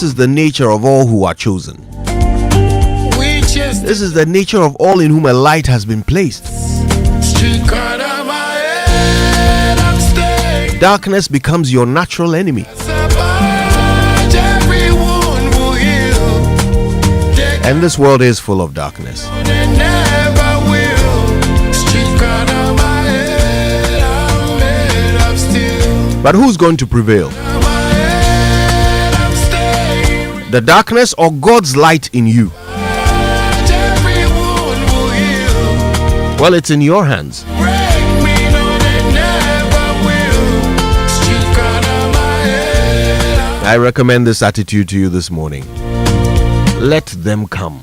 This is the nature of all who are chosen. This is the nature of all in whom a light has been placed. Darkness becomes your natural enemy. And this world is full of darkness. But who's going to prevail? The darkness or God's light in you? Well, it's in your hands. I recommend this attitude to you this morning. Let them come.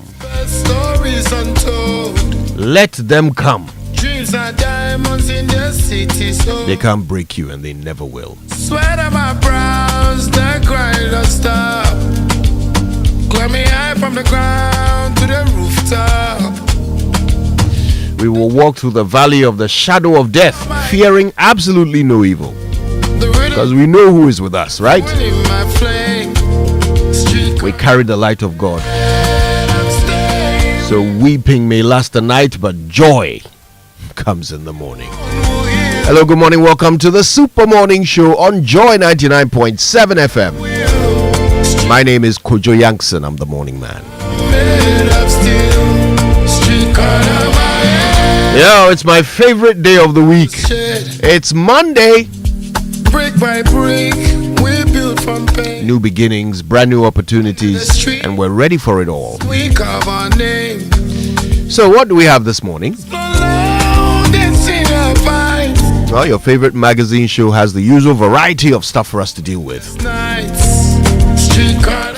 Let them come. Dreams are diamonds in the city, so they can't break you, and they never will. Sweat on my brows, the grind don't stop. Climb me high from the ground to the rooftop. We will walk through the valley of the shadow of death, fearing absolutely no evil, because we know who is with us, right? We carry the light of God. So weeping may last the night, but joy comes in the morning. Hello, good morning. Welcome to the Super Morning Show on Joy 99.7 FM. My name is Kojo Yankson. I'm the morning man. Yo, it's my favorite day of the week. It's Monday. Brick by brick, we build from pain. New beginnings, brand new opportunities, and we're ready for it all. We carve our name. So what do we have this morning? Well, your favorite magazine show has the usual variety of stuff for us to deal with.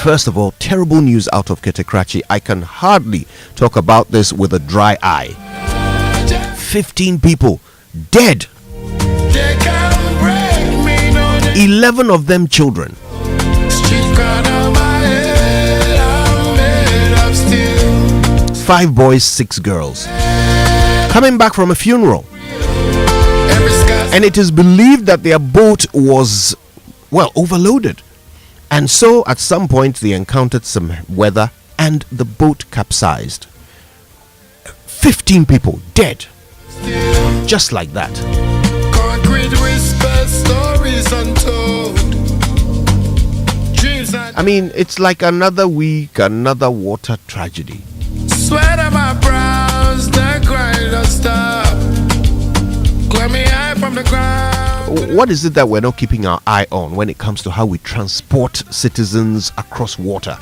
First of all, terrible news out of Ketekrachi. I can hardly talk about this with a dry eye. 15 people dead. 11 of them children. Five boys, 6 girls. Coming back from a funeral. And it is believed that their boat was, well, overloaded. And so at some point they encountered some weather and the boat capsized. 15 people dead. Just like that. I mean, it's like another week, another water tragedy. Sweat on my brows, the grind don't stop. Climb me high from the ground. What is it that we're not keeping our eye on when it comes to how we transport citizens across water?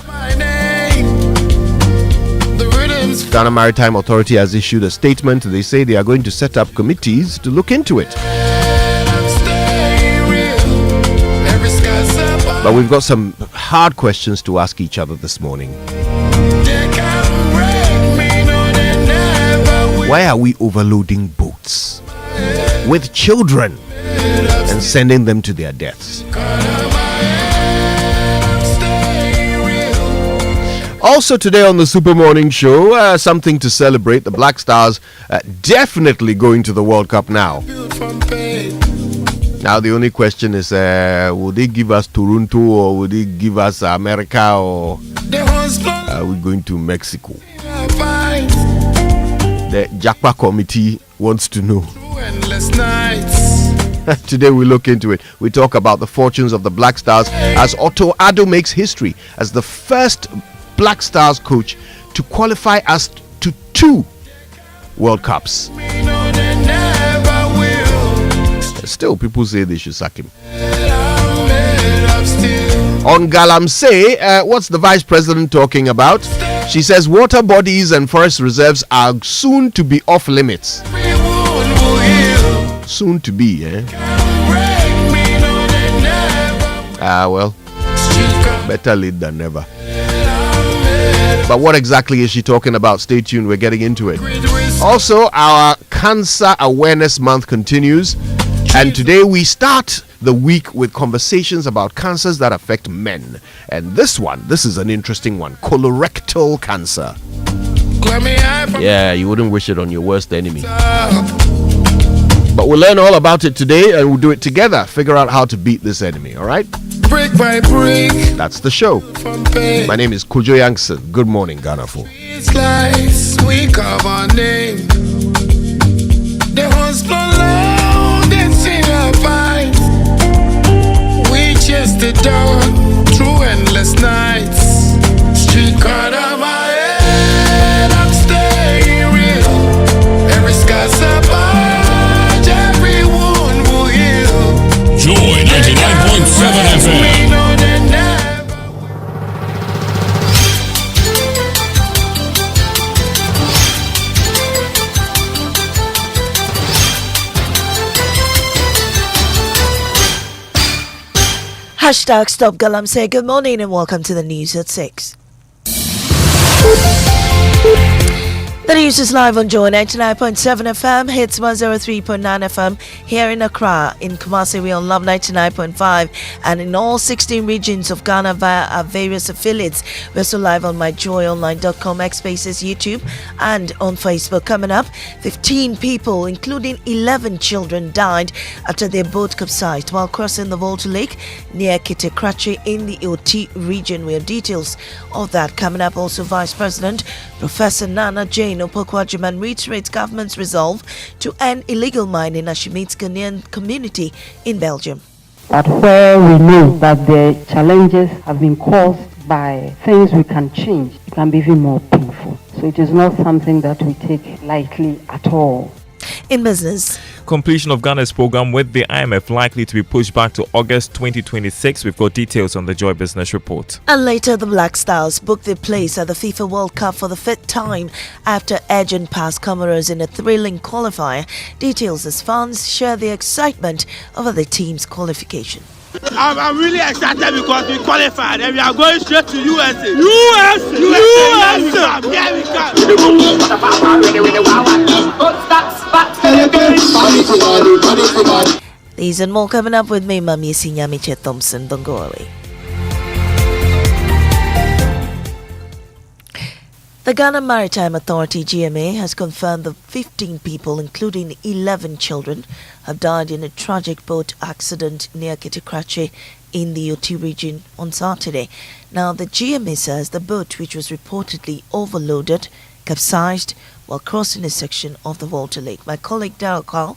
Ghana Maritime Authority has issued a statement. They say they are going to set up committees to look into it. But we've got some hard questions to ask each other this morning. Why are we overloading boats with children and sending them to their deaths? Also today on the Super Morning Show, something to celebrate. The Black Stars definitely going to the World Cup now. Now the only question is, will they give us Toronto or will they give us America, or are we going to Mexico? The Jakpa committee wants to know. Today we look into it. We talk about the fortunes of the Black Stars as Otto Addo makes history as the first Black Stars coach to qualify us to 2 World Cups. Still, people say they should sack him. On Galamsey, what's the vice president talking about? She says water bodies and forest reserves are soon to be off limits. Soon to be, eh? Well, better late than never. But what exactly is she talking about? Stay tuned, we're getting into it. Also, our Cancer Awareness Month continues. And today we start the week with conversations about cancers that affect men. And this is an interesting one. Colorectal cancer. Yeah, you wouldn't wish it on your worst enemy. But we'll learn all about it today and we'll do it together. Figure out how to beat this enemy, all right? brick by brick. That's the show. My name is Kojo Yankson. Good morning, Ghana. It's like we carve our name. The horns blow loud, they sing our fight. We chase the dawn through endless nights. Street card on my head, I'm staying real. Every scar's a barge, every wound will heal. Joy 99.7 FM. Hashtag Stop Galam say good morning and welcome to the news at 6. The news is live on Joy 99.7 FM, hits 103.9 FM here in Accra. In Kumasi, we on Love 99.5, and in all 16 regions of Ghana via our various affiliates. We're also live on myjoyonline.com, X Spaces, YouTube, and on Facebook. Coming up, 15 people, including 11 children, died after their boat capsized while crossing the Volta Lake near Kitekrachi in the OT region. We have details of that coming up. Also, Vice President Professor Nana Jane Opoku-Agyeman reiterates government's resolve to end illegal mining as she meets Ghanaian community in Belgium. But where we know that the challenges have been caused by things we can change, it can be even more painful. So it is not something that we take lightly at all. In business, completion of Ghana's program with the IMF likely to be pushed back to August 2026. We've got details on the Joy Business Report. And later, the Black Stars booked their place at the FIFA World Cup for the 5th time after edging past Comoros in a thrilling qualifier. Details as fans share the excitement over the team's qualification. I'm really excited because we qualified and we are going straight to USA. Here we come. These and more coming up with me, Mami Sinyamiche Thompson. Don't go away. The Ghana Maritime Authority GMA has confirmed that 15 people, including 11 children, have died in a tragic boat accident near Kitekrachi in the OT region on Saturday. Now, the GMA says the boat, which was reportedly overloaded, capsized while crossing a section of the Volta Lake. My colleague Daryl Carl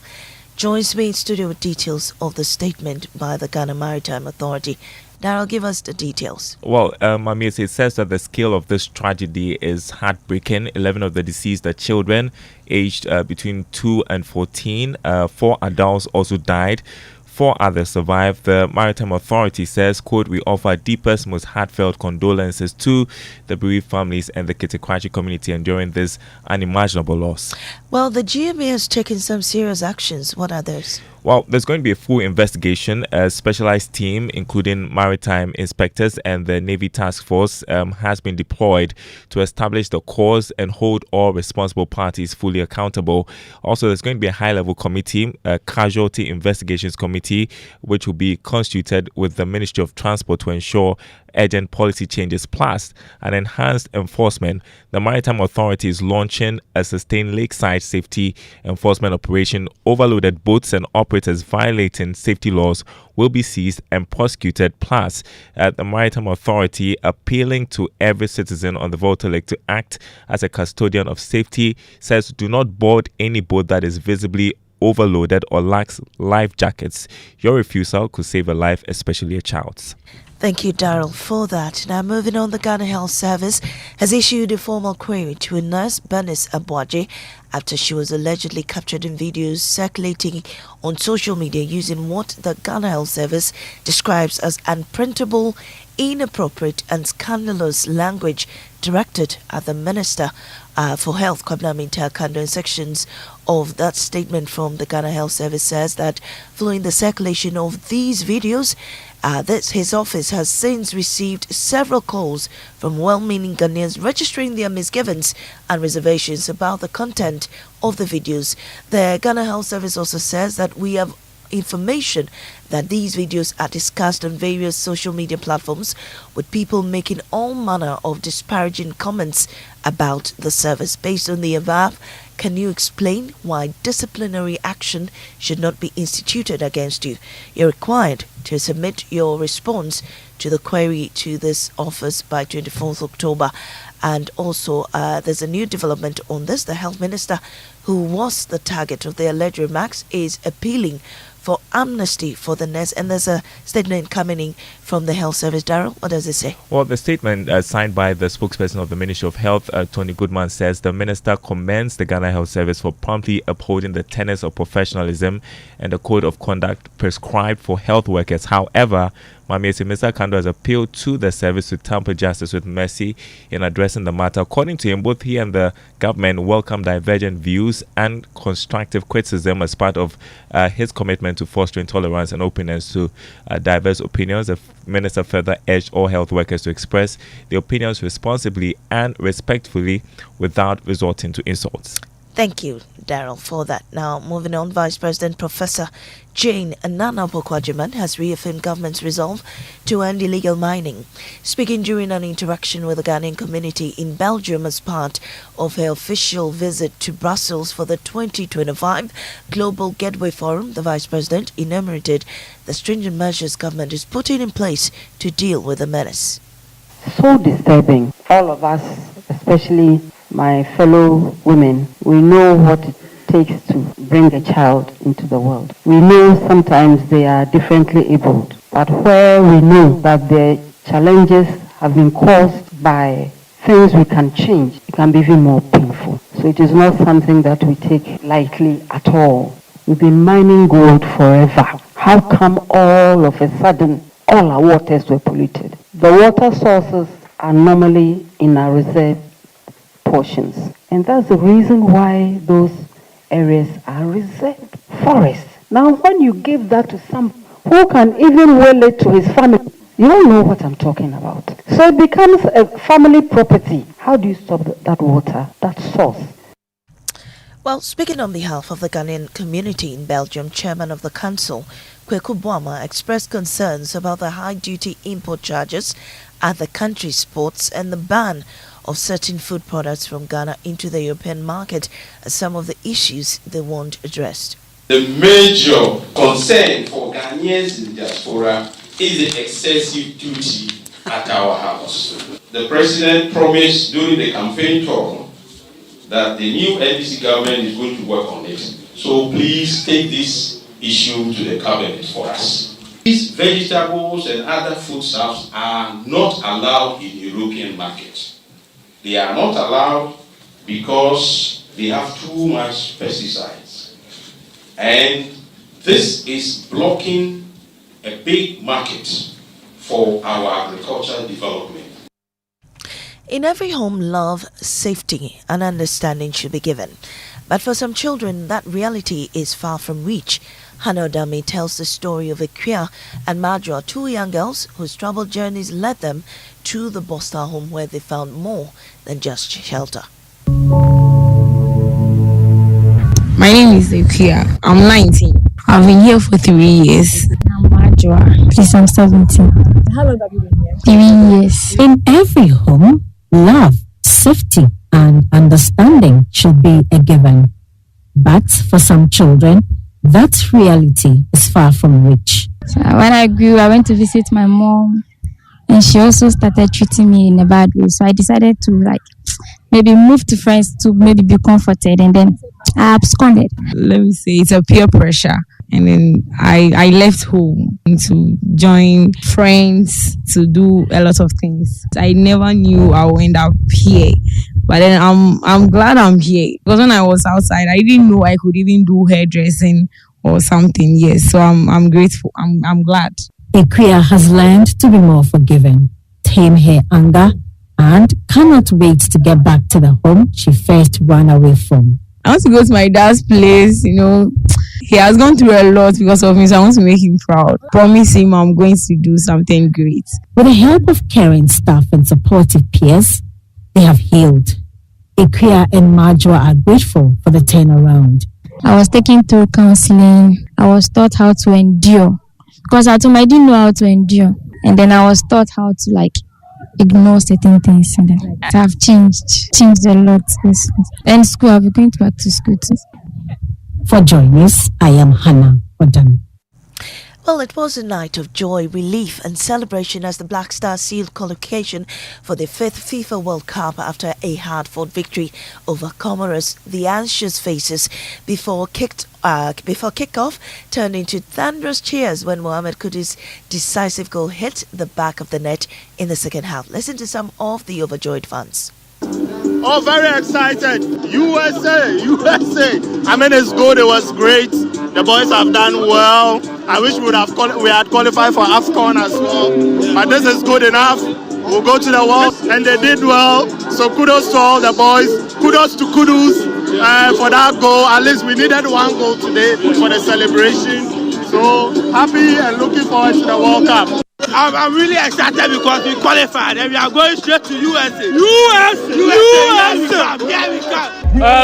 joins me in studio with details of the statement by the Ghana Maritime Authority. Daryl, give us the details. Well, Mamias, it says that the scale of this tragedy is heartbreaking. 11 of the deceased are children aged between 2 and 14. 4 adults also died. 4 others survived. The Maritime Authority says, quote, "We offer deepest, most heartfelt condolences to the bereaved families and the Kitekrachi community enduring this unimaginable loss." Well, the GMA has taken some serious actions. What are those? Well, there's going to be a full investigation. A specialized team, including maritime inspectors and the Navy Task Force, has been deployed to establish the cause and hold all responsible parties fully accountable. Also, there's going to be a high-level committee, a casualty investigations committee, which will be constituted with the Ministry of Transport to ensure urgent policy changes plus an enhanced enforcement. The Maritime Authority is launching a sustained lakeside safety enforcement operation. Overloaded boats and operators violating safety laws will be seized and prosecuted. Plus, the Maritime Authority appealing to every citizen on the Volta Lake to act as a custodian of safety, says do not board any boat that is visibly overloaded or lacks life jackets. Your refusal could save a life, especially a child's. Thank you, Daryl, for that. Now, moving on, the Ghana Health Service has issued a formal query to a nurse, Bernice Abuaji, after she was allegedly captured in videos circulating on social media using what the Ghana Health Service describes as unprintable, inappropriate and scandalous language directed at the Minister for Health, Kwabena Minta-Kando. In sections of that statement from the Ghana Health Service says that following the circulation of these videos, his office has since received several calls from well-meaning Ghanaians registering their misgivings and reservations about the content of the videos. The Ghana Health Service also says that we have information that these videos are discussed on various social media platforms, with people making all manner of disparaging comments about the service. Based on the above, can you explain why disciplinary action should not be instituted against you? You're required to submit your response to the query to this office by 24th October. And also, there's a new development on this. The health minister, who was the target of the alleged remarks, is appealing for amnesty for the nurse. And there's a statement coming in from the health service. Darryl, what does it say? Well, the statement signed by the spokesperson of the Ministry of Health, Tony Goodman, says the minister commends the Ghana Health Service for promptly upholding the tenets of professionalism and the code of conduct prescribed for health workers. However, Mr. Kando has appealed to the service to temper justice with mercy in addressing the matter. According to him, both he and the government welcome divergent views and constructive criticism as part of his commitment to fostering tolerance and openness to diverse opinions. The minister further urged all health workers to express their opinions responsibly and respectfully without resorting to insults. Thank you, Darryl, for that. Now, moving on, Vice President Professor Jane Nana Bokwajiman has reaffirmed government's resolve to end illegal mining. Speaking during an interaction with the Ghanaian community in Belgium as part of her official visit to Brussels for the 2025 Global Gateway Forum, the Vice President enumerated the stringent measures government is putting in place to deal with the menace. So disturbing. All of us, especially my fellow women, we know what it takes to bring a child into the world. We know sometimes they are differently abled, but where we know that the challenges have been caused by things we can change, it can be even more painful. So it is not something that we take lightly at all. We've been mining gold forever. How come all of a sudden all our waters were polluted? The water sources are normally in our reserve portions, and that's the reason why those areas are reserved forests. Now, when you give that to some who can even will it to his family, you don't know what I'm talking about. So it becomes a family property. How do you stop that water, that source? Well, speaking on behalf of the Ghanaian community in Belgium, Chairman of the Council, Kweku Boama, expressed concerns about the high duty import charges at the country's ports and the ban of certain food products from Ghana into the European market as some of the issues they want addressed. The major concern for Ghanaians in diaspora is the excessive duty at our house. The president promised during the campaign tour that the new NDC government is going to work on it. So please take this issue to the cabinet for us. These vegetables and other foodstuffs are not allowed in European markets. They are not allowed because they have too much pesticides. And this is blocking a big market for our agricultural development. In every home, love, safety, and understanding should be given. But for some children, that reality is far from reach. Hannah Odami tells the story of Equia and Madra, two young girls whose troubled journeys led them to the Bosta home, where they found more than just shelter. My name is Equia. I'm 19. I've been here for 3 years. I'm Madra. Please, I'm 17. How long have you been here? 3 years. In every home, love, safety, and understanding should be a given. But for some children, that reality is far from reach. So when I grew, I went to visit my mom, and she also started treating me in a bad way. So I decided to maybe move to friends to maybe be comforted, and then I absconded. Let me say it's a peer pressure. And then I left home to join friends to do a lot of things. I never knew I would end up here. But then I'm glad I'm here. Because when I was outside, I didn't know I could even do hairdressing or something. Yes, so I'm grateful. I'm glad. Equia has learned to be more forgiving, tame her anger, and cannot wait to get back to the home she first ran away from. I want to go to my dad's place, He has gone through a lot because of me, so I want to make him proud. Promise him I'm going to do something great. With the help of caring staff and supportive peers, they have healed. Equia and Madra are grateful for the turnaround. I was taken through counseling. I was taught how to endure. Because at home I didn't know how to endure, and then I was taught how to like ignore certain things, and then so I've changed a lot. And school, I'll be going back to school too. For Joy News, I am Hannah Odam. Well, it was a night of joy, relief and celebration as the Black Stars sealed qualification for the 5th FIFA World Cup after a hard-fought victory over Comoros. The anxious faces before kickoff turned into thunderous cheers when Mohamed Kudi's decisive goal hit the back of the net in the second half. Listen to some of the overjoyed fans. Oh, very excited. USA. I mean, it's good. It was great. The boys have done well. I wish we had qualified for AFCON as well. But this is good enough. We'll go to the world, and they did well. So kudos to all the boys. Kudos to Kudus for that goal. At least we needed one goal today for the celebration. So happy and looking forward to the World Cup. I'm really excited because we qualified and we are going straight to USA. USA. Here we come.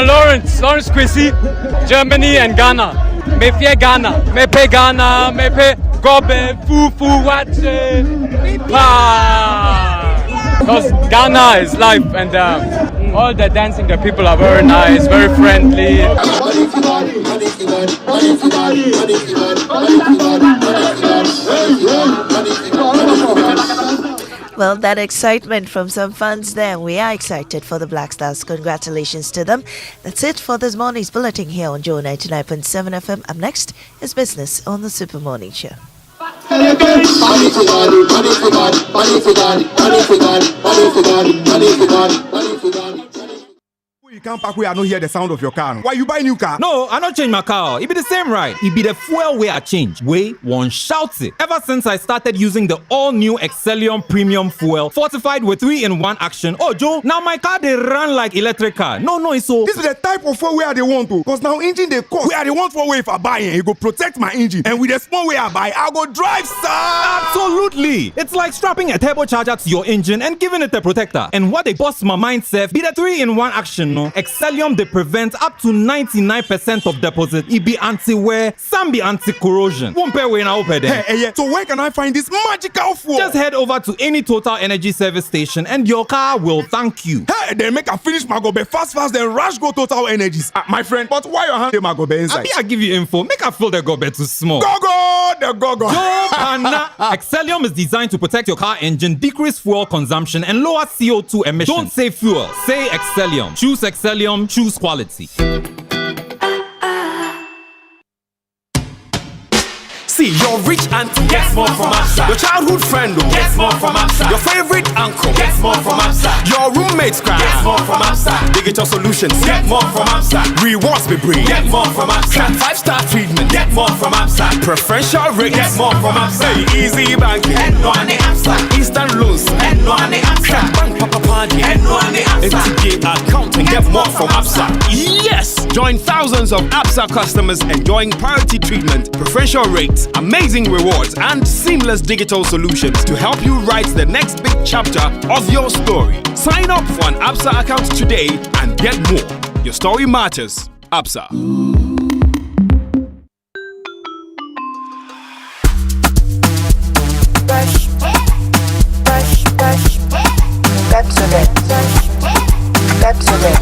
Lawrence Quincy, Germany and Ghana. Me fear Ghana, me pay Ghana, me pay Gobe, Fufu, Wache, because Ghana is life, and all the dancing, the people are very nice, very friendly. Well, that excitement from some fans there. We are excited for the Black Stars. Congratulations to them. That's it for this morning's bulletin here on Joe 99.7 FM. Up next is Business on the Super Morning Show. You can't park where I don't hear the sound of your car. Why you buy new car? No, I don't change my car. It be the same ride. It be the fuel way I change. Way one shouts it. Ever since I started using the all-new Excellium Premium Fuel, fortified with 3-in-1 action. Oh, Joe, now my car they run like electric car. No, it's so. This is the type of fuel where they want to. Because now engine they cost. Where they want for way if I buy it, it go protect my engine. And with the small way I buy, I go drive, sir. Absolutely. It's like strapping a turbocharger to your engine and giving it a protector. And what they bust my mind self be the 3-in-1 action, no? Excellium they prevent up to 99% of deposit. It be anti-wear, some be anti-corrosion. Won't pay when I open them. Hey, so where can I find this magical fuel? Just head over to any Total Energy service station and your car will thank you. Hey, then make a finish my gobe fast, then rush go Total Energies. My friend, but why your hand my gobe inside? I give you info. Make a fill the gobe too small. The gogo. Excellium is designed to protect your car engine, decrease fuel consumption, and lower CO2 emissions. Don't say fuel, say Excellium. Choose Excellium, choose quality. See, your rich auntie gets more from Absa. Your childhood friend gets more from Absa. Your favorite uncle gets more from Absa. Your roommates gets more from Absa. Digital solutions get more from Absa. Rewards we bring get more from Absa. 5-star treatment get more from Absa. Preferential rate get more from Absa. Easy banking and no ane Absa. Instant loans and no ane Absa. Bank papa party and no ane Absa. FTK account and get more from Absa. Yes! Join thousands of Absa customers enjoying priority treatment, preferential rates, amazing rewards, and seamless digital solutions to help you write the next big chapter of your story. Sign up for an Absa account today and get more. Your story matters. Absa. That's it.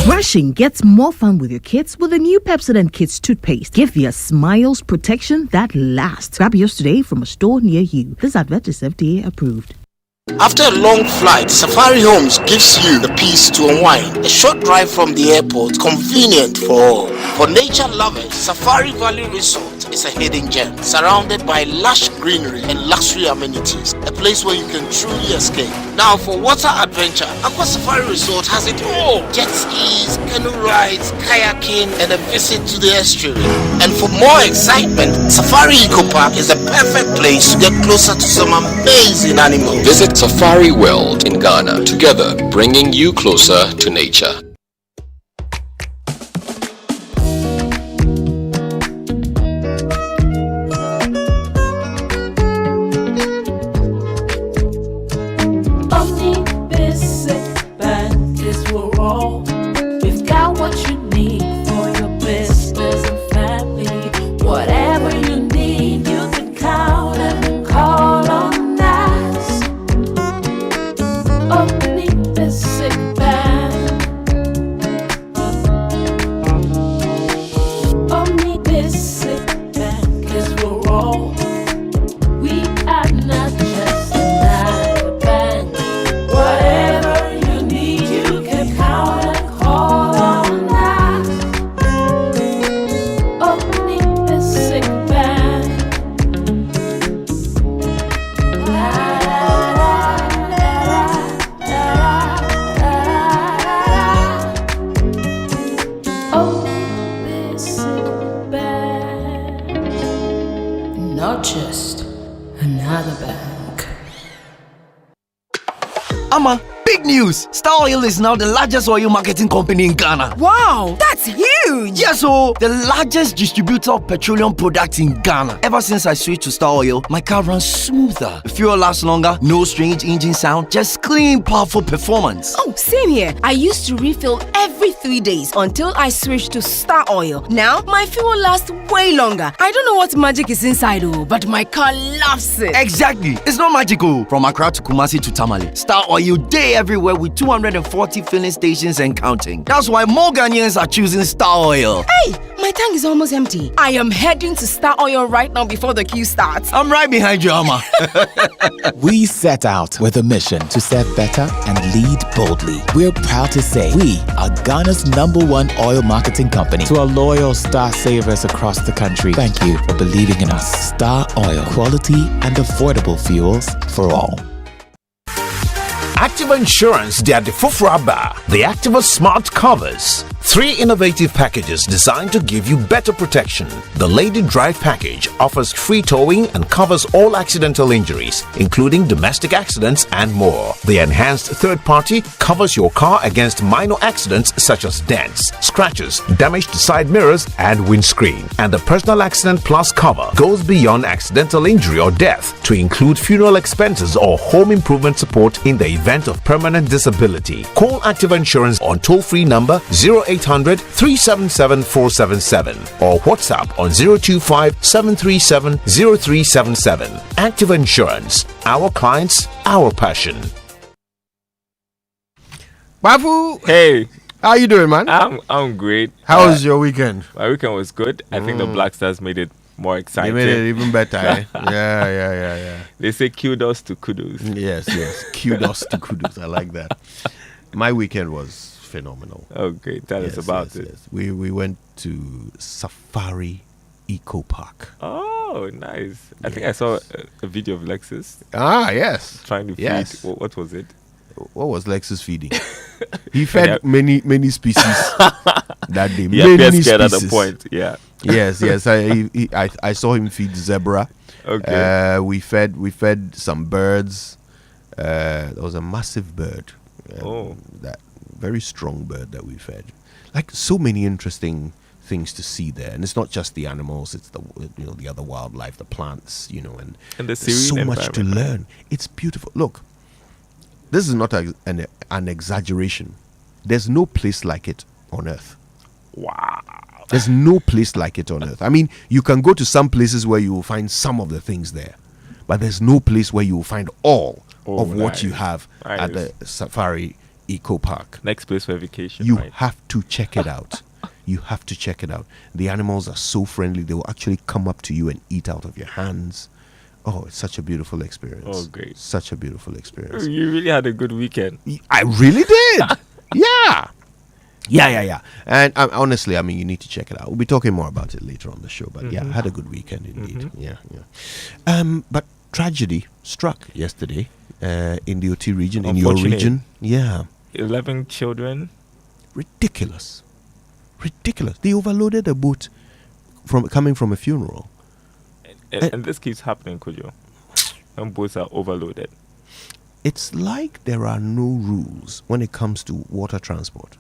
Brushing gets more fun with your kids with the new Pepsodent Kids toothpaste. Give your smiles protection that lasts. Grab yours today from a store near you. This advert is FDA approved. After a long flight, Safari Homes gives you the peace to unwind. A short drive from the airport, convenient for all. For nature lovers, Safari Valley Resort is a hidden gem, surrounded by lush greenery and luxury amenities. A place where you can truly escape. Now, for water adventure, Aqua Safari Resort has it all. Jet skis, canoe rides, kayaking, and a visit to the estuary. And for more excitement, Safari Eco Park is the perfect place to get closer to some amazing animals. Visit Safari World in Ghana, together bringing you closer to nature. Ama, big news! Star Oil is now the largest oil marketing company in Ghana. Wow, that's huge! Yes, so the largest distributor of petroleum products in Ghana. Ever since I switched to Star Oil, my car runs smoother. The fuel lasts longer, no strange engine sound, just clean, powerful performance. Oh, same here. I used to refill every 3 days until I switched to Star Oil. Now, my fuel lasts way longer. I don't know what magic is inside, but my car loves it. Exactly. It's not magical. From Accra to Kumasi to Tamale, Star Oil day everywhere with 240 filling stations and counting. That's why more Ghanaians are choosing Star Oil. Hey, my tank is almost empty. I am heading to Star Oil right now before the queue starts. I'm right behind you, Amma. We set out with a mission to set better and lead boldly. We're proud to say we are Ghana's #1 oil marketing company. To our loyal Star savers across the country, thank you for believing in us. Star Oil, quality and affordable fuels for all. Activa Insurance, they are the Fufraba, the Activa Smart Covers. 3 innovative packages designed to give you better protection. The Lady Drive package offers free towing and covers all accidental injuries, including domestic accidents and more. The Enhanced Third Party covers your car against minor accidents such as dents, scratches, damage to side mirrors and windscreen. And the Personal Accident Plus cover goes beyond accidental injury or death to include funeral expenses or home improvement support in the event of permanent disability. Call Activa Insurance on toll-free number 0800 377 477 or WhatsApp on 025 737 0377. Activa Insurance. Our clients, our passion. Bafu! Hey! How you doing, man? I'm great. How was your weekend? My weekend was good. I think the Black Stars made it more exciting. They made it even better, eh? Yeah. They say kudos to kudos. Yes. Kudos to kudos. I like that. My weekend was phenomenal. Oh, great. Tell us about it. Yes. We went to Safari Eco Park. Oh, nice. I think I saw a video of Lexus. Ah, yes. Trying to feed. What was it? What was Lexus feeding? He fed many species that day. Yeah, many species. At the point. Yeah. Yes. I saw him feed zebra. Okay. We fed some birds. There was a massive bird. That very strong bird that we fed. Like so many interesting things to see there, and it's not just the animals; it's the other wildlife, the plants, and the there's so much to learn. It's beautiful. Look, this is not an exaggeration. There's no place like it on earth. Wow. There's no place like it on earth. I mean, you can go to some places where you will find some of the things there, but there's no place where you will find all of what you have at the Safari Eco Park. Next place for vacation. You have to check it out. You have to check it out. The animals are so friendly. They will actually come up to you and eat out of your hands. Oh, it's such a beautiful experience. Oh, great. Such a beautiful experience. You really had a good weekend. I really did. Yeah. And honestly, I mean, you need to check it out. We'll be talking more about it later on the show. But I had a good weekend indeed. Yeah. But tragedy struck yesterday in the OT region, in your region. Yeah. 11 children. Ridiculous. They overloaded a boat coming from a funeral. And this keeps happening, Kojo. When boats are overloaded. It's like there are no rules when it comes to water transport.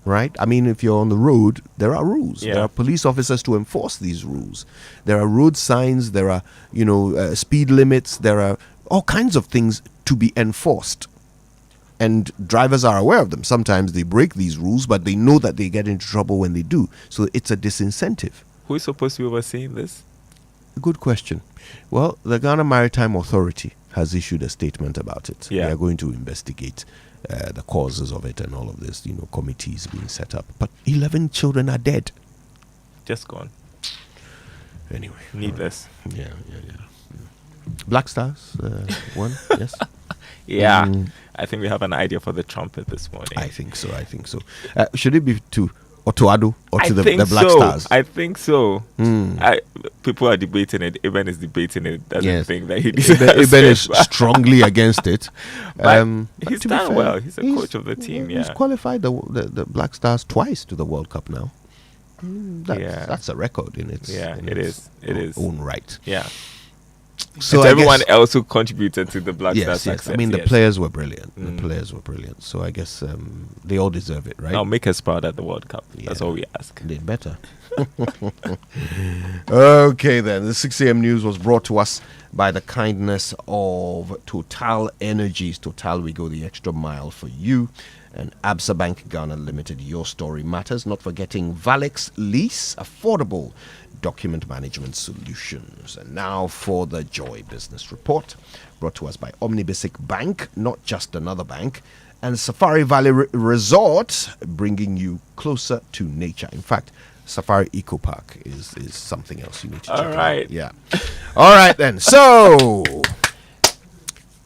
Right? I mean, if you're on the road, there are rules. Yeah. There are police officers to enforce these rules. There are road signs. There are, speed limits. There are all kinds of things to be enforced. And drivers are aware of them. Sometimes they break these rules, but they know that they get into trouble when they do. So it's a disincentive. Who is supposed to be overseeing this? Good question. Well, the Ghana Maritime Authority has issued a statement about it. Yeah. They are going to investigate the causes of it and all of this, committees being set up. But 11 children are dead. Just gone. Anyway. Needless. Yeah. Black Stars won, yes? Yeah. I think we have an idea for the trumpet this morning. I think so. Should it be to Otoado or to the Black Stars? I think so. People are debating it. Eben is debating it. Doesn't think that he deserves Eben is strongly against it. He's done well. He's a coach of the team. He's qualified the Black Stars twice to the World Cup now. That's a record in its It is. own right. Yeah. So everyone else who contributed to the Black Stars success. I mean, the players were brilliant. The players were brilliant. So I guess they all deserve it, right? Now make us proud at the World Cup. That's all we ask. They better. Okay, then. The 6 a.m. news was brought to us by the kindness of Total Energies. Total, we go the extra mile for you. And Absa Bank Ghana Limited, your story matters. Not forgetting Valix Lease, affordable document management solutions. And now for the Joy Business Report, brought to us by Omnibasic Bank, not just another bank, and Safari Valley Resort, bringing you closer to nature. In fact, Safari Eco Park is something else you need to check out. All right. Yeah. All right, then. So,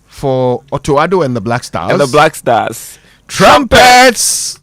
for Otoado and the Black Stars. Trumpets!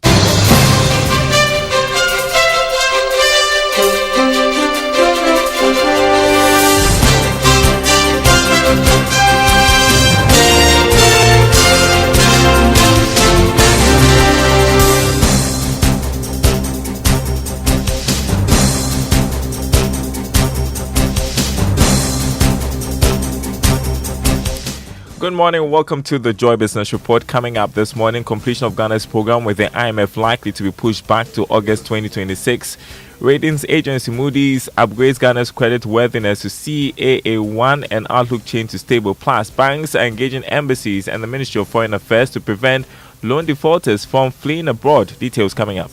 Good morning. Welcome to the Joy Business Report. Coming up this morning, completion of Ghana's program with the IMF likely to be pushed back to August 2026. Ratings agency Moody's upgrades Ghana's credit worthiness to CAA1 and outlook change to stable. Plus, banks are engaging embassies and the Ministry of Foreign Affairs to prevent loan defaulters from fleeing abroad. Details coming up.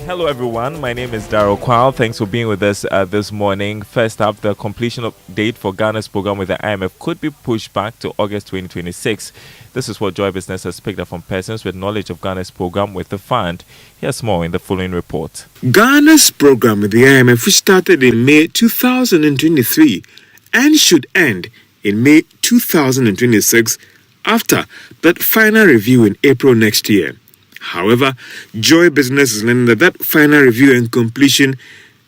Hello everyone, my name is Daryl Kwal. Thanks for being with us this morning. First up, the completion of date for Ghana's program with the IMF could be pushed back to August 2026. This is what Joy Business has picked up from persons with knowledge of Ghana's program with the fund. Here's more in the following report. Ghana's program with the IMF, which started in May 2023 and should end in May 2026 after that final review in April next year. However, Joy Business is learning that final review and completion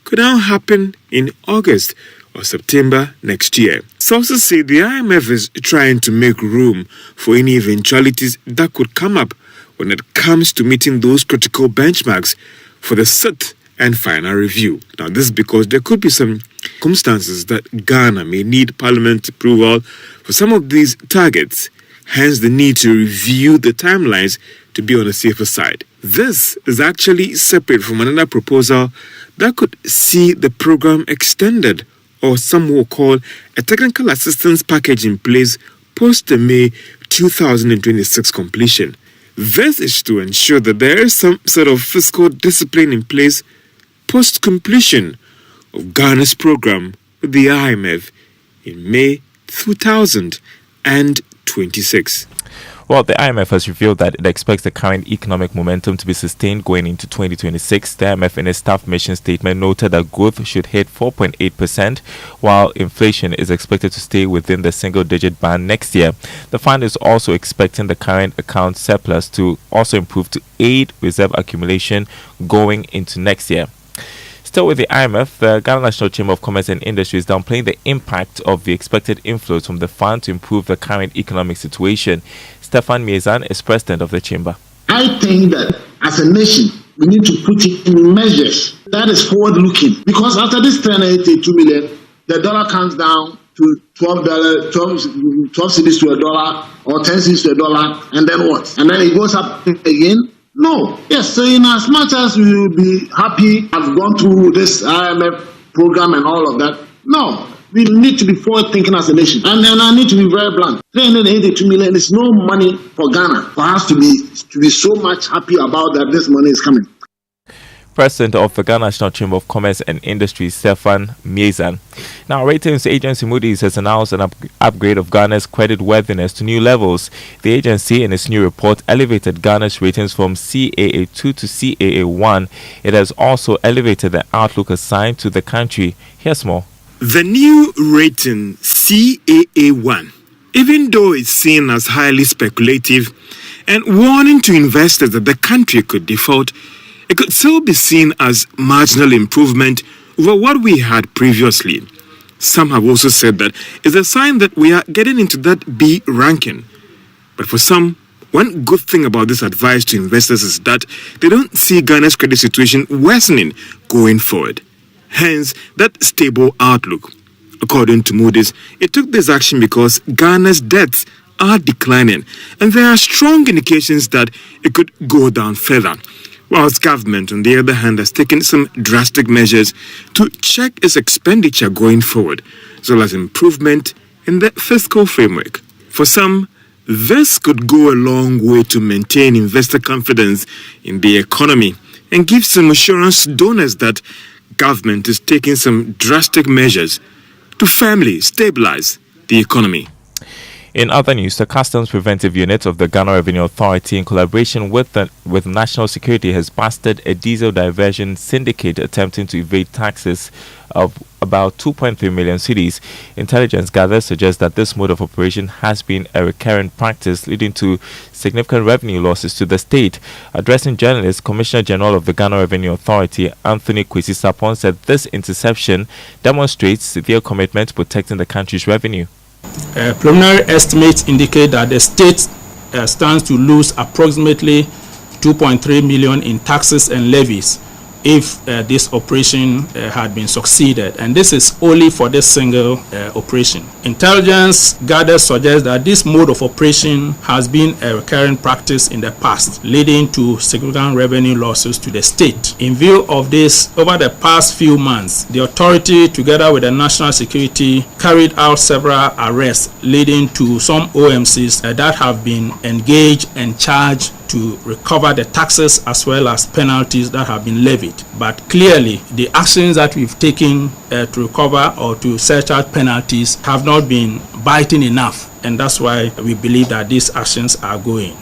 could now happen in August or September next year. Sources say the IMF is trying to make room for any eventualities that could come up when it comes to meeting those critical benchmarks for the sixth and final review. Now, this is because there could be some circumstances that Ghana may need Parliament approval for some of these targets, hence the need to review the timelines to be on the safer side. This is actually separate from another proposal that could see the program extended, or some will call a technical assistance package in place post the May 2026 completion. This is to ensure that there is some sort of fiscal discipline in place post completion of Ghana's program with the IMF in May 2026. Well, the IMF has revealed that it expects the current economic momentum to be sustained going into 2026. The IMF, in its staff mission statement, noted that growth should hit 4.8%, while inflation is expected to stay within the single-digit band next year. The fund is also expecting the current account surplus to also improve to aid reserve accumulation going into next year. Still with the IMF, the Ghana National Chamber of Commerce and Industry is downplaying the impact of the expected inflows from the fund to improve the current economic situation. Stefan Miezan is president of the chamber. I think that as a nation, we need to put in measures that is forward-looking. Because after this 382 million, the dollar comes down to $12 cedis to a dollar or 10 cedis to a dollar, and then what? And then it goes up again? No. Yes, so in as much as we will be happy, I've gone through this IMF program and all of that, no. We need to be forward-thinking as a nation. And I need to be very blunt. 382 million is no money for Ghana for us to be so much happy about that this money is coming. President of the Ghana National Chamber of Commerce and Industry, Stefan Miezan. Now, ratings agency Moody's has announced an upgrade of Ghana's credit worthiness to new levels. The agency, in its new report, elevated Ghana's ratings from CAA2 to CAA1. It has also elevated the outlook assigned to the country. Here's more. The new rating CAA1, even though it's seen as highly speculative and warning to investors that the country could default, it could still be seen as marginal improvement over what we had previously. Some have also said that it's a sign that we are getting into that B ranking. But for some, One good thing about this advice to investors is that they don't see Ghana's credit situation worsening going forward. Hence, that stable outlook. According to Moody's, it took this action because Ghana's debts are declining, and there are strong indications that it could go down further. Whilst government, on the other hand, has taken some drastic measures to check its expenditure going forward, as well as improvement in the fiscal framework. For some, this could go a long way to maintain investor confidence in the economy and give some assurance to donors that government is taking some drastic measures to firmly stabilize the economy. In other news, the Customs Preventive Unit of the Ghana Revenue Authority, in collaboration with National Security, has busted a diesel diversion syndicate attempting to evade taxes of about 2.3 million cedis. Intelligence gathers suggest that this mode of operation has been a recurrent practice, leading to significant revenue losses to the state. Addressing journalists, Commissioner General of the Ghana Revenue Authority, Anthony Kwesi Sapon, said this interception demonstrates severe commitment to protecting the country's revenue. Preliminary estimates indicate that the state stands to lose approximately 2.3 million in taxes and levies if this operation had been succeeded, and this is only for this single operation. Intelligence gathers suggest that this mode of operation has been a recurrent practice in the past, leading to significant revenue losses to the state. In view of this, over the past few months, the authority, together with the National Security, carried out several arrests, leading to some OMCs that have been engaged and charged to recover the taxes as well as penalties that have been levied. But clearly, the actions that we've taken to recover or to search out penalties have not been biting enough, and that's why we believe that these actions are going.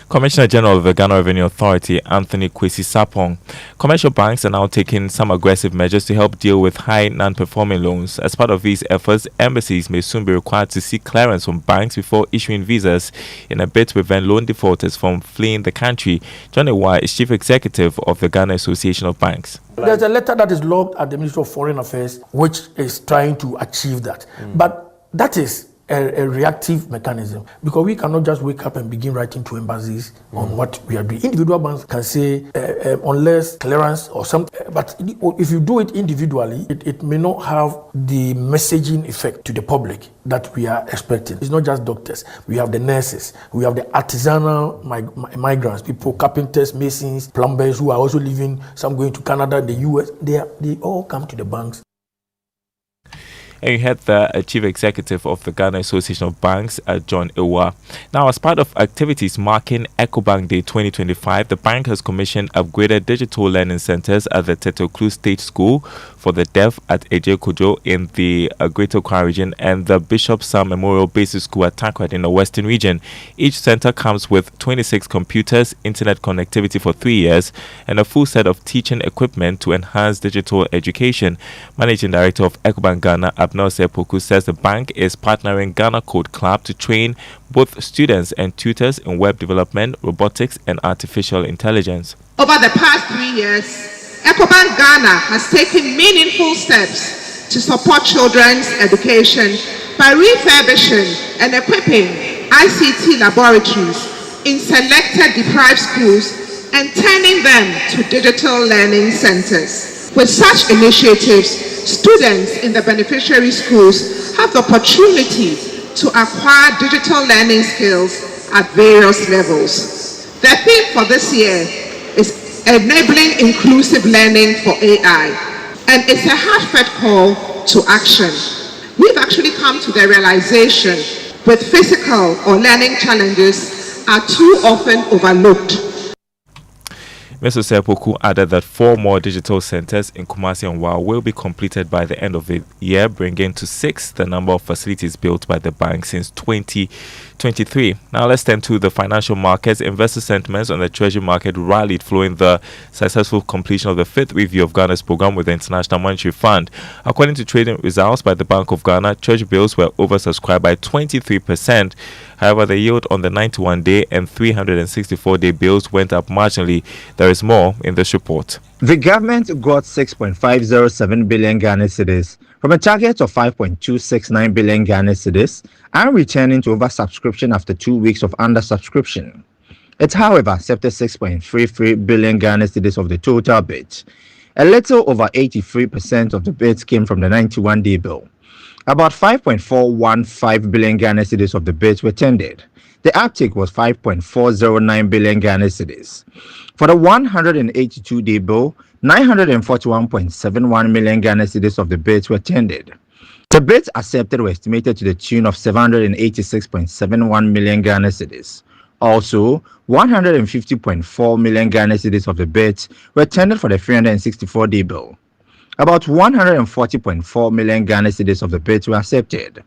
Commissioner General of the Ghana Revenue Authority, Anthony Kwesi Sapon. Commercial banks are now taking some aggressive measures to help deal with high non-performing loans. As part of these efforts, embassies may soon be required to seek clearance from banks before issuing visas in a bid to prevent loan defaulters from fleeing the country. John Awa is Chief Executive of the Ghana Association of Banks. There's a letter that is logged at the Ministry of Foreign Affairs which is trying to achieve that. But that is a reactive mechanism, because we cannot just wake up and begin writing to embassies on what we are doing. Individual banks can say unless clearance or something, but if you do it individually, it may not have the messaging effect to the public that we are expecting. It's not just doctors. We have the nurses, we have the artisanal migrants, people, carpenters, masons, plumbers who are also living, some going to Canada, the US. They all come to the banks. And you had the Chief Executive of the Ghana Association of Banks, John Awa. Now, as part of activities marking EcoBank Day 2025, the bank has commissioned upgraded digital learning centers at the Teteklu State School for the Deaf at Eje Kojo in the Greater Accra region and the Bishop Sam Memorial Basic School at Takrad in the Western region. Each center comes with 26 computers, internet connectivity for 3 years, and a full set of teaching equipment to enhance digital education. Managing Director of EcoBank Ghana, Abner Sepoku, says the bank is partnering Ghana Code Club to train both students and tutors in web development, robotics, and artificial intelligence. Over the past 3 years, EcoBank Ghana has taken meaningful steps to support children's education by refurbishing and equipping ICT laboratories in selected deprived schools and turning them to digital learning centers. With such initiatives, students in the beneficiary schools have the opportunity to acquire digital learning skills at various levels. The theme for this year is Enabling Inclusive Learning for AI, and it's a heartfelt call to action. We've actually come to the realization that physical or learning challenges are too often overlooked. Mr. Sepoku added that 4 more digital centers in Kumasi and Wa will be completed by the end of the year, bringing to 6 the number of facilities built by the bank since 2023. Now let's turn to the financial markets. Investor sentiments on the treasury market rallied following the successful completion of the 5th review of Ghana's program with the International Monetary Fund. According to trading results by the Bank of Ghana, treasury bills were oversubscribed by 23%. However, the yield on the 91-day and 364-day bills went up marginally. There is more in this report. The government got 6.507 billion Ghana cedis from a target of 5.269 billion Ghana cedis and returning to oversubscription after 2 weeks of undersubscription. It, however, accepted 6.33 billion Ghana cedis of the total bid. A little over 83% of the bids came from the 91-day bill. About 5.415 billion Ghana cedis of the bids were tendered. The uptake was 5.409 billion Ghana cedis. For the 182-day bill, 941.71 million Ghana cedis of the bids were tendered. The bids accepted were estimated to the tune of 786.71 million Ghana cedis. Also, 150.4 million Ghana cedis of the bids were tendered for the 364-day bill. About 140.4 million Ghana cedis of the bids were accepted.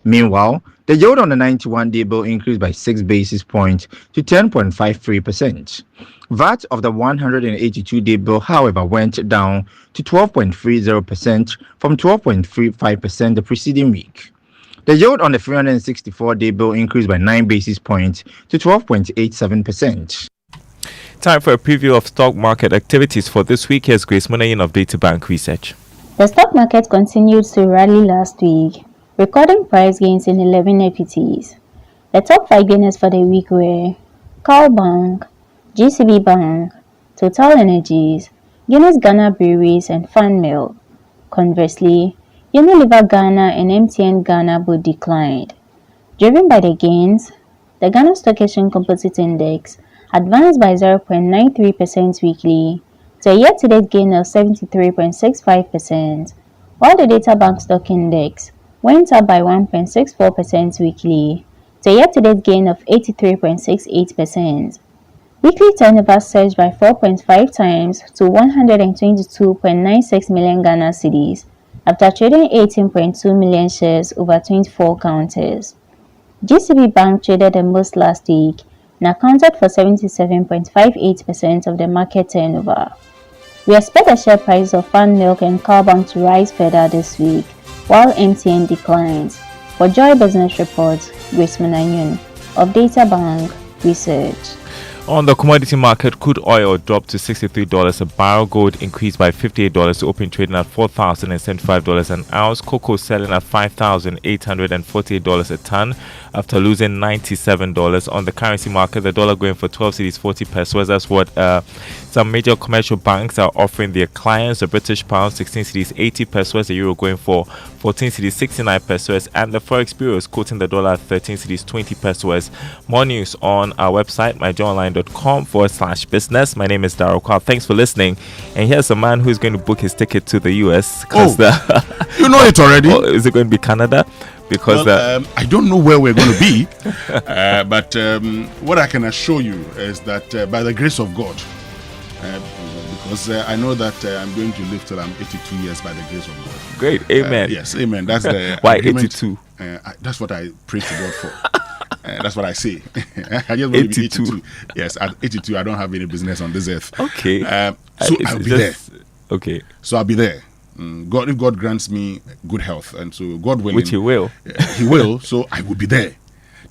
Meanwhile, the yield on the 91-day bill increased by 6 basis points to 10.53%. VAT of the 182-day bill, however, went down to 12.30% from 12.35% the preceding week. The yield on the 364-day bill increased by 9 basis points to 12.87%. Time for a preview of stock market activities for this week. Here's Grace Munayin of Data Bank Research. The stock market continued to rally last week, recording price gains in 11 equities. The top 5 gainers for the week were Cal Bank, GCB Bank, Total Energies, Guinness Ghana Breweries, and Fan Milk. Conversely, Unilever Ghana and MTN Ghana both declined. Driven by the gains, the Ghana Stock Exchange Composite Index advanced by 0.93% weekly to a year-to-date gain of 73.65%, while the Data Bank Stock Index went up by 1.64% weekly to a year-to-date gain of 83.68%. Weekly turnover surged by 4.5 times to 122.96 million Ghana cedis after trading 18.2 million shares over 24 counters. GCB Bank traded the most last week and accounted for 77.58% of the market turnover. We expect the share prices of Fan Milk and Cal Bank to rise further this week, while MTN declines. For Joy Business Reports, Grace Munayin of Data Bank Research. On the commodity market, crude oil dropped to $63 a barrel. Gold increased by $58 to open trading at $4,075 an ounce. Cocoa selling at $5,848 a ton after losing $97. On the currency market, the dollar going for 12 cedis 40 pesos. That's what some major commercial banks are offering their clients. The British pound 16 cedis 80 pesos. The euro going for 14 cedis 69 pesos. And the Forex Bureau is quoting the dollar at 13 cedis 20 pesos. More news on our website, myjoyonline.com/business. My name is Darryl Kwao. Thanks for listening. And here's a man who's going to book his ticket to the US. You know it already. Is it going to be Canada? Because I don't know where we're going to be, but what I can assure you is that by the grace of God, because I know that I'm going to live till I'm 82 years by the grace of God. Great, amen. Yes, amen. That's the why agreement. 82? That's what I pray to God for. That's what I say. I just want to be 82. Yes, at 82, I don't have any business on this earth. Okay. So I'll be there. Okay. So I'll be there. God, if God grants me good health, and so God willing, which He will, He will. So I will be there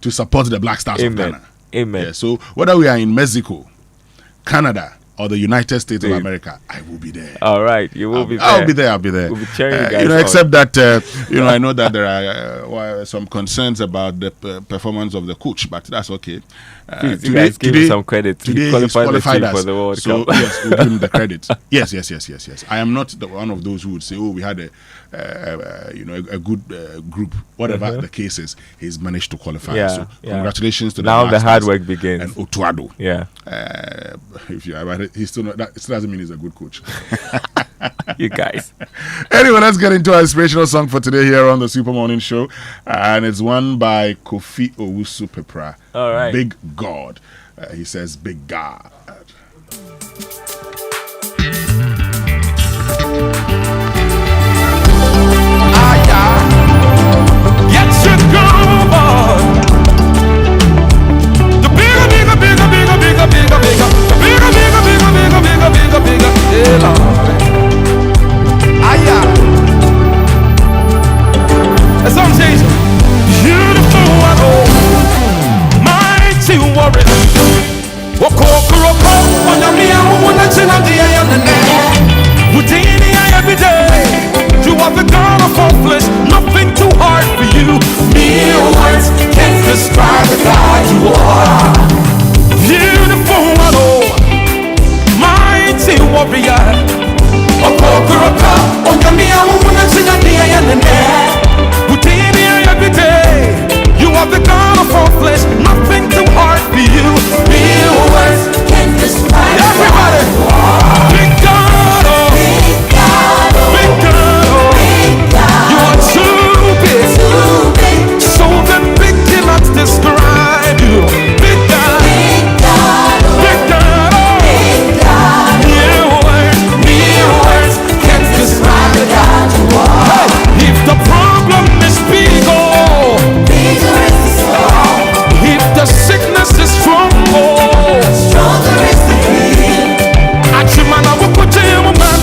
to support the Black Stars of Ghana. Amen. Yeah, so whether we are in Mexico, Canada, or the United States of America, I will be there. All right, you will be there. I'll be there. I'll be there. We'll be cheering you guys except that I know that there are some concerns about the performance of the coach, but that's okay. Please, you guys give him some credit. Today he's qualified for the World Cup. Yes, we'll give him the credit. Yes. I am not one of those who would say, "Oh, we had a good group." Whatever the case is, he's managed to qualify. Yeah, so congratulations to now the hard work begins. And Otuado. Yeah. If you are, he's still not. That still doesn't mean he's a good coach. You guys. Anyway, let's get into our inspirational song for today here on the Super Morning Show, and it's one by Kofi Owusu Pepra. All right. Big God. He says, "Big God." The song says, beautiful, Victoria. Okokoroka, Onyamia, Unazinania, and every day. You are the God of all flesh, nothing too hard for you. Real words can describe everybody. Big God, oh. Big God, oh. Big God, oh. Big God, you are too big. So that big cannot describe you. Big God, Big God, oh. Big God, oh. Big God, oh. Real words can describe the God you are. Hey, if the problem is big, oh, bigger is the song. If the sickness is strong, oh, stronger is the healing. Achimana Wukuchima man,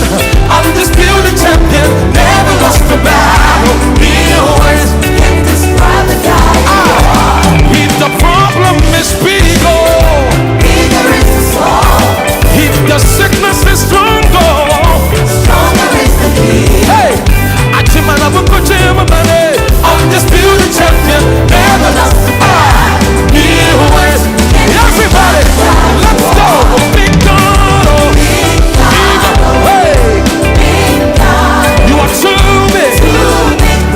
undisputed champion, never lost a battle. Real words can describe the guy you are. If the problem is big, oh, bigger is the song. If the sickness is strong, oh, stronger is the healing. Hey, Achimana Wukuchima man, undisputed champion, never lost a battle. Real words, everybody, let's go. Big God, oh, big God, oh, hey, big God, you are too big,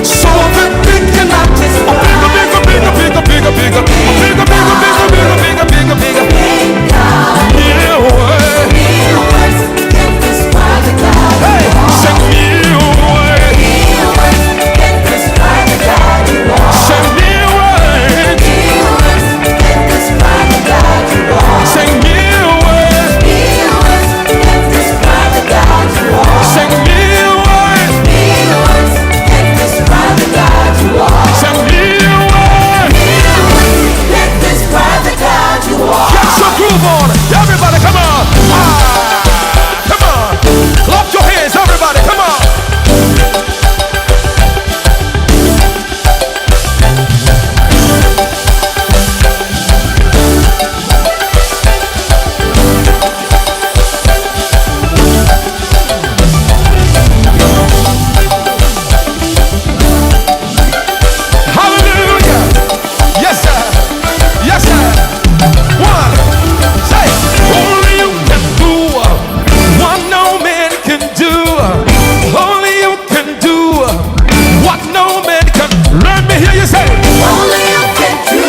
so big cannot just bigger, bigger, bigger, real words can describe the God. Hey, sing real words can describe the God you are. Sing real words can describe the God you are. Sing real words can describe the God you are. Sing real words can describe the God you are. Sing real words can describe the God you are. Get your groove on, everybody, come on. Come on, clap your hands, everybody, come on. Hallelujah. Yes, sir. Yes, sir. One. Say, only you can do what no man can do. Only you can do what no man can. Let me hear you say, only you can do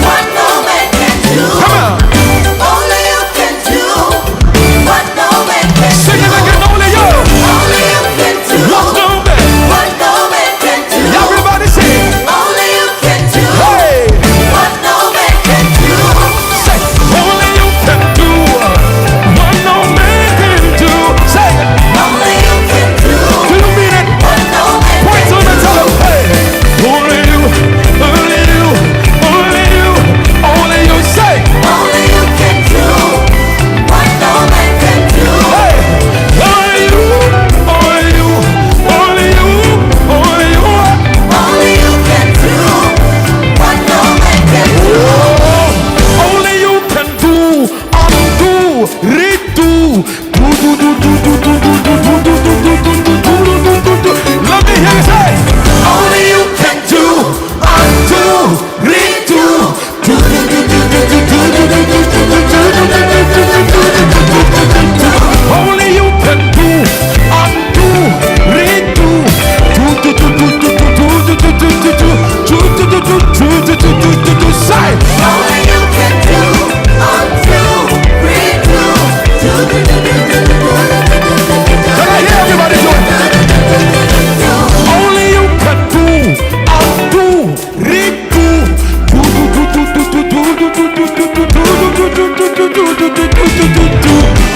what no man can do. Come on. Only you can do what no man can do. Sing it again, only you. Only you can do what no man can do. Everybody sing. Only you can do what no man can do. Say, only you can do what no man can do. Say it. Only you can do. Do you mean it? What no man point to the top. Hey, only you, only you, only you, only you. Say, only you can do what no man can do. Hey, only you, only you, only you, only you. Only you can do what no man can do. Only you can do, undo, redo, do. Let me hear you say, only you can do, undo, redo, only you can do, undo, redo, say, only you can do, undo, redo. Can I hear everybody do it? Only you can do, undo, redo,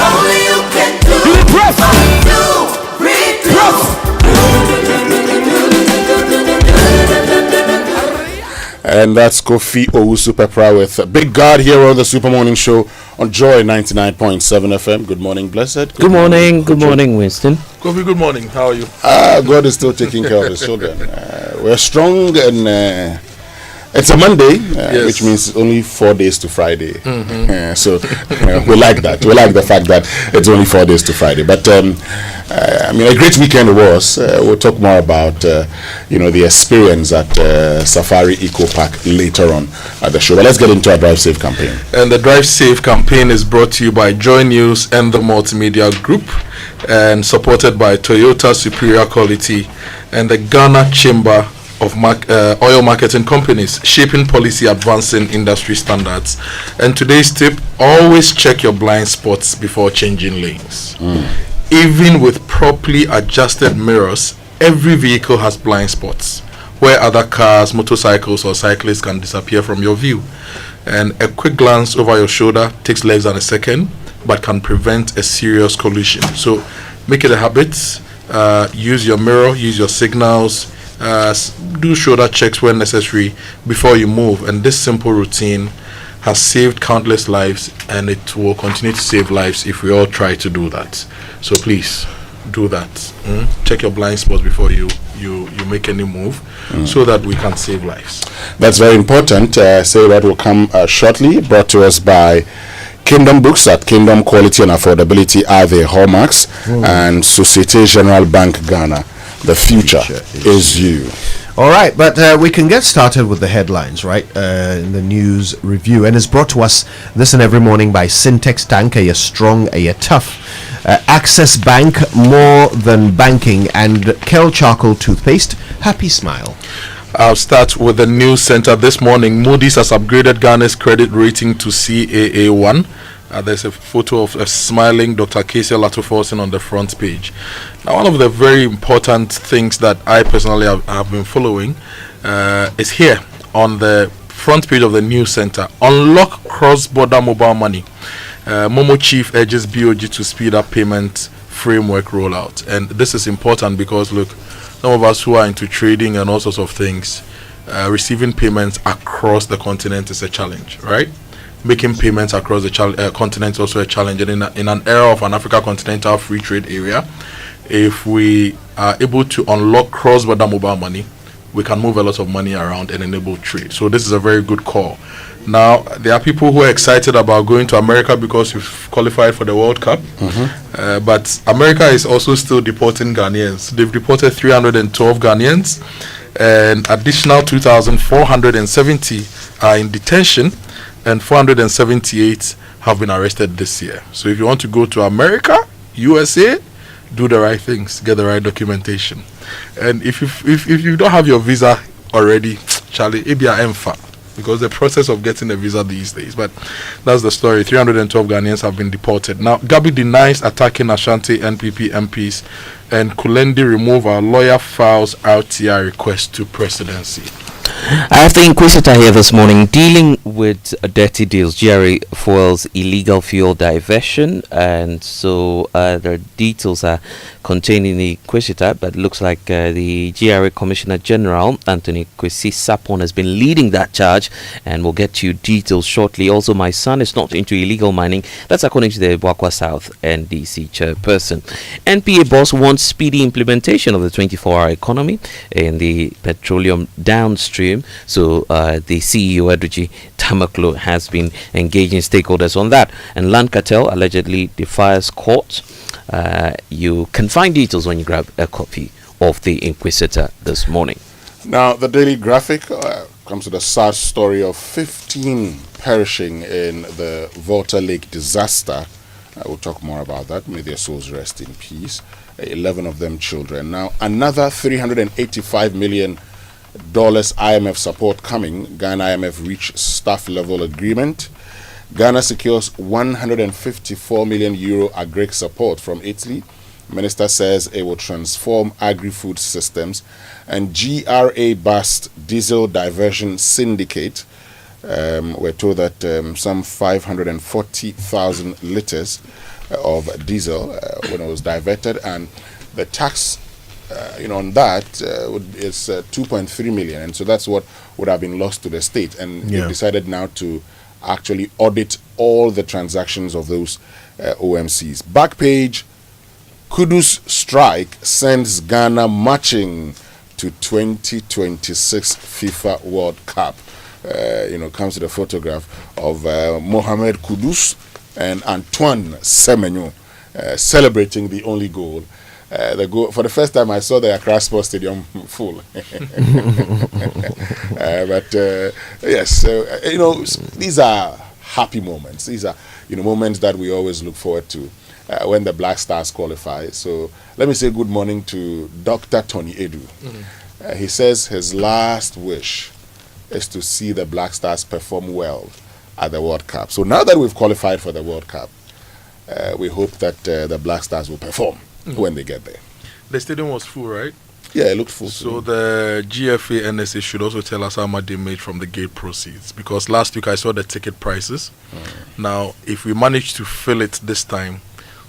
only you can do, undo, redo. And that's Kofi Owusu Pepra with Big God here on the Super Morning Show on Joy 99.7 FM. Good morning, Blessed. Good morning. Good morning, Winston. Kofi, good morning. How are you? God is still taking care of his children. We're strong and It's a Monday, which means only 4 days to Friday. So we like that. We like the fact that it's only 4 days to Friday. But I mean, a great weekend it was. We'll talk more about the experience at Safari Eco Park later on at the show. But let's get into our Drive Safe campaign. And the Drive Safe campaign is brought to you by Joy News and the Multimedia Group, and supported by Toyota Superior Quality and the Ghana Chamber of Oil Marketing Companies, shaping policy, advancing industry standards. And today's tip: always check your blind spots before changing lanes. Even with properly adjusted mirrors, every vehicle has blind spots where other cars, motorcycles or cyclists can disappear from your view. And a quick glance over your shoulder takes less than a second but can prevent a serious collision. So make it a habit. Use your mirror, use your signals, do shoulder checks when necessary before you move. And this simple routine has saved countless lives, and it will continue to save lives if we all try to do that. So please do that. Check your blind spots before you make any move, so that we can save lives. That's very important. Say that will come shortly. Brought to us by Kingdom Books. At Kingdom, quality and affordability are their hallmarks. And Societe Generale Bank Ghana. The future is you. All right, but we can get started with the headlines, right? In the news review, and it's brought to us this and every morning by Syntex Tank, a strong, a tough. Access Bank, more than banking, and Kel Charcoal toothpaste. Happy smile. I'll start with the news center this morning. Moody's has upgraded Ghana's credit rating to CAA1. There's a photo of a smiling Dr. Casey Latoforsen on the front page. Now, one of the very important things that I personally have been following is here on the front page of the news center. Unlock cross-border mobile money. Momo chief urges BOG to speed up payment framework rollout. And this is important because, look, some of us who are into trading and all sorts of things, receiving payments across the continent is a challenge, right? Making payments across the continent is also a challenge. And in an era of an Africa continental free trade area, if we are able to unlock cross-border mobile money, we can move a lot of money around and enable trade. So this is a very good call. Now, there are people who are excited about going to America because you've qualified for the World Cup. But America is also still deporting Ghanaians. They've deported 312 Ghanaians, and additional 2,470 are in detention, and 478 have been arrested this year. So if you want to go to America, USA, do the right things, get the right documentation. And if you don't have your visa already, Charlie, ABI MFA, because the process of getting a visa these days. But that's the story. 312 Ghanaians have been deported. Now, Gabi denies attacking Ashanti NPP MPs, and Kulendi remove our lawyer files RTI request to presidency. I have the Inquisitor here this morning dealing with dirty deals. GRA foils illegal fuel diversion, and so the details are contained in the Inquisitor, but it looks like the GRA Commissioner General Anthony Kwesi Sapon has been leading that charge, and we'll get you details shortly. Also, my son is not into illegal mining. That's according to the Bwakwa South NDC chairperson. NPA boss wants speedy implementation of the 24-hour economy in the petroleum downstream. So the CEO Eduji Tamaklo has been engaging stakeholders on that. And land cartel allegedly defies court. You can find details when you grab a copy of the Inquisitor this morning. Now, the Daily Graphic comes to the sad story of 15 perishing in the Volta Lake disaster. We'll talk more about that. May their souls rest in peace. 11 of them children. Now, another $385 million IMF support coming. Ghana IMF reached staff level agreement. Ghana secures €154 million agri support from Italy. Minister says it will transform agri-food systems. And GRA bust diesel diversion syndicate. We're told that some 540,000 liters of diesel when it was diverted, and the tax on that is 2.3 million, and so that's what would have been lost to the state. And they decided now to actually audit all the transactions of those OMCs. Back page: Kudus strike sends Ghana marching to 2026 FIFA World Cup. comes with a photograph of Mohamed Kudus and Antoine Semenyo celebrating the only goal. The goal. For the first time, I saw the Accra Sports Stadium full. But yes, these are happy moments. These are moments that we always look forward to when the Black Stars qualify. So let me say good morning to Dr. Tony Edu. He says his last wish is to see the Black Stars perform well at the World Cup. So now that we've qualified for the World Cup, we hope that the Black Stars will perform when they get there. The stadium was full, right? Yeah, it looked full. So the GFA NSA should also tell us how much they made from the gate proceeds, because last week I saw the ticket prices. Now, if we manage to fill it this time,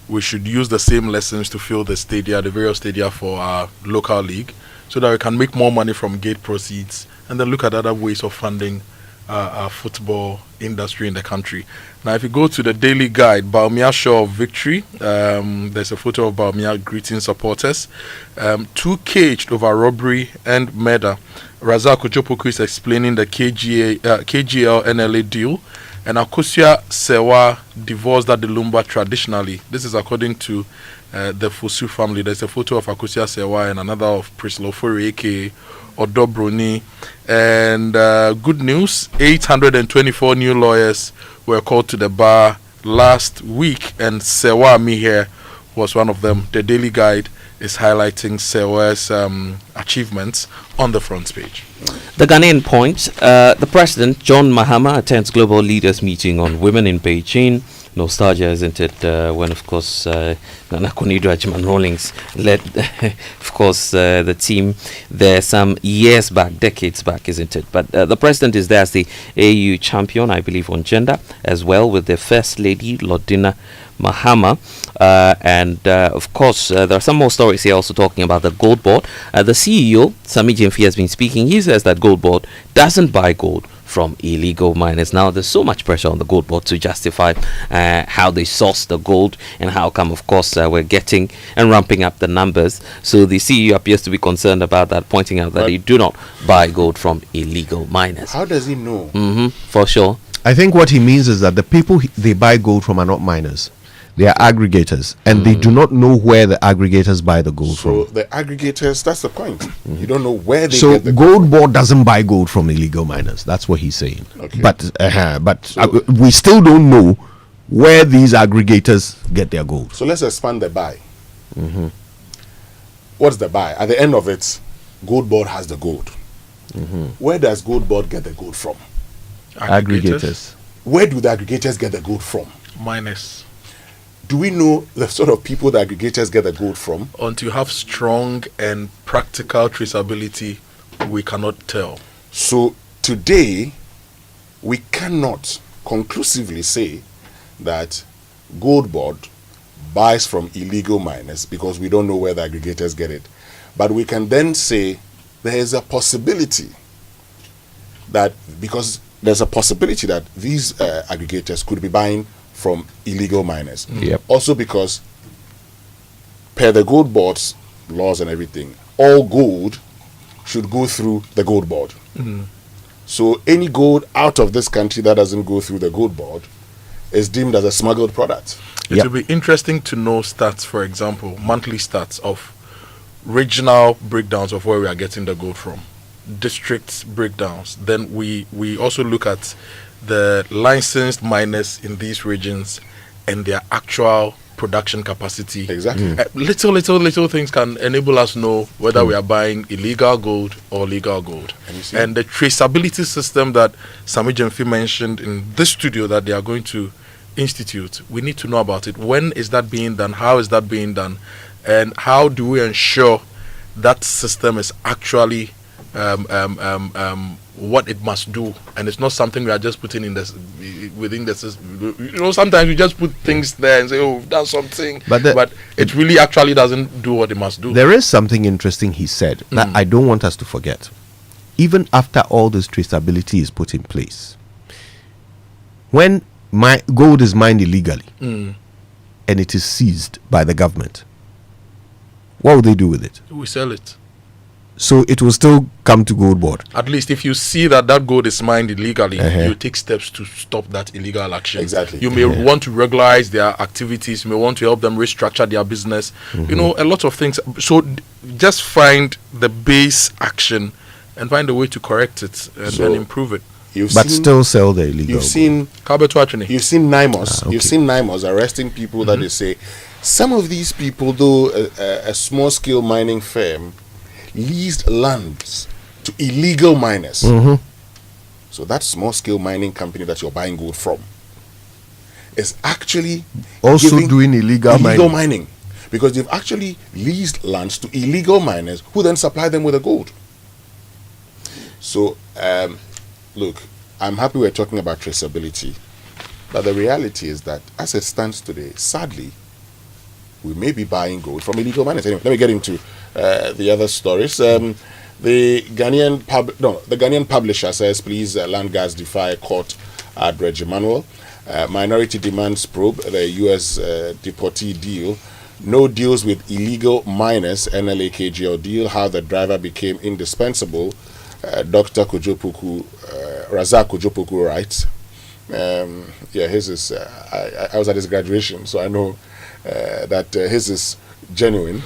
we should use the same lessons to fill the stadia, the various stadia for our local league, so that we can make more money from gate proceeds and then look at other ways of funding our football industry in the country. Now, if you go to the daily guide, Baumia Show of Victory, there's a photo of Baumia greeting supporters. 2 caged over robbery and murder. Razak Ojopoku is explaining the KGL NLA deal. And Akosia Sewa divorced at the Lumba traditionally. This is according to the Fosu family. There's a photo of Akosia Sewa and another of Priscilla Ofori, aka Odobroni. And good news, 824 new lawyers were called to the bar last week, and Sewa Mihe was one of them. The Daily Guide is highlighting Sewa's achievements on the front page. The Ghanaian Point, the President, John Mahama, attends Global Leaders Meeting on Women in Beijing. Nostalgia, isn't it? When, of course, Nana Konido Ajiman Rawlings led, of course, the team there some years back, decades back, isn't it? But the President is there as the AU champion, I believe, on gender, as well, with the First Lady, Lordina Mahama. Of course, there are some more stories here also talking about the gold board. The CEO, Sami Jemfi, has been speaking. He says that gold board doesn't buy gold from illegal miners. Now, there's so much pressure on the gold board to justify how they source the gold and how come, of course, we're getting and ramping up the numbers. So the CEO appears to be concerned about that, pointing out that they do not buy gold from illegal miners. How does he know? For sure. I think what he means is that the people they buy gold from are not miners. They are aggregators, and they do not know where the aggregators buy the gold from. So the aggregators, that's the point. You don't know where they so get the gold board doesn't buy gold from illegal miners. That's what he's saying. Okay. But we still don't know where these aggregators get their gold. So let's expand the buy. What's the buy? At the end of it, gold board has the gold. Where does gold board get the gold from? Aggregators. Where do the aggregators get the gold from? Miners. Do we know the sort of people the aggregators get the gold from? Until you have strong and practical traceability, we cannot tell. So today, we cannot conclusively say that gold board buys from illegal miners because we don't know where the aggregators get it. But we can then say there is a possibility that because there's a possibility that these aggregators could be buying from illegal miners. Also because per the gold board's laws and everything, all gold should go through the gold board. So any gold out of this country that doesn't go through the gold board is deemed as a smuggled product. It will be interesting to know stats, for example, monthly stats of regional breakdowns of where we are getting the gold from, district breakdowns. Then we also look at the licensed miners in these regions and their actual production capacity. Exactly. Little things can enable us know whether we are buying illegal gold or legal gold. And the traceability system that Sami Jemfi mentioned in this studio that they are going to institute, we need to know about it. When is that being done? How is that being done? And how do we ensure that system is actually what it must do, and it's not something we are just putting in this within the system. Sometimes we just put things there and say, oh, that's something, but it really actually doesn't do what it must do. There is something interesting he said that I don't want us to forget. Even after all this traceability is put in place, when gold is mined illegally and it is seized by the government, what will they do with it? We sell it. So it will still come to gold board. At least if you see that gold is mined illegally, you take steps to stop that illegal action. Exactly. You may want to regularize their activities. You may want to help them restructure their business. You know, a lot of things. So just find the base action and find a way to correct it and improve it. Still sell the illegal. You've seen NIMOS. You've seen NIMOS arresting people that they say some of these people, though a small scale mining firm, leased lands to illegal miners. So that small scale mining company that you're buying gold from is actually also doing illegal mining, because they've actually leased lands to illegal miners who then supply them with the gold. So look, I'm happy we're talking about traceability, but the reality is that as it stands today, sadly, we may be buying gold from illegal miners. Anyway, let me get into the other stories. The Ghanaian publisher says, please, land guards defy court at Reg Emmanuel. Minority demands probe the U.S. deportee deal. No deals with illegal miners. NLA KGL deal. How the driver became indispensable. Dr. Razak Kojo writes. His is. I was at his graduation, so I know that his is genuine.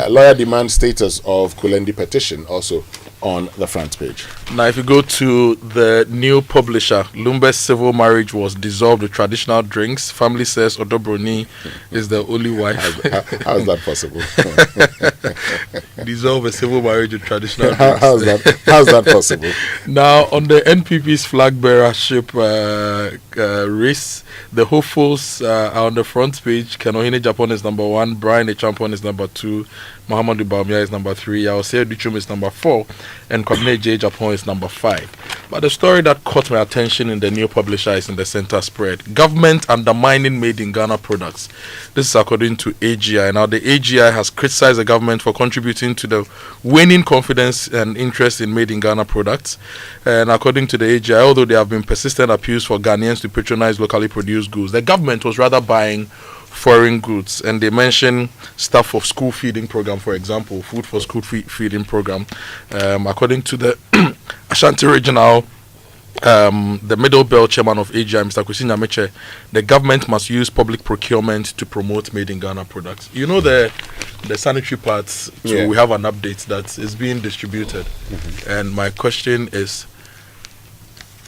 Lawyer demands status of Kulendi petition, also on the front page. Now, if you go to the new publisher, Lumbe's civil marriage was dissolved with traditional drinks. Family says Odobroni is the only wife. How is that possible? Dissolve a civil marriage with traditional drinks. How's that possible? Now, on the NPP's flag bearership race, the hopefuls are on the front page. Kenohine Japan is number 1, Brian Echampon is number 2, Muhammadu Baumia is number 3, Yaosei Duchum is number 4, and Kwabene J. Japan is number 5. But the story that caught my attention in the new publisher is in the center spread. Government undermining made in Ghana products. This is according to AGI. Now, the AGI has criticized the government for contributing to the waning confidence and interest in made in Ghana products. And according to the AGI, although there have been persistent appeals for Ghanaians to patronize locally produced goods, the government was rather buying foreign goods. And they mention stuff of school feeding program, for example, food for school feeding program. According to the Ashanti Regional, the Middle Belt chairman of AGI, Mr. Kwesi Nyameche, the government must use public procurement to promote made in Ghana products. You know, the sanitary pads, so we have an update that is being distributed. And my question is,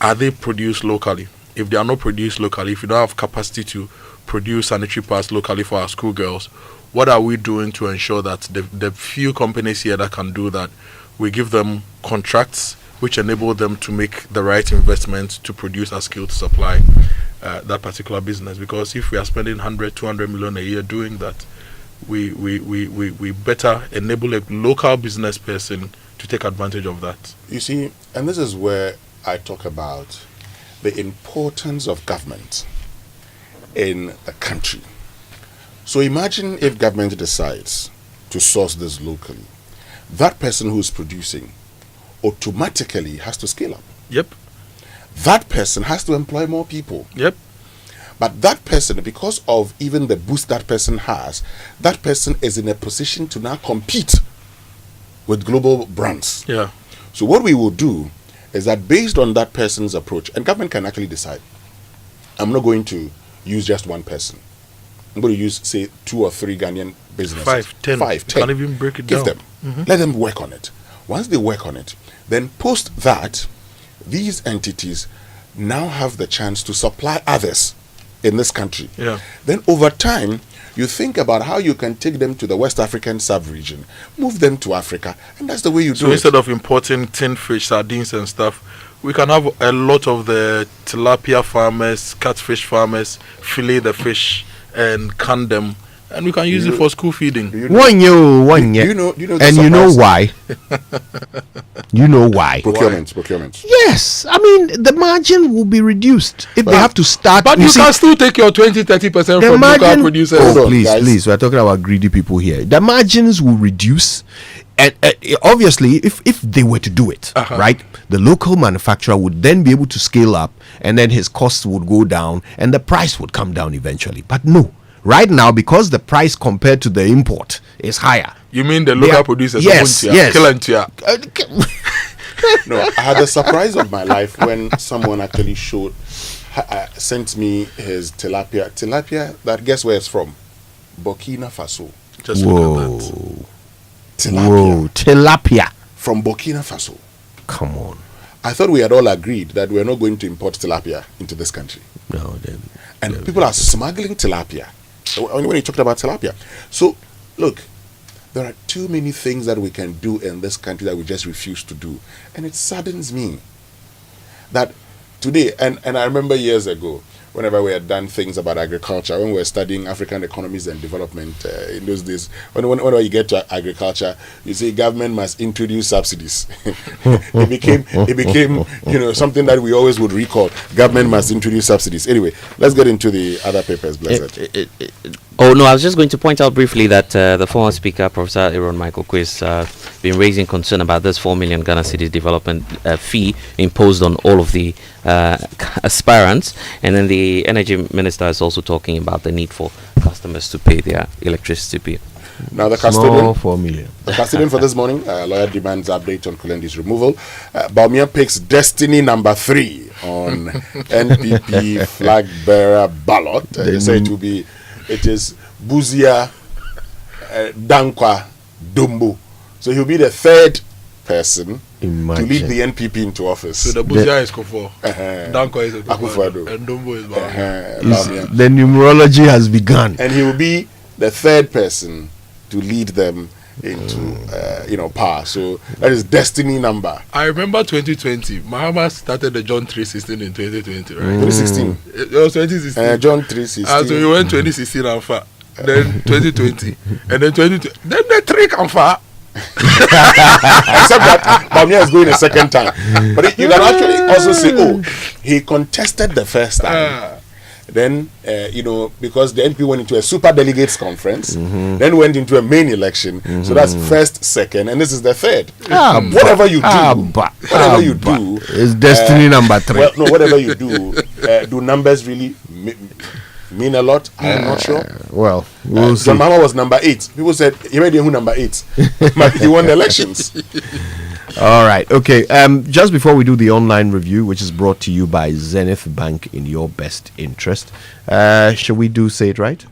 are they produced locally? If they are not produced locally, if you don't have capacity to produce sanitary pads locally for our schoolgirls, what are we doing to ensure that the few companies here that can do that, we give them contracts which enable them to make the right investment to produce a skill to supply that particular business? Because if we are spending 100-200 million a year doing that, we better enable a local business person to take advantage of that. You see, and this is where I talk about the importance of government in the country. So imagine if government decides to source this locally, that person who's producing automatically has to scale up. Yep. That person has to employ more people. Yep. But that person, because of even the boost that person has, that person is in a position to now compete with global brands. Yeah. So what we will do is that based on that person's approach, and government can actually decide, I'm not going to use just one person. I'm going to use, say, 2 or 3 Ghanaian businesses. 5, 10. 5, 10. Can't even break it Give down. them. Let them work on it. Once they work on it, then post that, these entities now have the chance to supply others in this country. Yeah. Then over time, you think about how you can take them to the West African sub-region, move them to Africa, and that's the way you do it. So instead of importing tin fish, sardines and stuff, we can have a lot of the tilapia farmers, catfish farmers fillet the fish and can them, and we can use it for school feeding. One year. And you know why? You know why? Procurement. Yes, I mean the margin will be reduced if they have to start. But you can still take your 20-30% from local producers. Oh, please, we're talking about greedy people here. The margins will reduce, and obviously, if they were to do it, right, the local manufacturer would then be able to scale up, and then his costs would go down, and the price would come down eventually. But no. Right now, because the price compared to the import is higher, You mean the local producers? Yes. No, I had the surprise of my life when someone actually sent me his tilapia. Tilapia that, guess where it's from? Burkina Faso. Just Whoa. Tilapia from Burkina Faso. Come on. I thought we had all agreed that we are not going to import tilapia into this country. No, and people are smuggling tilapia. When you talked about tilapia. So, look, there are too many things that we can do in this country that we just refuse to do. And it saddens me that today, and I remember years ago, whenever we had done things about agriculture, when we were studying African economies and development in those days, whenever you get to agriculture, you say government must introduce subsidies. it became something that we always would recall. Government must introduce subsidies. Anyway, let's get into the other papers, Blessed. Oh no, I was just going to point out briefly that the former speaker, Professor Aaron Michael Quiz, been raising concern about this 4 million Ghana cedis development fee imposed on all of the aspirants, and then the energy minister is also talking about the need for customers to pay their electricity bill. Now the custodian, 4 million. The custodian for this morning, lawyer demands update on Kulendi's removal. Bawumia picks destiny number 3 on NPP flag bearer ballot. They say it is Buzia Dankwa Dumbo. So he'll be the 3rd person to lead the NPP into office. So the Buzia is Kofo, Dankwa is Akufo-Addo, and Dumbo is Bawumia. The numerology has begun. And he will be the 3rd person to lead them into power. So that is destiny number. I remember 2020. Mahama started the John 3:16 in 2020, right? 2016. It was 2016. John 3:16. So he went 2016 and far. Then 2020, and then 2020. Then the 3 can far. Except that Bawumia is going a second time. But you can actually also say, he contested the first time. Then, because the NP went into a super delegates conference, then went into a main election. So that's 1st, 2nd, and this is the 3rd. Whatever you do, it's destiny number 3. Well, no, whatever you do numbers really mean a lot? I'm not sure. Well, we'll see. John Mahama was number 8. People said, he made who number 8? But he won the elections. All right. Okay. Just before we do the online review, which is brought to you by Zenith Bank in your best interest, shall we say it right?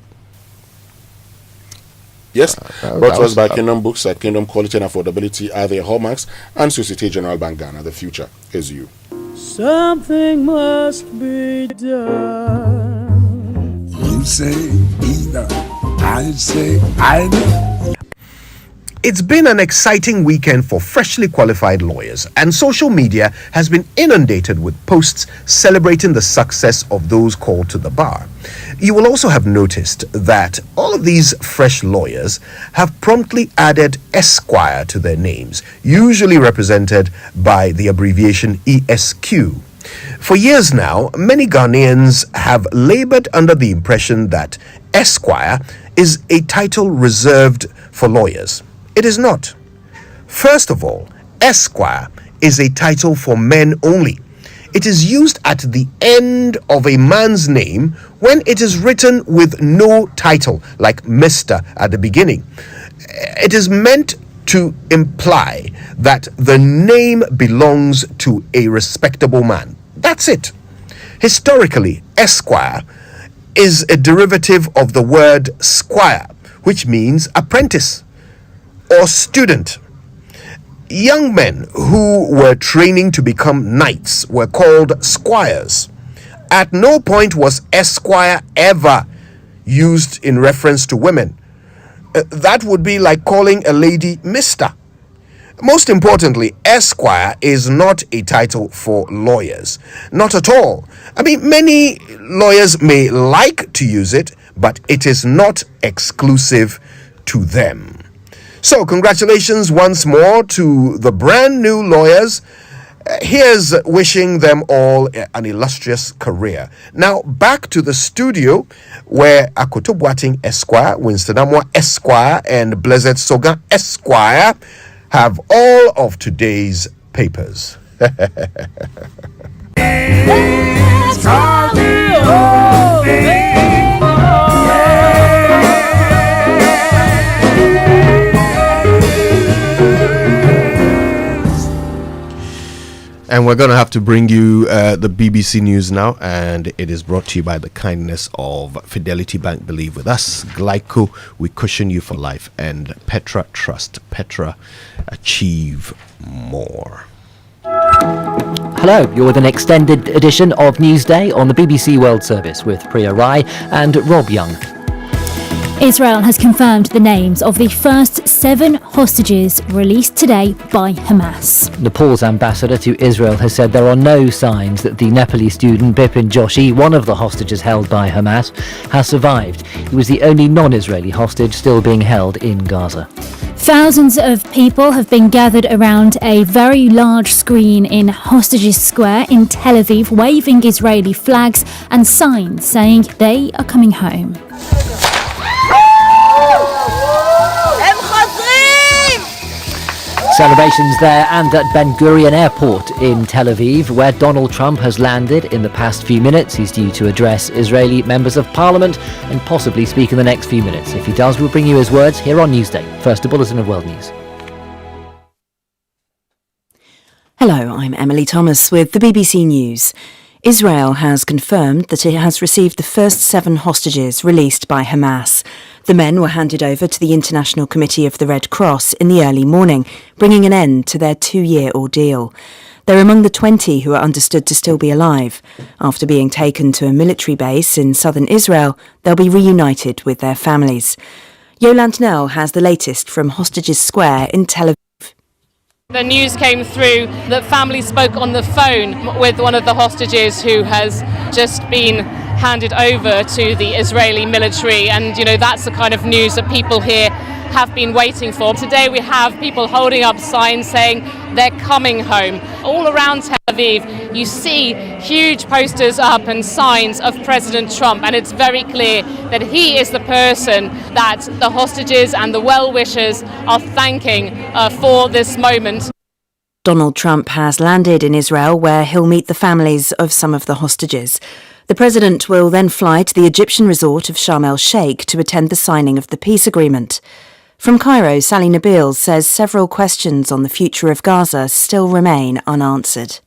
Yes. Brought to us by Kingdom Books. At Kingdom, quality and affordability are their hallmarks, and Societe Generale Bank Ghana. The future is you. Something must be done. You say either. I say either. It's been an exciting weekend for freshly qualified lawyers, and social media has been inundated with posts celebrating the success of those called to the bar. You will also have noticed that all of these fresh lawyers have promptly added Esquire to their names, usually represented by the abbreviation ESQ. For years now, many Ghanaians have labored under the impression that Esquire is a title reserved for lawyers. It is not. First of all, Esquire is a title for men only. It is used at the end of a man's name when it is written with no title, like Mr. at the beginning. It is meant to imply that the name belongs to a respectable man. That's it. Historically, Esquire is a derivative of the word squire, which means apprentice or student. Young men who were training to become knights were called squires. At no point was Esquire ever used in reference to women. That would be like calling a lady Mr. Most importantly, Esquire is not a title for lawyers. Not at all. I mean, many lawyers may like to use it, but it is not exclusive to them. So, congratulations once more to the brand new lawyers. Here's wishing them all an illustrious career. Now, back to the studio where Akoto Boateng Esquire, Winston Amoah Esquire, and Blessed Sogah Esquire have all of today's papers. And we're going to have to bring you the BBC News now, and it is brought to you by the kindness of Fidelity Bank. Believe with us, Glyco, we cushion you for life, and Petra Trust. Petra, achieve more. Hello, you're with an extended edition of Newsday on the BBC World Service with Priya Rai and Rob Young. Israel has confirmed the names of the first 7 hostages released today by Hamas. Nepal's ambassador to Israel has said there are no signs that the Nepalese student Bipin Joshi, one of the hostages held by Hamas, has survived. He was the only non-Israeli hostage still being held in Gaza. Thousands of people have been gathered around a very large screen in Hostages Square in Tel Aviv, waving Israeli flags and signs saying they are coming home. Celebrations there and at Ben Gurion Airport in Tel Aviv, where Donald Trump has landed in the past few minutes. He's due to address Israeli members of parliament and possibly speak in the next few minutes. If he does, we'll bring you his words here on Newsday. First, a bulletin of world news. Hello, I'm Emily Thomas with the BBC News. Israel has confirmed that it has received the first 7 hostages released by Hamas. The men were handed over to the International Committee of the Red Cross in the early morning, bringing an end to their 2-year ordeal. They're among the 20 who are understood to still be alive. After being taken to a military base in southern Israel, they'll be reunited with their families. Yolande Nell has the latest from Hostages Square in Tel Aviv. The news came through that families spoke on the phone with one of the hostages who has just been handed over to the Israeli military, and that's the kind of news that people here have been waiting for. Today we have people holding up signs saying they're coming home. All around Tel Aviv you see huge posters up and signs of President Trump, and it's very clear that he is the person that the hostages and the well-wishers are thanking for this moment. Donald Trump has landed in Israel, where he'll meet the families of some of the hostages. The president will then fly to the Egyptian resort of Sharm el-Sheikh to attend the signing of the peace agreement. From Cairo, Sally Nabil says several questions on the future of Gaza still remain unanswered.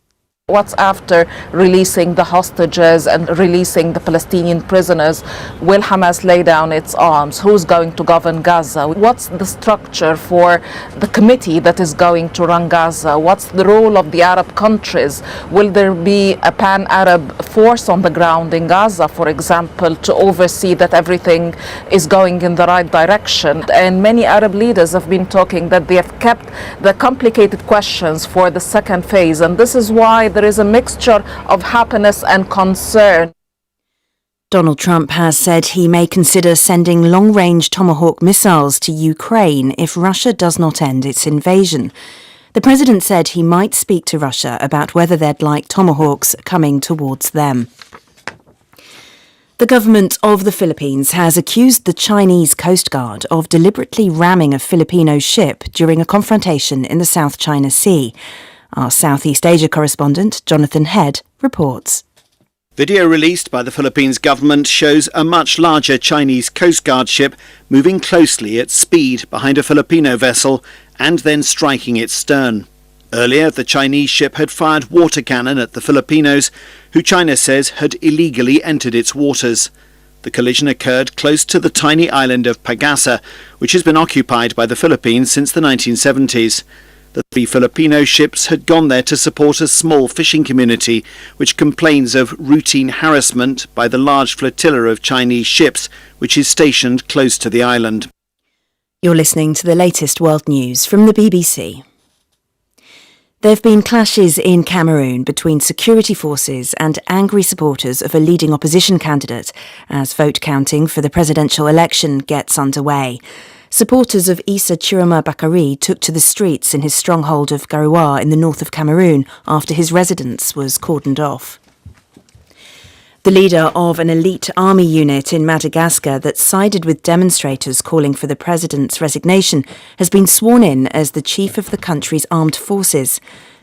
What's after releasing the hostages and releasing the Palestinian prisoners? Will Hamas lay down its arms? Who's going to govern Gaza? What's the structure for the committee that is going to run Gaza? What's the role of the Arab countries? Will there be a pan-Arab force on the ground in Gaza, for example, to oversee that everything is going in the right direction? And many Arab leaders have been talking that they have kept the complicated questions for the second phase, and this is why there is a mixture of happiness and concern. Donald Trump has said he may consider sending long-range Tomahawk missiles to Ukraine if Russia does not end its invasion. The president said he might speak to Russia about whether they'd like Tomahawks coming towards them. The government of the Philippines has accused the Chinese Coast Guard of deliberately ramming a Filipino ship during a confrontation in the South China Sea. Our Southeast Asia correspondent, Jonathan Head, reports. Video released by the Philippines government shows a much larger Chinese Coast Guard ship moving closely at speed behind a Filipino vessel and then striking its stern. Earlier, the Chinese ship had fired water cannon at the Filipinos, who China says had illegally entered its waters. The collision occurred close to the tiny island of Pagasa, which has been occupied by the Philippines since the 1970s. The 3 Filipino ships had gone there to support a small fishing community which complains of routine harassment by the large flotilla of Chinese ships which is stationed close to the island. You're listening to the latest world news from the BBC. There have been clashes in Cameroon between security forces and angry supporters of a leading opposition candidate as vote counting for the presidential election gets underway. Supporters of Issa Chiroma Bakari took to the streets in his stronghold of Garoua in the north of Cameroon after his residence was cordoned off. The leader of an elite army unit in Madagascar that sided with demonstrators calling for the president's resignation has been sworn in as the chief of the country's armed forces.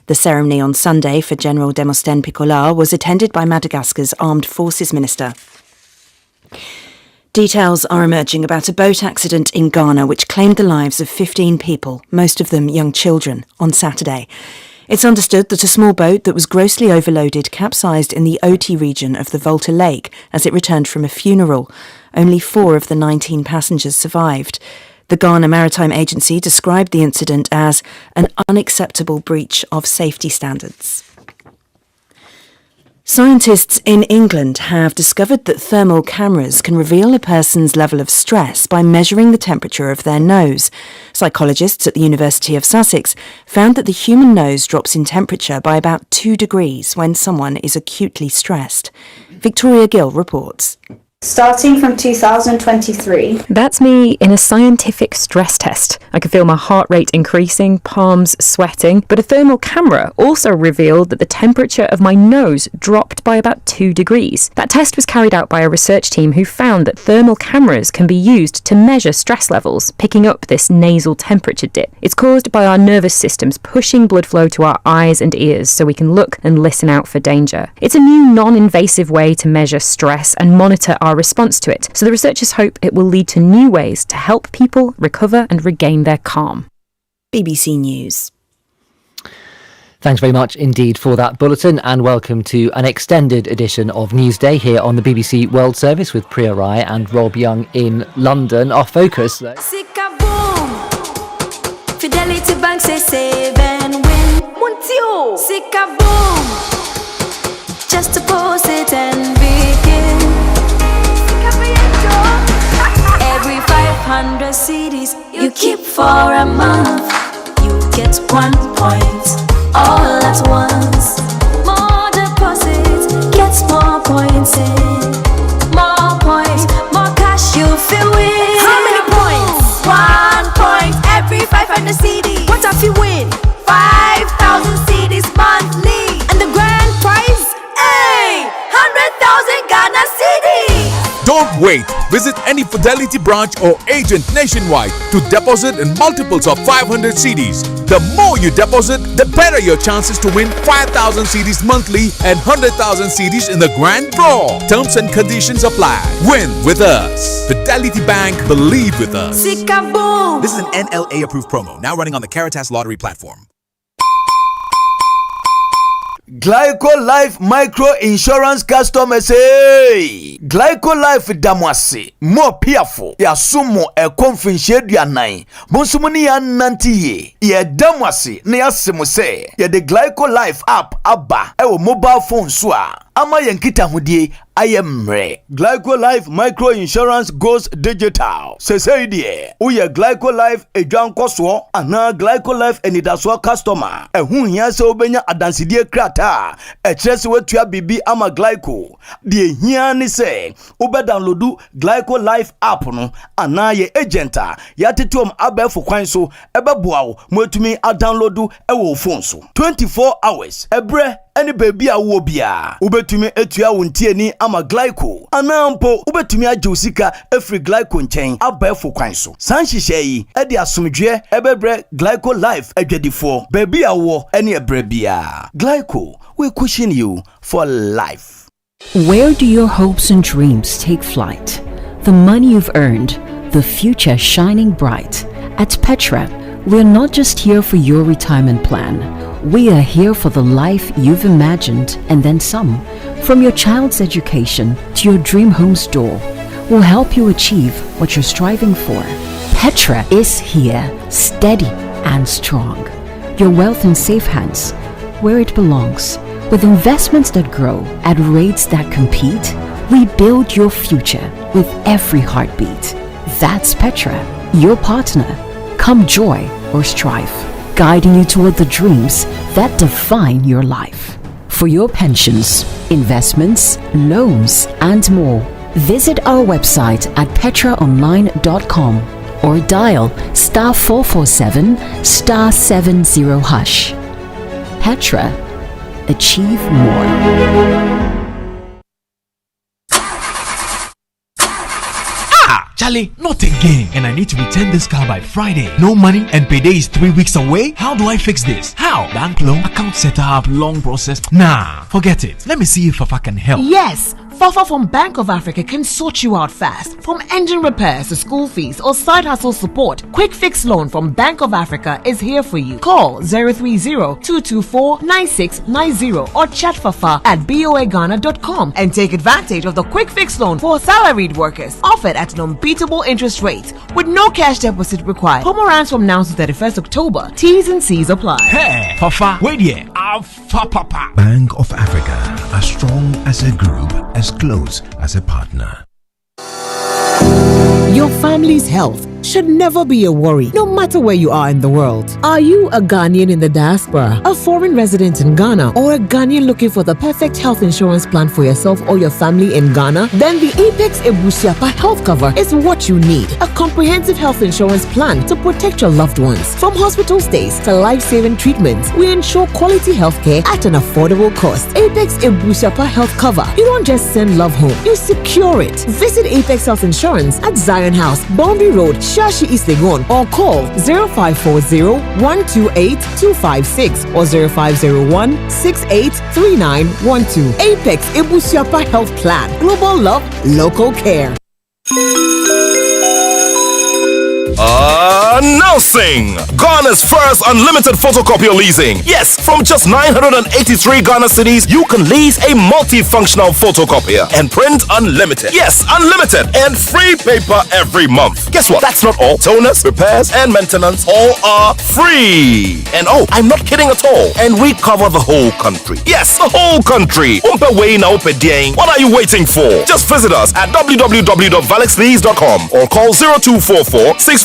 The ceremony on Sunday for General Demosthene Picola was attended by Madagascar's armed forces minister. Details are emerging about a boat accident in Ghana which claimed the lives of 15 people, most of them young children, on Saturday. It's understood that a small boat that was grossly overloaded capsized in the Oti region of the Volta Lake as it returned from a funeral. Only 4 of the 19 passengers survived. The Ghana Maritime Agency described the incident as an unacceptable breach of safety standards. Scientists in England have discovered that thermal cameras can reveal a person's level of stress by measuring the temperature of their nose. Psychologists at the University of Sussex found that the human nose drops in temperature by about 2 degrees when someone is acutely stressed. Victoria Gill reports. Starting from 2023. That's me in a scientific stress test. I could feel my heart rate increasing, palms sweating, but a thermal camera also revealed that the temperature of my nose dropped by about 2 degrees. That test was carried out by a research team who found that thermal cameras can be used to measure stress levels, picking up this nasal temperature dip. It's caused by our nervous systems pushing blood flow to our eyes and ears so we can look and listen out for danger. It's a new non-invasive way to measure stress and monitor our response to it, so the researchers hope it will lead to new ways to help people recover and regain their calm. BBC News. Thanks very much indeed for that bulletin, and welcome to an extended edition of Newsday here on the BBC World Service with Priya Rai and Rob Young in London. Our focus, though... Fidelity Bank say save and win. Montio. Sika boom. Just deposit and begin. Every 500 CDs you keep for a month, you get 1 point all at once. More deposits, gets more points in. More points, more cash you feel with. How many points? 1 point every 500 CDs. What if you win? 5,000 CDs monthly. And the grand prize? Hey! 100,000 Ghana CDs. Don't wait. Visit any Fidelity branch or agent nationwide to deposit in multiples of 500 CDs. The more you deposit, the better your chances to win 5,000 CDs monthly and 100,000 CDs in the grand draw. Terms and conditions apply. Win with us. Fidelity Bank, believe with us. Sika-boom. This is an NLA approved promo, now running on the Caritas Lottery platform. Glyco Life Micro Insurance customers, hey! Glyco Life damwase more piafo ya sumo e konfinhye duanan bonsumuni ya nantiye ye damwase na yasemu se ye the Glyco Life app aba e wo mobile phone so a ama yankita hodie ayemre. Glyco Life Micro Insurance goes digital. Say die uye Glyco Life edwankoso ana Glyco Life enidaso customer ehun hia se obenya adansidie krata ekyerese wetua bibi ama Glyco die hia ni se ube downloadu Glyco Life app no ana ye agenta yatetom abefo kwan so ebeboa wo mwetumi a downloadu ewo phone so 24 hours ebre any baby a wo bia ubetumi etua wontie ni ama Glyco anampo ubetumi ajusika efri Glyco nchen abefo kwan so sanhihye yi ede asomdwe ebebre Glyco Life adwadifo baby a wo any ebre bia Glyco, we cushion you for life. Where do your hopes and dreams take flight? The money you've earned, the future shining bright. At Petra, we're not just here for your retirement plan. We are here for the life you've imagined and then some. From your child's education to your dream home's door, we'll help you achieve what you're striving for. Petra is here, steady and strong. Your wealth in safe hands, where it belongs. With investments that grow at rates that compete, we build your future with every heartbeat. That's Petra, your partner. Come joy or strife, guiding you toward the dreams that define your life. For your pensions, investments, loans, and more, visit our website at petraonline.com or dial *447 *70#. Petra, achieve more. Charlie, not again. And I need to return this car by Friday. No money and payday is 3 weeks away. How do I fix this? How? Bank loan, account setup, long process. Nah, forget it. Let me see if I can help. Yes, Fafa from Bank of Africa can sort you out fast. From engine repairs to school fees or side hustle support, Quick Fix Loan from Bank of Africa is here for you. Call 030-224-9690 or chat Fafa at boaghana.com and take advantage of the Quick Fix Loan for salaried workers, offered at an unbeatable interest rate with no cash deposit required. Promo runs from now to 31st October. T's and C's apply. Hey, Fafa, wait here. Papa. Bank of Africa, as strong as a group, as close as a partner. Your family's health should never be a worry, no matter where you are in the world. Are you a Ghanaian in the diaspora, a foreign resident in Ghana, or a Ghanaian looking for the perfect health insurance plan for yourself or your family in Ghana? Then the Apex Ebusiapa Health Cover is what you need. A comprehensive health insurance plan to protect your loved ones. From hospital stays to life-saving treatments, we ensure quality healthcare at an affordable cost. Apex Ebusiapa Health Cover. You don't just send love home, you secure it. Visit Apex Health Insurance at Zion House, Boundary Road, Shashi East Legon, or call 0540-128-256 or 0501-683912. Apex Ebusiapa Health Plan. Global love, local care. Announcing Ghana's first unlimited photocopier leasing. Yes, from just 983 Ghana cedis, you can lease a multifunctional photocopier and print unlimited. Yes, unlimited and free paper every month. Guess what? That's not all. Toners, repairs, and maintenance all are free. And oh, I'm not kidding at all. And we cover the whole country. Yes, the whole country. What are you waiting for? Just visit us at www.valexlease.com or call 0244-644048.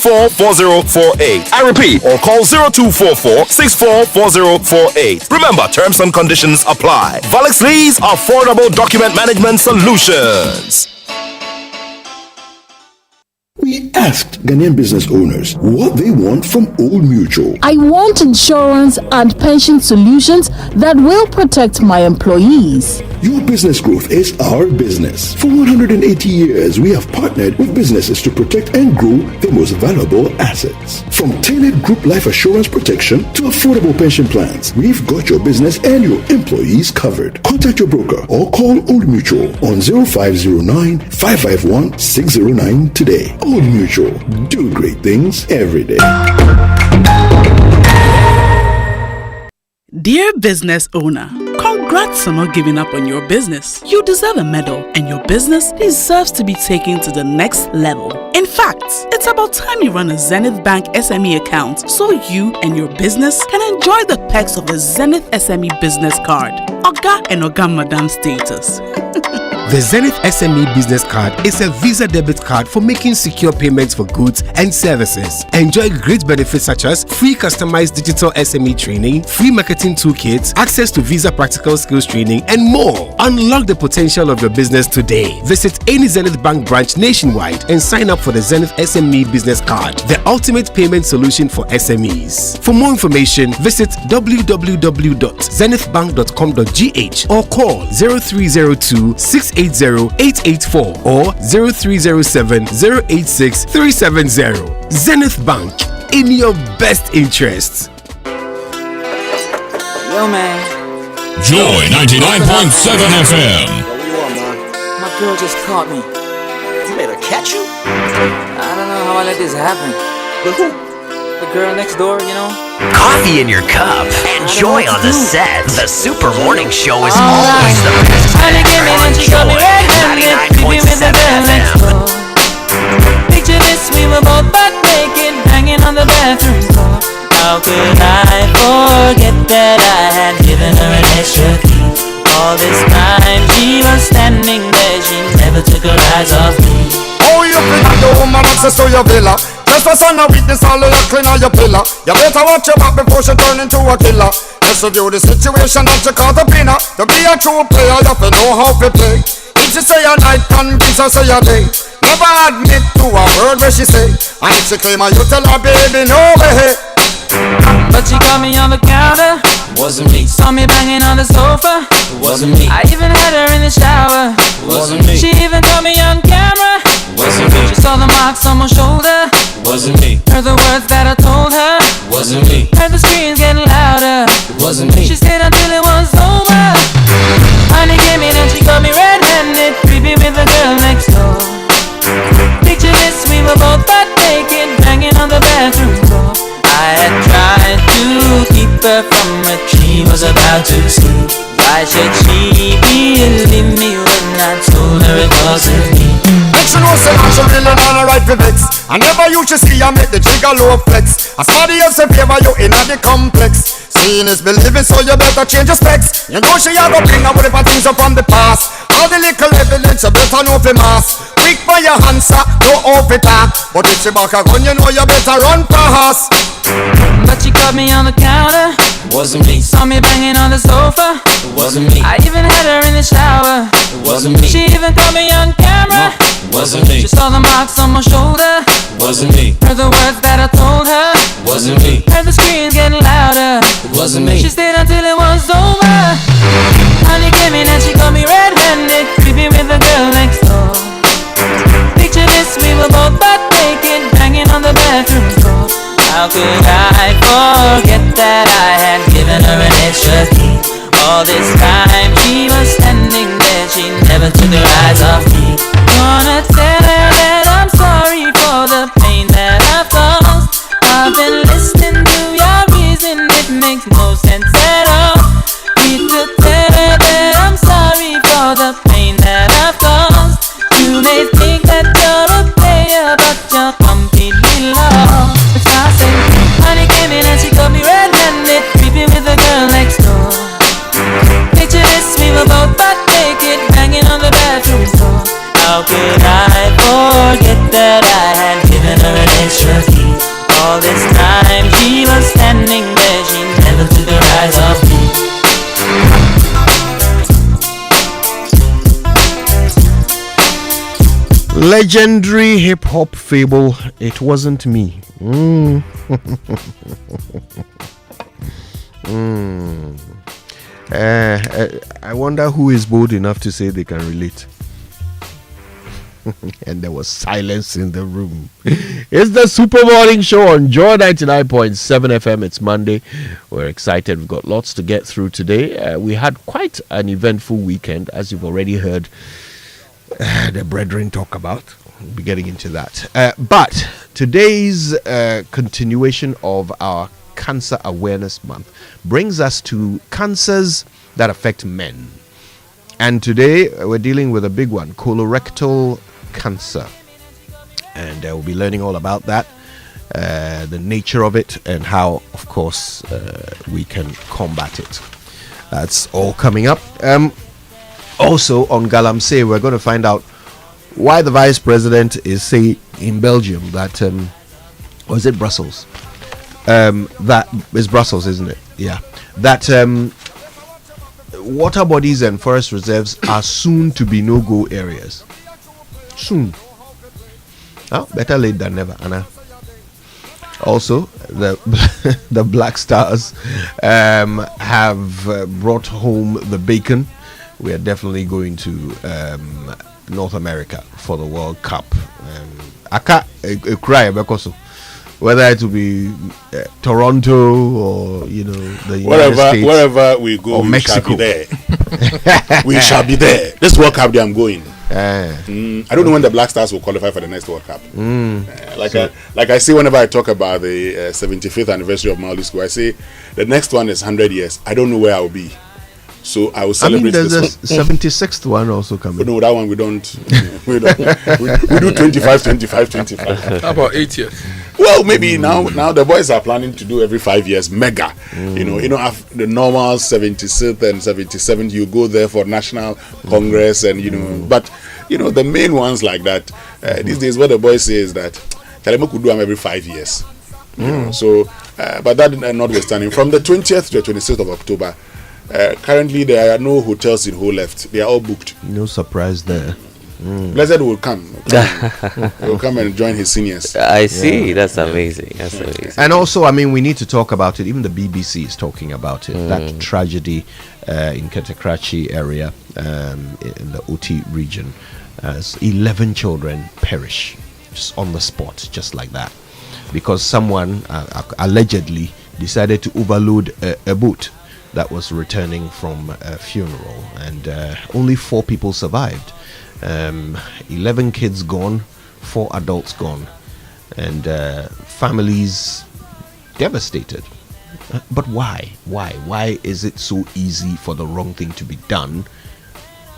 I repeat, or call 0244-644048. Remember, terms and conditions apply. Valex Lease, affordable document management solutions. We asked Ghanaian business owners what they want from Old Mutual. I want insurance and pension solutions that will protect my employees. Your business growth is our business. For 180 years, we have partnered with businesses to protect and grow their most valuable assets. From tailored group life assurance protection to affordable pension plans, we've got your business and your employees covered. Contact your broker or call Old Mutual on 0509-551-609 today. Old Mutual, do great things every day. Dear business owner, congrats on not giving up on your business. You deserve a medal, and your business deserves to be taken to the next level. In fact, it's about time you run a Zenith Bank SME account so you and your business can enjoy the perks of a Zenith SME business card. Oga and Oga Madam status. The Zenith SME Business Card is a Visa debit card for making secure payments for goods and services. Enjoy great benefits such as free customized digital SME training, free marketing toolkits, access to Visa practical skills training, and more. Unlock the potential of your business today. Visit any Zenith Bank branch nationwide and sign up for the Zenith SME Business Card, the ultimate payment solution for SMEs. For more information, visit www.zenithbank.com.gh or call 0302-680-884 or 0307-086-370. Zenith Bank, in your best interests. Yo, man. Joy 99.7 FM. My girl just caught me. You made her catch you? I don't know how I let this happen. But who? The girl next door, you know? Coffee in your cup and joy on the set. The Super Morning Show is always the best. Honey, give me that you got me red-handed. Give me the girl next door. Picture this, we were both butt naked, hanging on the bathroom floor. How could I forget that I had given her an extra key? All this time she was standing there, she never took her eyes off me. Oh, you think the woman access to your villa? Just for son of witness, all of your clean on your pillar. You better watch your back before she turn into a killer. Just review the situation that you caught up in her. To be a true player, you have to know how to play. If she say a night, convince her say a day. Never admit to a word where she say. And if she claim her, you tell her, baby, no way. But she caught me on the counter. Wasn't me. Saw me banging on the sofa. Wasn't me. I even had her in the shower. Wasn't me. She even caught me on camera. Wasn't me. She saw the marks on my shoulder. Wasn't me. Heard the words that I told her. Wasn't me. Heard the screams getting louder. Wasn't me. She stayed until it was over. Honey came in and she caught me red-handed. keep her from what she was about to see. Why should she believe me when I told her it wasn't me? Make sure no say I should really not right for vex. I never used to see I make the trigger low flex. I saw the else in favor you in the complex. Seeing is believing, so you better change your specs. You know she a go bring up whatever things up from the past. All the little evidence you better know for mass. Quick for your answer, no off it up. But if she back a gun, you know you better run fast. But she caught me on the counter. It wasn't me. Saw me banging on the sofa. It wasn't me. I even had her in the shower. It wasn't me. She even caught me on camera. It wasn't me. She saw the marks on my shoulder. It wasn't me. Heard the words that I told her. It wasn't me. Heard the screams getting louder. It wasn't me. She stayed until it was over. Honey came in and she got me red-handed, creepy with the girl next door. Picture this, we were both butt naked, banging on the bathroom floor. How could I forget that I had given her an extra key? All this time she was standing there, she never took her eyes off me. Gonna tell her that I'm sorry for the pain that I've caused. I've been listening to your reason, it makes no sense at all. Need to tell her that I'm sorry for the pain that I've caused. You may think that you're a player, but you're completely lost. If I say, honey came in and she got me red-handed, creepy with the girl next door. Picture this, we were both butt naked, banging on the bathroom floor. How could I forget that I had given her an extra key? All this time she was standing there, she never took her eyes off me. Legendary hip-hop fable, It Wasn't Me. I wonder who is bold enough to say they can relate. And there was silence in the room. It's the Super Morning Show on Joy 99.7 FM. It's Monday. We're excited. We've got lots to get through today. We had quite an eventful weekend, as you've already heard the brethren talk about. We'll be getting into that. But today's continuation of our Cancer Awareness Month brings us to cancers that affect men. And today we're dealing with a big one, colorectal cancer. And we'll be learning all about that, the nature of it, and how, of course, we can combat it. That's all coming up. Also, on Galamsey, we're going to find out why the vice president is saying in Belgium that, or is it Brussels? That is Brussels, isn't it? Yeah. That water bodies and forest reserves are soon to be no-go areas. Soon. Oh, better late than never, Anna. Also, the Black Stars have brought home the bacon. We are definitely going to North America for the World Cup. I can't cry because whether it will be Toronto or the United States, wherever we go, or we Mexico. shall be there. We shall be there. This World Cup day I'm going. I don't know when the Black Stars will qualify for the next World Cup. Like I say whenever I talk about the 75th anniversary of Mauli School, I say the next one is 100 years. I don't know where I'll be. So I will celebrate there's this a 76th one also coming. No, that one we don't. we do 25. How about 8 years? Well, maybe now the boys are planning to do every 5 years mega. After the normal 76th and 77th, you go there for National Congress and but the main ones like that. These days, what the boys say is that Kalema could do them every 5 years. So, but that notwithstanding, from the 20th to the 26th of October. Currently, there are no hotels in Ho left. They are all booked. No surprise there. Blessed will come. He'll come and join his seniors. I see. Yeah. That's amazing. That's amazing. And also, we need to talk about it. Even the BBC is talking about it. That tragedy in Katakrachi area, in the Oti region, as 11 children perish just on the spot, just like that, because someone allegedly decided to overload a boat that was returning from a funeral, and only 4 people survived. 11 kids gone, 4 adults gone, and families devastated. But why? Why is it so easy for the wrong thing to be done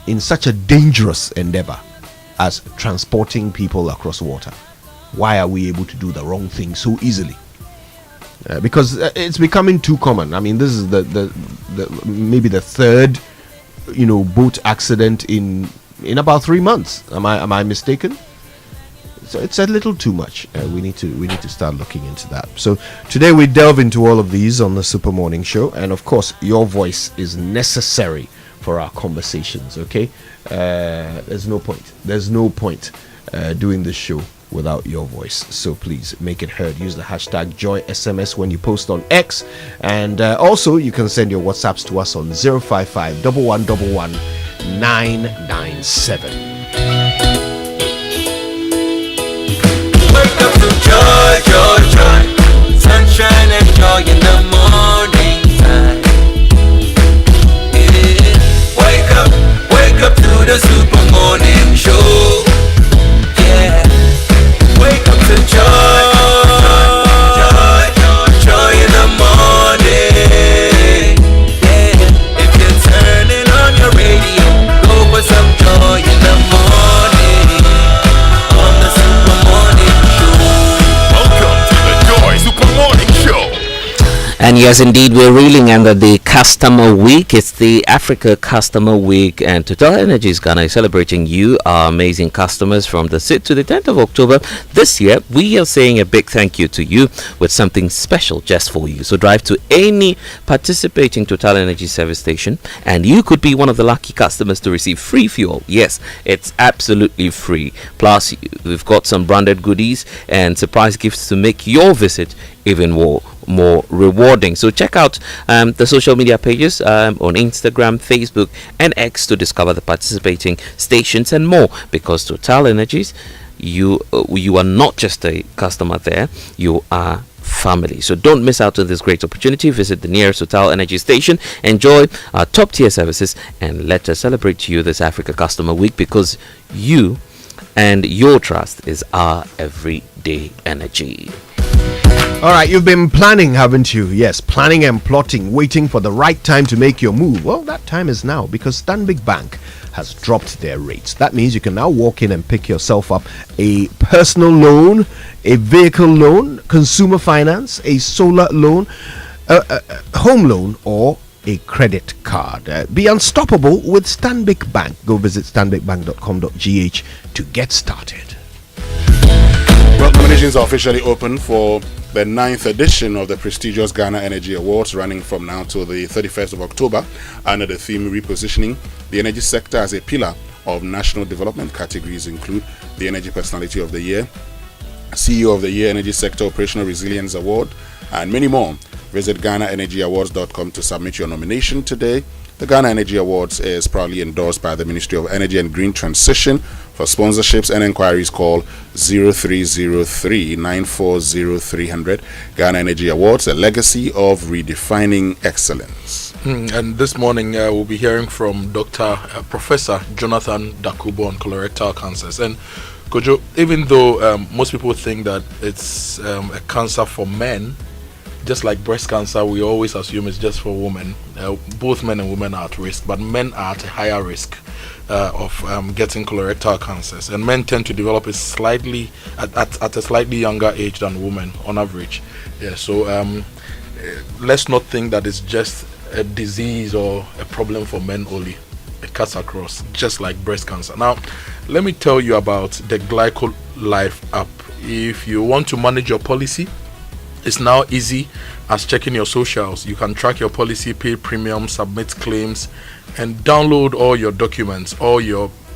in such a dangerous endeavor as transporting people across water? Why are we able to do the wrong thing so easily? Because it's becoming too common. I mean, this is the maybe the third, boat accident in about 3 months. Am I mistaken? So it's a little too much. We need to start looking into that. So today we delve into all of these on the Super Morning Show, and of course your voice is necessary for our conversations. Okay, there's no point doing this show without your voice. So please make it heard. Use the hashtag JoySMS when you post on X, and also you can send your WhatsApps to us on 055 1111 997. Wake up to joy, joy, joy. Sunshine and joy in the morning time. Yeah. Wake up to the Super Morning Show. Yeah. Wake up to joy, joy, joy in the morning. Yeah. If you're turning on your radio, go for some joy in the morning. On the Super Morning Show. Welcome to the Joy Super Morning Show. And yes, indeed, we're reeling under the Customer Week. It's the Africa Customer Week, and Total Energies Ghana is celebrating you, our amazing customers, from the 6th to the 10th of October. This year, we are saying a big thank you to you with something special just for you. So drive to any participating Total Energy service station, and you could be one of the lucky customers to receive free fuel. Yes, it's absolutely free. Plus, we've got some branded goodies and surprise gifts to make your visit even more rewarding. So check out the social media pages on Instagram, Facebook and X to discover the participating stations and more, because Total Energies, you are not just a customer there, you are family. So don't miss out on this great opportunity. Visit the nearest Total Energy station, enjoy our top tier services, and let us celebrate you this Africa Customer Week, because you and your trust is our everyday energy. All right, you've been planning, haven't you? Yes, planning and plotting, waiting for the right time to make your move. Well, that time is now, because Stanbic Bank has dropped their rates. That means you can now walk in and pick yourself up a personal loan, a vehicle loan, consumer finance, a solar loan, a home loan, or a credit card. Be unstoppable with Stanbic Bank. Go visit stanbicbank.com.gh to get started. Well, nominations are officially open for the 9th edition of the prestigious Ghana Energy Awards, running from now till the 31st of October, under the theme repositioning the energy sector as a pillar of national development. Categories include the Energy Personality of the Year, CEO of the Year, Energy Sector Operational Resilience Award, and many more. Visit GhanaEnergyAwards.com to submit your nomination today. The Ghana Energy Awards is proudly endorsed by the Ministry of Energy and Green Transition. For sponsorships and inquiries, call 0303 940 300. Ghana Energy Awards, a legacy of redefining excellence. And this morning we'll be hearing from Professor Jonathan Dakubo on colorectal cancers. And Kojo, even though most people think that it's a cancer for men, just like breast cancer, we always assume it's just for women. Both men and women are at risk, but men are at a higher risk of getting colorectal cancers, and men tend to develop it slightly at a slightly younger age than women on average. Yeah, so let's not think that it's just a disease or a problem for men only. It cuts across, just like breast cancer. Now, let me tell you about the Glyco Life app. If you want to manage your policy, it's now easy as checking your socials. You can track your policy, pay premium, submit claims, and download all your documents, all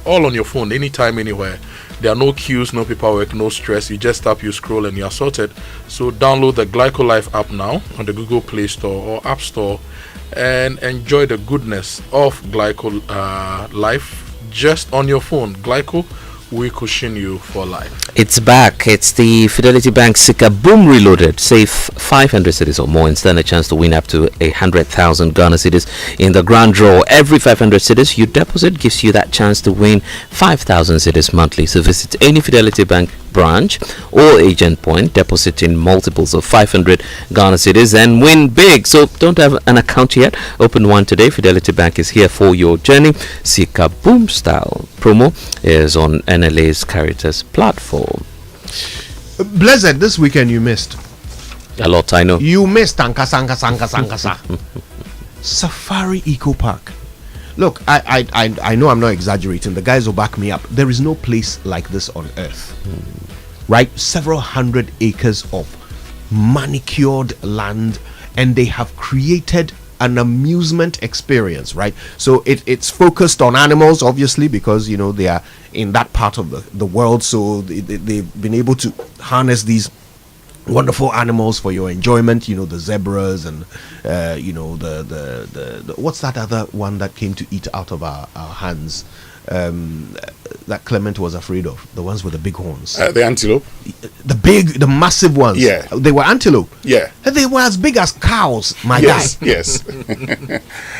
on your phone, anytime, anywhere. There are no queues, no paperwork, no stress. You just tap, you scroll, and you are sorted. So download the Glyco Life app now on the Google Play Store or App Store, and enjoy the goodness of Glyco Life just on your phone. Glyco, we cushion you for life. It's back. It's the Fidelity Bank Sika Boom Reloaded. Save 500 cedis or more and stand a chance to win up to 100,000 Ghana cedis in the grand draw. Every 500 cedis you deposit gives you that chance to win 5,000 cedis monthly. So visit any Fidelity Bank branch or agent point. Deposit in multiples of 500 Ghana cedis and win big. So don't have an account yet? Open one today. Fidelity Bank is here for your journey. Sika Boom Style promo is on NLA's Caritas platform. Blessed, this weekend you missed. A lot, I know. You missed Ankasa. Safari Eco Park. Look, I know I'm not exaggerating. The guys will back me up. There is no place like this on earth. Right? Several hundred acres of manicured land, and they have created an amusement experience, right? So it's focused on animals, obviously, because you know they are in that part of the world, so they've been able to harness these wonderful animals for your enjoyment. You know, the zebras and you know the what's that other one that came to eat out of our hands, that Clement was afraid of, the ones with the big horns, the antelope, the massive ones. Yeah, they were antelope. Yeah, they were as big as cows, my guy. Yes.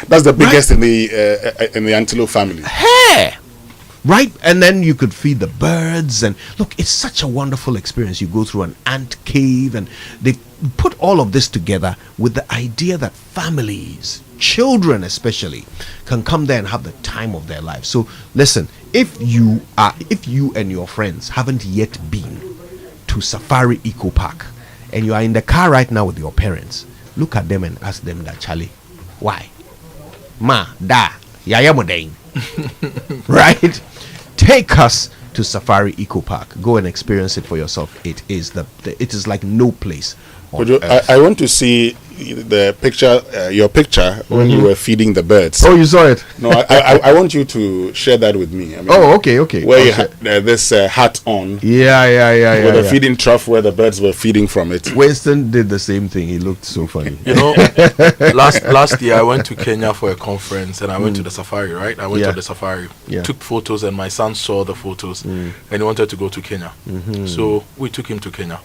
That's the biggest in the antelope family. Hey, right? And then you could feed the birds, and look, it's such a wonderful experience. You go through an ant cave, and they put all of this together with the idea that families, children especially, can come there and have the time of their lives. So listen, if you and your friends haven't yet been to Safari Eco Park and you are in the car right now with your parents, look at them and ask them that, Charlie, why? Ma, da, yaya modeng. Right? Take us to Safari Eco Park. Go and experience it for yourself. It is it is like no place on earth. I want to see the picture, your picture when you were feeding the birds. Oh, you saw it? No, I want you to share that with me. I mean, okay. Where you had this hat on. Yeah. With a feeding trough where the birds were feeding from it. Winston did the same thing. He looked so funny. You know, last year I went to Kenya for a conference and I went to the safari, right? I went to the safari, took photos, and my son saw the photos and he wanted to go to Kenya. So we took him to Kenya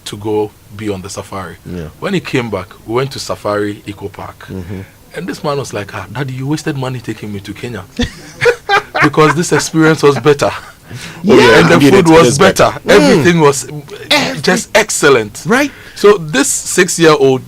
to go be on the safari. When he came back, we went to Safari Eco Park. And this man was like, Daddy, you wasted money taking me to Kenya. Because this experience was better. And the food was better. Everything was just excellent. Right. So this 6-year-old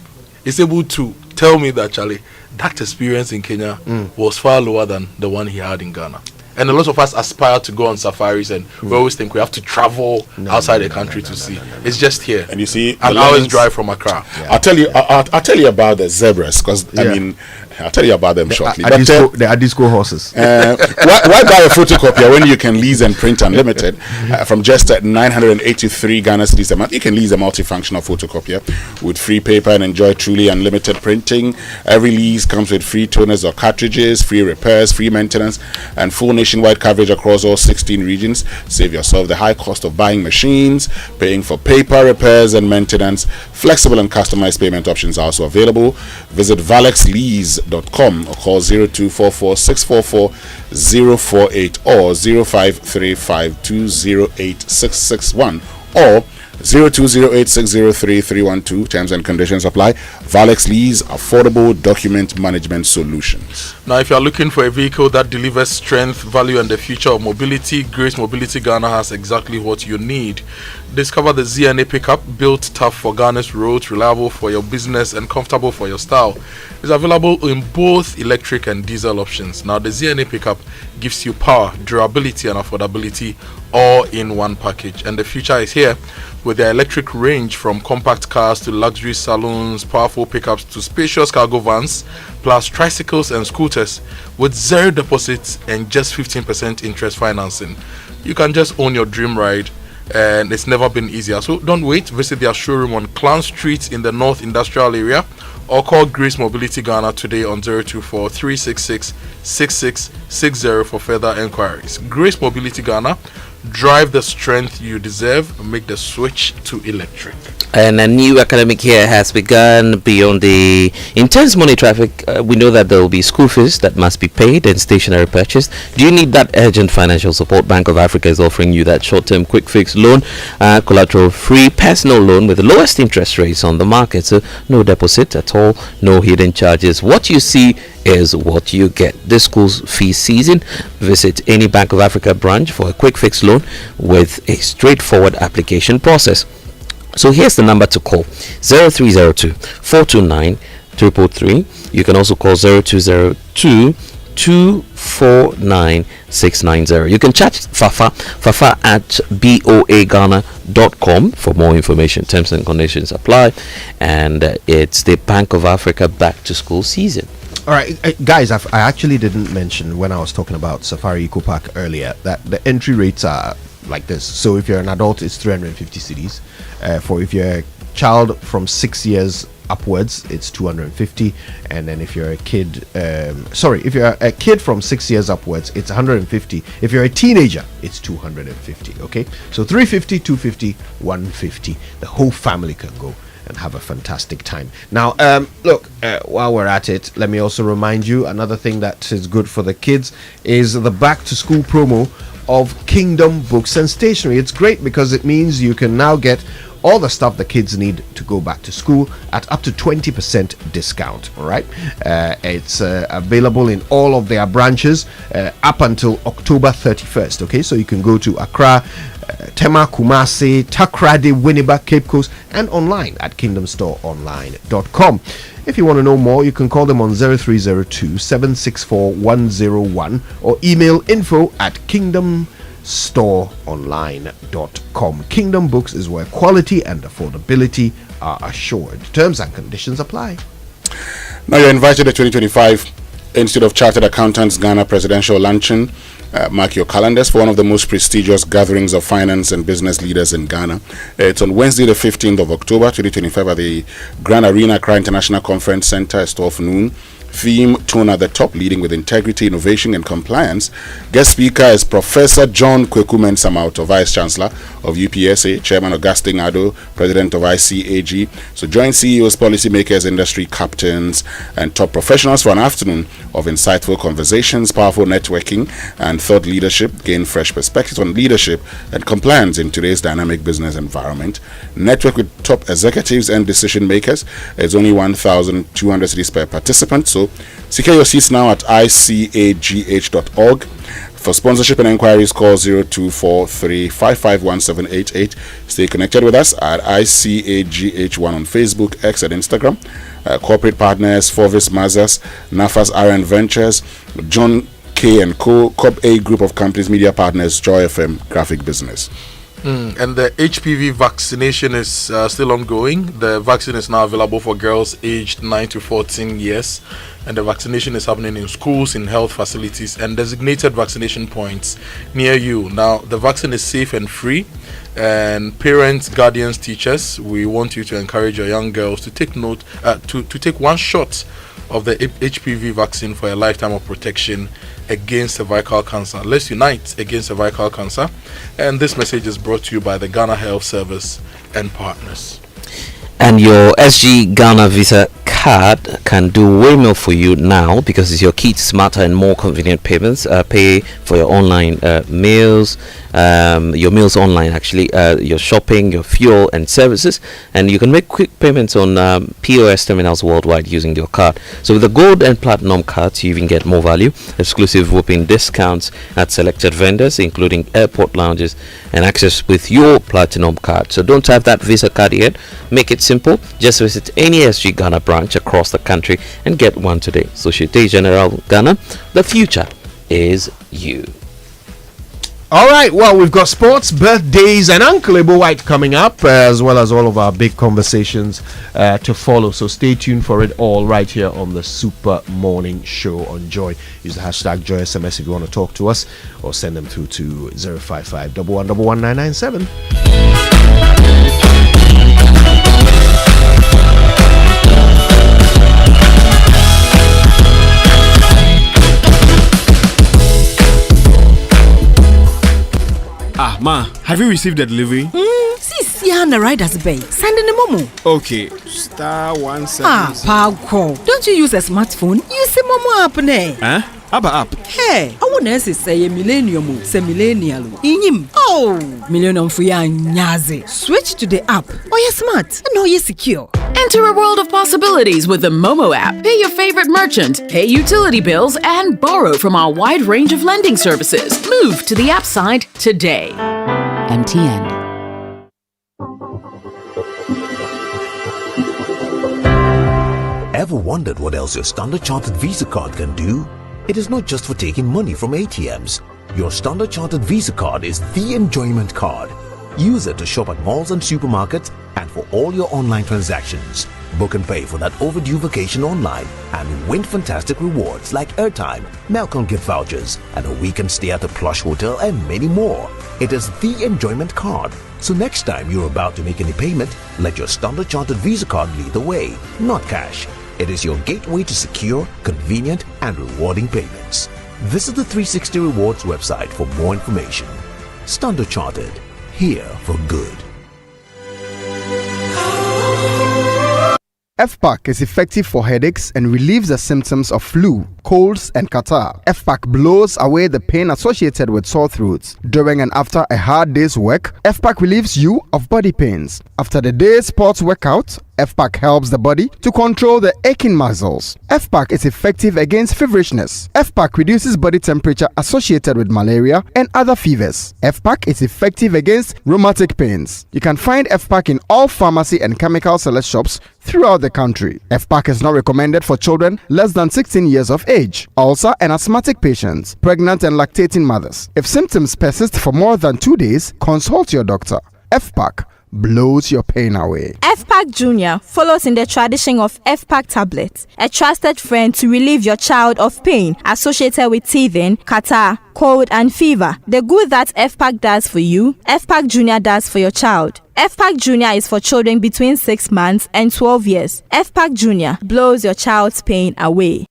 is able to tell me that, Charlie, that experience in Kenya was far lower than the one he had in Ghana. And a lot of us aspire to go on safaris, and we always think we have to travel outside the country to see. It's just here. And you see, an hour's drive from Accra. I'll tell you about the zebras, because I mean, I'll tell you about them shortly. The Adisco horses. Why buy a photocopier when you can lease and print unlimited from just 983 Ghana cedis a month? You can lease a multifunctional photocopier with free paper and enjoy truly unlimited printing. Every lease comes with free toners or cartridges, free repairs, free maintenance, and full nationwide coverage across all 16 regions. Save yourself the high cost of buying machines, paying for paper repairs and maintenance. Flexible and customized payment options are also available. Visit valexlease.com or call 0244 644 048 or 0535208661 or 0208603312. Terms and conditions apply. Valex Lease, affordable document management solutions. Now, if you are looking for a vehicle that delivers strength, value, and the future of mobility, Grace Mobility Ghana has exactly what you need. Discover the ZNA pickup, built tough for Ghana's roads, reliable for your business, and comfortable for your style. It's available in both electric and diesel options. Now, the ZNA pickup gives you power, durability, and affordability all in one package. And the future is here with their electric range from compact cars to luxury saloons, powerful pickups to spacious cargo vans, plus tricycles and scooters with zero deposits and just 15% interest financing. You can just own your dream ride, and it's never been easier. So don't wait. Visit their showroom on Clown Street in the North Industrial Area or call Grace Mobility Ghana today on 024 366 6660 for further inquiries. Grace Mobility Ghana, drive the strength you deserve, make the switch to electric. And a new academic year has begun. Beyond the intense money traffic, we know that there will be school fees that must be paid and stationery purchased. Do you need that urgent financial support? Bank of Africa is offering you that short-term quick fix loan, collateral-free personal loan with the lowest interest rates on the market. So no deposit at all, no hidden charges. What you see is what you get. This school's fee season, visit any Bank of Africa branch for a quick fix loan with a straightforward application process. So here's the number to call: 0302 429 333. You can also call 0202 249 690. You can chat Fafa at boaghana.com for more information. Terms and conditions apply, and it's the Bank of Africa back to school season. All right, guys, I actually didn't mention when I was talking about Safari Eco Park earlier that the entry rates are like this. So if you're an adult, it's 350 cedis. For if you're a child from 6 years upwards, it's 250. And then if you're a kid, if you're a kid from 6 years upwards, it's 150. If you're a teenager, it's 250. Okay, so 350, 250, 150. The whole family can go and have a fantastic time. Now, look, while we're at it, let me also remind you another thing that is good for the kids is the back to school promo of Kingdom Books and Stationery. It's great because it means you can now get all the stuff the kids need to go back to school at up to 20% discount. All right, it's available in all of their branches up until October 31st. Okay, so you can go to Accra, Tema, Kumasi, Takrady, Winneba, Cape Coast, and online at kingdomstoreonline.com. If you want to know more, you can call them on 0302 764 101 or email info@kingdomstoreonline.com. Kingdom Books is where quality and affordability are assured. Terms and conditions apply. Now you're invited to the 2025 Institute of Chartered Accountants Ghana Presidential Luncheon. Mark your calendars for one of the most prestigious gatherings of finance and business leaders in Ghana. It's on Wednesday, the 15th of October, 2025 at the Grand Arena Accra International Conference Center. It's 12 noon. Theme: Tone at the Top, leading with integrity, innovation, and compliance. Guest speaker is Professor John Kweku Mensah Mauto, Vice Chancellor of UPSA, Chairman Augustine Ado, President of ICAG. So join CEOs, policymakers, industry captains, and top professionals for an afternoon of insightful conversations, powerful networking, and thought leadership. Gain fresh perspectives on leadership and compliance in today's dynamic business environment. Network with top executives and decision makers. It's only 1,200 cedis per participant. So secure your seats now at icagh.org. For sponsorship and inquiries, call 0243551788. Stay connected with us at ICAGH1 on Facebook, X, and Instagram. Corporate partners: Forvis Mazas, Nafas RN Ventures, John K & Co, Corp A Group of Companies, media partners, Joy FM, Graphic Business. And the HPV vaccination is still ongoing. The vaccine is now available for girls aged 9 to 14 years. And the vaccination is happening in schools, in health facilities, and designated vaccination points near you. Now, the vaccine is safe and free. And parents, guardians, teachers, we want you to encourage your young girls to take take one shot of the HPV vaccine for a lifetime of protection against cervical cancer. Let's unite against cervical cancer. And this message is brought to you by the Ghana Health Service and partners. And your SG Ghana Visa card can do way more for you now because it's your key to smarter and more convenient payments. Pay for your online meals, your meals online actually, your shopping, your fuel and services, and you can make quick payments on POS terminals worldwide using your card. So with the gold and platinum cards, you even get more value, exclusive whopping discounts at selected vendors, including airport lounges, and access with your platinum card. So don't have that Visa card yet. Make it simple. Just visit any SG Ghana branch across the country and get one today. Societe Generale Ghana, the future is you. All right, well, we've got sports, birthdays, and Uncle Ebo White coming up, as well as all of our big conversations to follow. So stay tuned for it all right here on the Super Morning Show on Joy. Use the hashtag JoySMS if you want to talk to us, or send them through to 055 11 997. Ah, Ma, have you received the delivery? See, the rider's bay. Send in the momo. Okay, *17. Ah, Paco. Don't you use a smartphone? Use the momo app, ne? Huh? Abba app. Hey, I want to say a millennium, say millennial. Inim. Oh, millennium for ya nyaze. Switch to the app. Oh, you're smart. And oh, you're secure. Enter a world of possibilities with the Momo app. Pay your favorite merchant, pay utility bills, and borrow from our wide range of lending services. Move to the app side today. MTN. Ever wondered what else your Standard Chartered Visa card can do? It is not just for taking money from ATMs. Your Standard Chartered Visa card is the enjoyment card. Use it to shop at malls and supermarkets and for all your online transactions. Book and pay for that overdue vacation online and win fantastic rewards like airtime, Melcom gift vouchers, and a weekend stay at a plush hotel and many more. It is the enjoyment card. So next time you're about to make any payment, let your Standard Chartered Visa card lead the way, not cash. It is your gateway to secure, convenient, and rewarding payments. Visit the 360 Rewards website for more information. Standard Chartered, here for good. FPAC is effective for headaches and relieves the symptoms of flu, colds, and catarrh. FPAC blows away the pain associated with sore throats. During and after a hard day's work, FPAC relieves you of body pains. After the day's sports workout, FPAC helps the body to control the aching muscles. FPAC is effective against feverishness. FPAC reduces body temperature associated with malaria and other fevers. FPAC is effective against rheumatic pains. You can find FPAC in all pharmacy and chemical select shops throughout the country. FPAC is not recommended for children less than 16 years of age, ulcer and asthmatic patients, pregnant and lactating mothers. If symptoms persist for more than 2 days, consult your doctor. FPAC blows your pain away. FPAC Junior follows in the tradition of FPAC tablets, a trusted friend to relieve your child of pain associated with teething, catarrh, cold, and fever. The good that FPAC does for you, FPAC Junior does for your child. FPAC Junior is for children between 6 months and 12 years. FPAC Junior blows your child's pain away.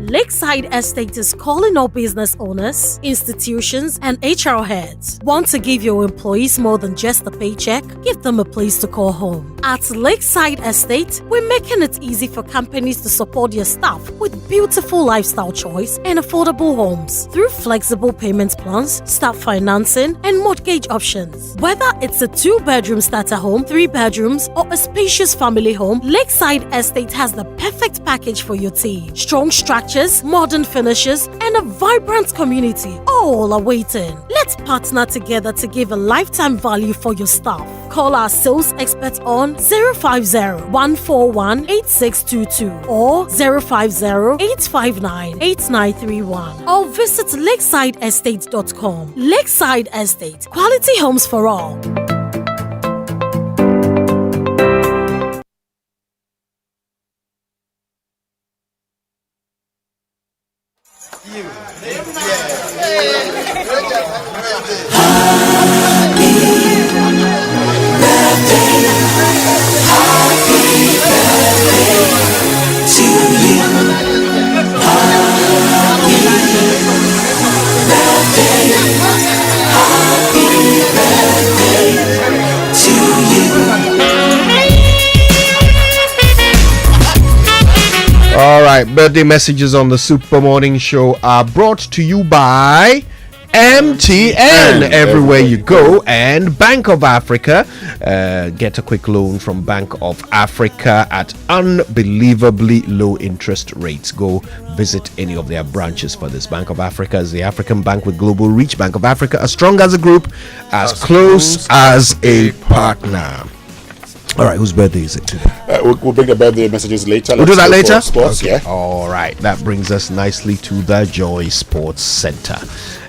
Lakeside Estate is calling all business owners, institutions, and HR heads. Want to give your employees more than just a paycheck? Give them a place to call home. At Lakeside Estate, we're making it easy for companies to support their staff with beautiful lifestyle choice and affordable homes through flexible payment plans, staff financing, and mortgage options. Whether it's a 2-bedroom starter home, 3 bedrooms, or a spacious family home, Lakeside Estate has the perfect package for your team. Strong structures, modern finishes, and a vibrant community all are waiting. Let's partner together to give a lifetime value for your staff. Call our sales experts on 050-141-8622 or 050-859-8931 or visit lakesideestate.com. Lakeside Estate, quality homes for all. All right, birthday messages on the Super Morning Show are brought to you by MTN. Everywhere you go, and Bank of Africa. Get a quick loan from Bank of Africa at unbelievably low interest rates. Go visit any of their branches for this. Bank of Africa is the African bank with global reach. Bank of Africa, as strong as a group, as close as a partner. All right, whose birthday is it today? We'll bring the birthday messages later. We'll do that later? Sports, okay. Yeah. All right, that brings us nicely to the Joy Sports Center.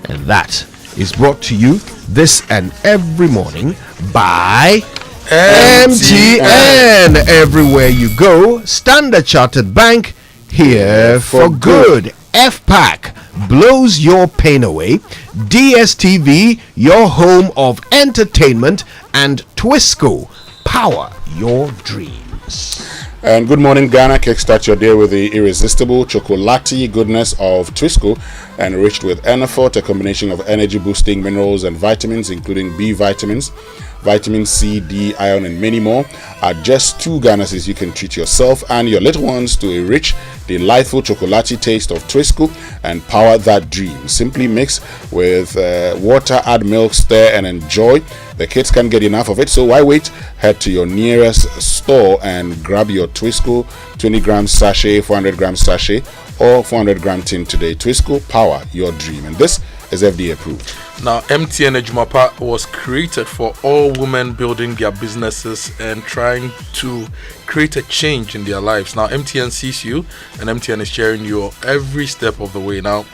And that is brought to you this and every morning by MTN. Everywhere you go, Standard Chartered Bank, here for good. FPAC blows your pain away. DSTV, your home of entertainment. And Twisco, power your dreams. And good morning, Ghana. Kickstart your day with the irresistible chocolatey goodness of Twisco, enriched with Enafort, a combination of energy-boosting minerals and vitamins, including B vitamins, vitamin C, D, iron, and many more. At just 2 Ghana cedis, you can treat yourself and your little ones to a rich, delightful chocolatey taste of Twisco and power that dream. Simply mix with water, add milk, stir and enjoy. The kids can't get enough of it, so why wait? Head to your nearest store and grab your Twisco 20-gram sachet, 400-gram sachet or 400-gram tin today. Twisco, power your dream. And this is FDA approved. Now, MTN Ejumapa was created for all women building their businesses and trying to create a change in their lives. Now, MTN sees you and MTN is cheering you every step of the way. Now,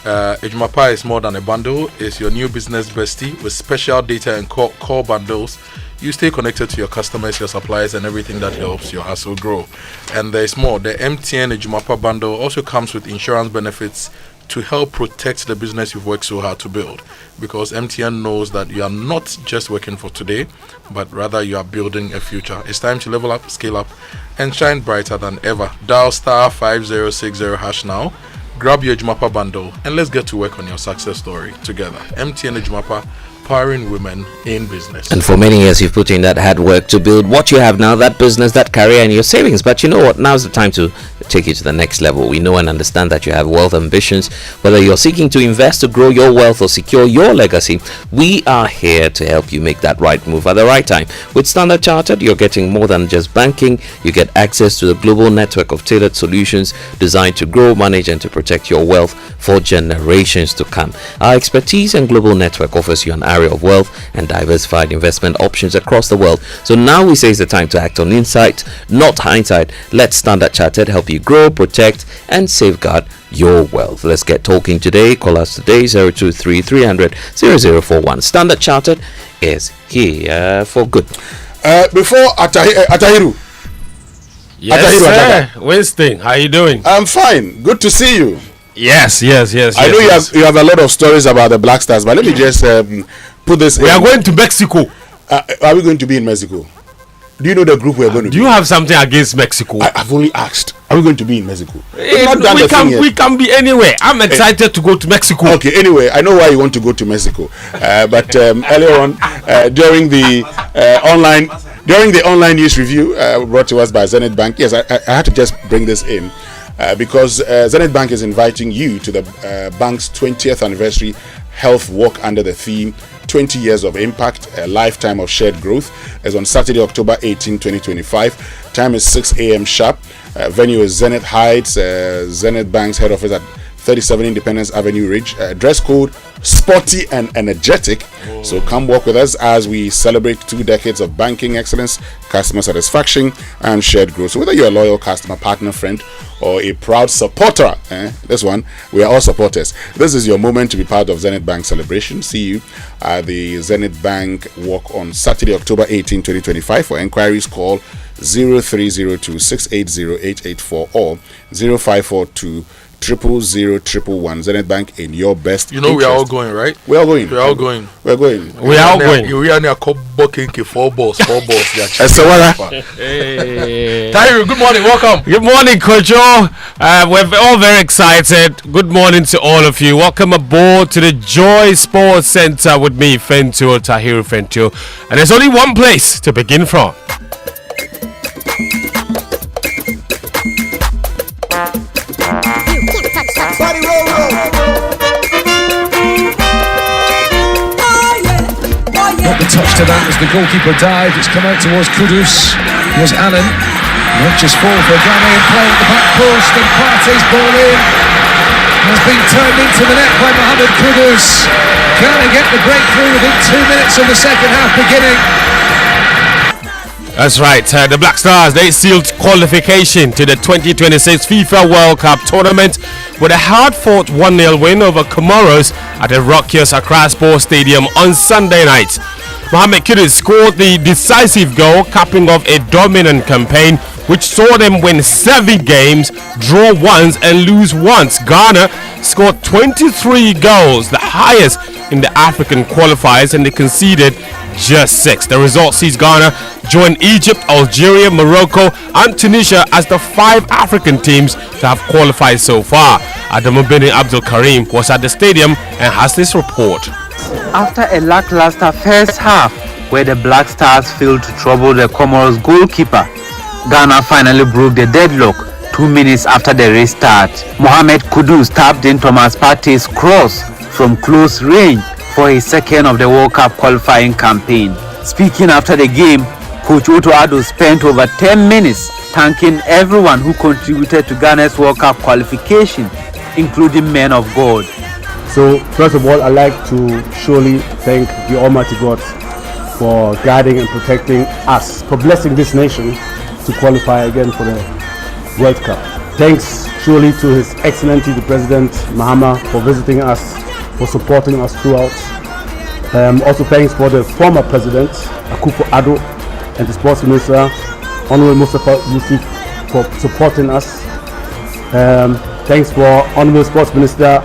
Ejumapa is more than a bundle. It's your new business bestie with special data and core bundles. You stay connected to your customers, your suppliers, and everything that helps your hustle grow. And there's more. The MTN Ejumapa bundle also comes with insurance benefits to help protect the business you've worked so hard to build, because MTN knows that you are not just working for today, but rather you are building a future. It's time to level up, scale up, and shine brighter than ever. Dial *5060# now, grab your Ejumapa bundle, and let's get to work on your success story together. MTN Ejumapa, powering women in business. And for many years you've put in that hard work to build what you have now, that business, that career, and your savings. But you know what? Now's the time to take you to the next level. We know and understand that you have wealth ambitions. Whether you're seeking to invest to grow your wealth or secure your legacy, we are here to help you make that right move at the right time. With Standard Chartered, you're getting more than just banking. You get access to the global network of tailored solutions designed to grow, manage, and to protect your wealth for generations to come. Our expertise and global network offers you an area of wealth and diversified investment options across the world. So now we say it's the time to act on insight, not hindsight. Let Standard Chartered help you grow, protect, and safeguard your wealth. Let's get talking today. Call us today 023 300 0041. Standard Chartered is here for good. Before Atahiru. Yes, sir. Winston, how you doing? I'm fine. Good to see you. Yes. I know you have a lot of stories about the Black Stars, but let me just put this. We are going to Mexico. Are we going to be in Mexico? Do you know the group we're going to be? Do you have something against Mexico? I've only asked. Are we going to be in Mexico? We can be anywhere. I'm excited to go to Mexico. Okay, anyway, I know why you want to go to Mexico. But earlier on, during the online news review brought to us by Zenith Bank, yes, I had to just bring this in. Because Zenith Bank is inviting you to the bank's 20th anniversary health walk under the theme 20 years of impact, a lifetime of shared growth. Is on Saturday, October 18, 2025. Time is 6 a.m. sharp. Venue is Zenith Heights, Zenith Bank's head office at 37 Independence Avenue Ridge. Dress code sporty and energetic. So come walk with us as we celebrate 2 decades of banking excellence, customer satisfaction, and shared growth. So whether you're a loyal customer, partner, friend, or a proud supporter, this one, we are all supporters. This is your moment to be part of Zenith Bank celebration. See you at the Zenith Bank walk on Saturday, October 18, 2025. For inquiries, call 0302 680 884 or 0542 000 Zenith Bank in your best interest. We are all going, right? We're all going. We're all going. We're going. We are all going. We are near booking 4 balls. So Tyru, good morning. Welcome. Good morning, Kojo. We're all very excited. Good morning to all of you. Welcome aboard to the Joy Sports Center with me, Fentuo, Tahiru Fentuo. And there's only one place to begin from. Body roll, roll. Not the touch to that as the goalkeeper dived. It's come out towards Kudus. Was Allen. Not just fall for Ghana play at the back post, and Partey's ball in has been turned into the net by Mohamed Kudus. Ghana get the breakthrough within 2 minutes of the second half beginning. That's right, the Black Stars, they sealed qualification to the 2026 FIFA World Cup tournament with a hard-fought 1-0 win over Comoros at the Rockios Accra Sports Stadium on Sunday night. Mohamed Kudus scored the decisive goal, capping off a dominant campaign which saw them win 7 games, draw once and lose once. Ghana scored 23 goals, the highest in the African qualifiers, and they conceded just 6. The result sees Ghana join Egypt, Algeria, Morocco and Tunisia as the 5 African teams to have qualified so far. Adamobini Abdul Karim was at the stadium and has this report. After a lackluster first half where the Black Stars failed to trouble the Comoros goalkeeper, Ghana finally broke the deadlock 2 minutes after the restart, Mohamed Kudus tapped in Thomas Partey's cross from close range for his second of the World Cup qualifying campaign. Speaking after the game, Coach Otto Addo spent over 10 minutes thanking everyone who contributed to Ghana's World Cup qualification, including men of God. So first of all, I'd like to surely thank the Almighty God for guiding and protecting us, for blessing this nation to qualify again for the World Cup. Thanks surely to His Excellency the President Mahama for visiting us, for supporting us throughout. Also thanks for the former President Akufo Addo and the Sports Minister Honorable Mustafa Yusuf for supporting us. Thanks for Honorable Sports Minister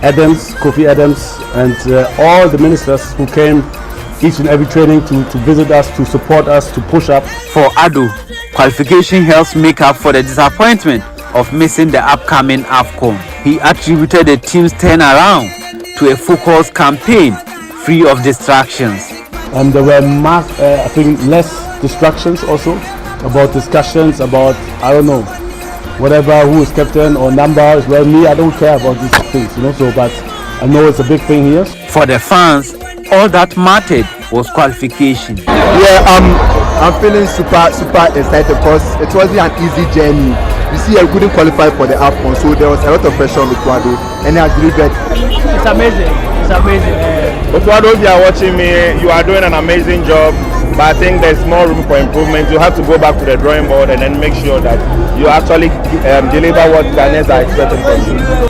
Adams, Kofi Adams, and all the ministers who came each and every training to visit us, to support us, to push up. For Addo, qualification helps make up for the disappointment of missing the upcoming AFCON. He attributed the team's turnaround to a focused campaign free of distractions. There were I think less distractions also, about discussions about, I don't know, whatever, who is captain or numbers. Well, me, I don't care about these things, so, but I know it's a big thing here. For the fans, all that mattered was qualification. Yeah, I'm feeling super excited because it wasn't an easy journey. You see, I couldn't qualify for the AFCON, so there was a lot of pressure on Otuado, and I delivered. It's amazing. It's amazing. Otuado, if you are watching me, you are doing an amazing job, but I think there's more room for improvement. You have to go back to the drawing board and then make sure that you actually deliver what Ghanaians are expecting from you.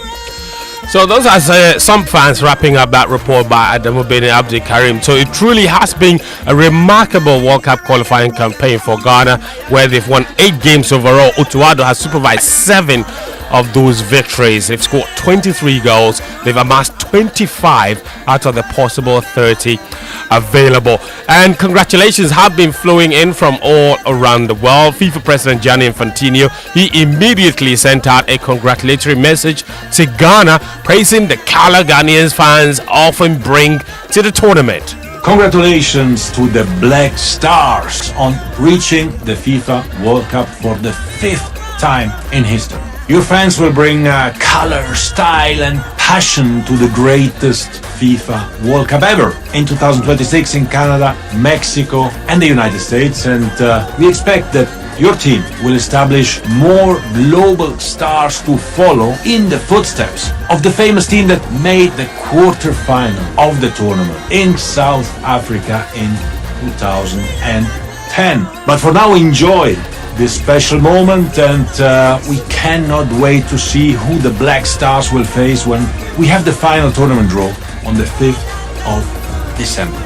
So those are some fans wrapping up that report by Adamu Bene Abdi Karim. So it truly has been a remarkable World Cup qualifying campaign for Ghana, where they've won 8 games overall. Otuado has supervised 7 of those victories. They've scored 23 goals. They've amassed 25 out of the possible 30 available. And congratulations have been flowing in from all around the world. FIFA President Gianni Infantino, he immediately sent out a congratulatory message to Ghana, praising the color Ghanaians fans often bring to the tournament. Congratulations to the Black Stars on reaching the FIFA World Cup for the 5th time in history. Your fans will bring color, style and passion to the greatest FIFA World Cup ever in 2026 in Canada, Mexico and the United States, and we expect that your team will establish more global stars to follow in the footsteps of the famous team that made the quarterfinal of the tournament in South Africa in 2010. But for now, enjoy this special moment, and we cannot wait to see who the Black Stars will face when we have the final tournament draw on the 5th of December.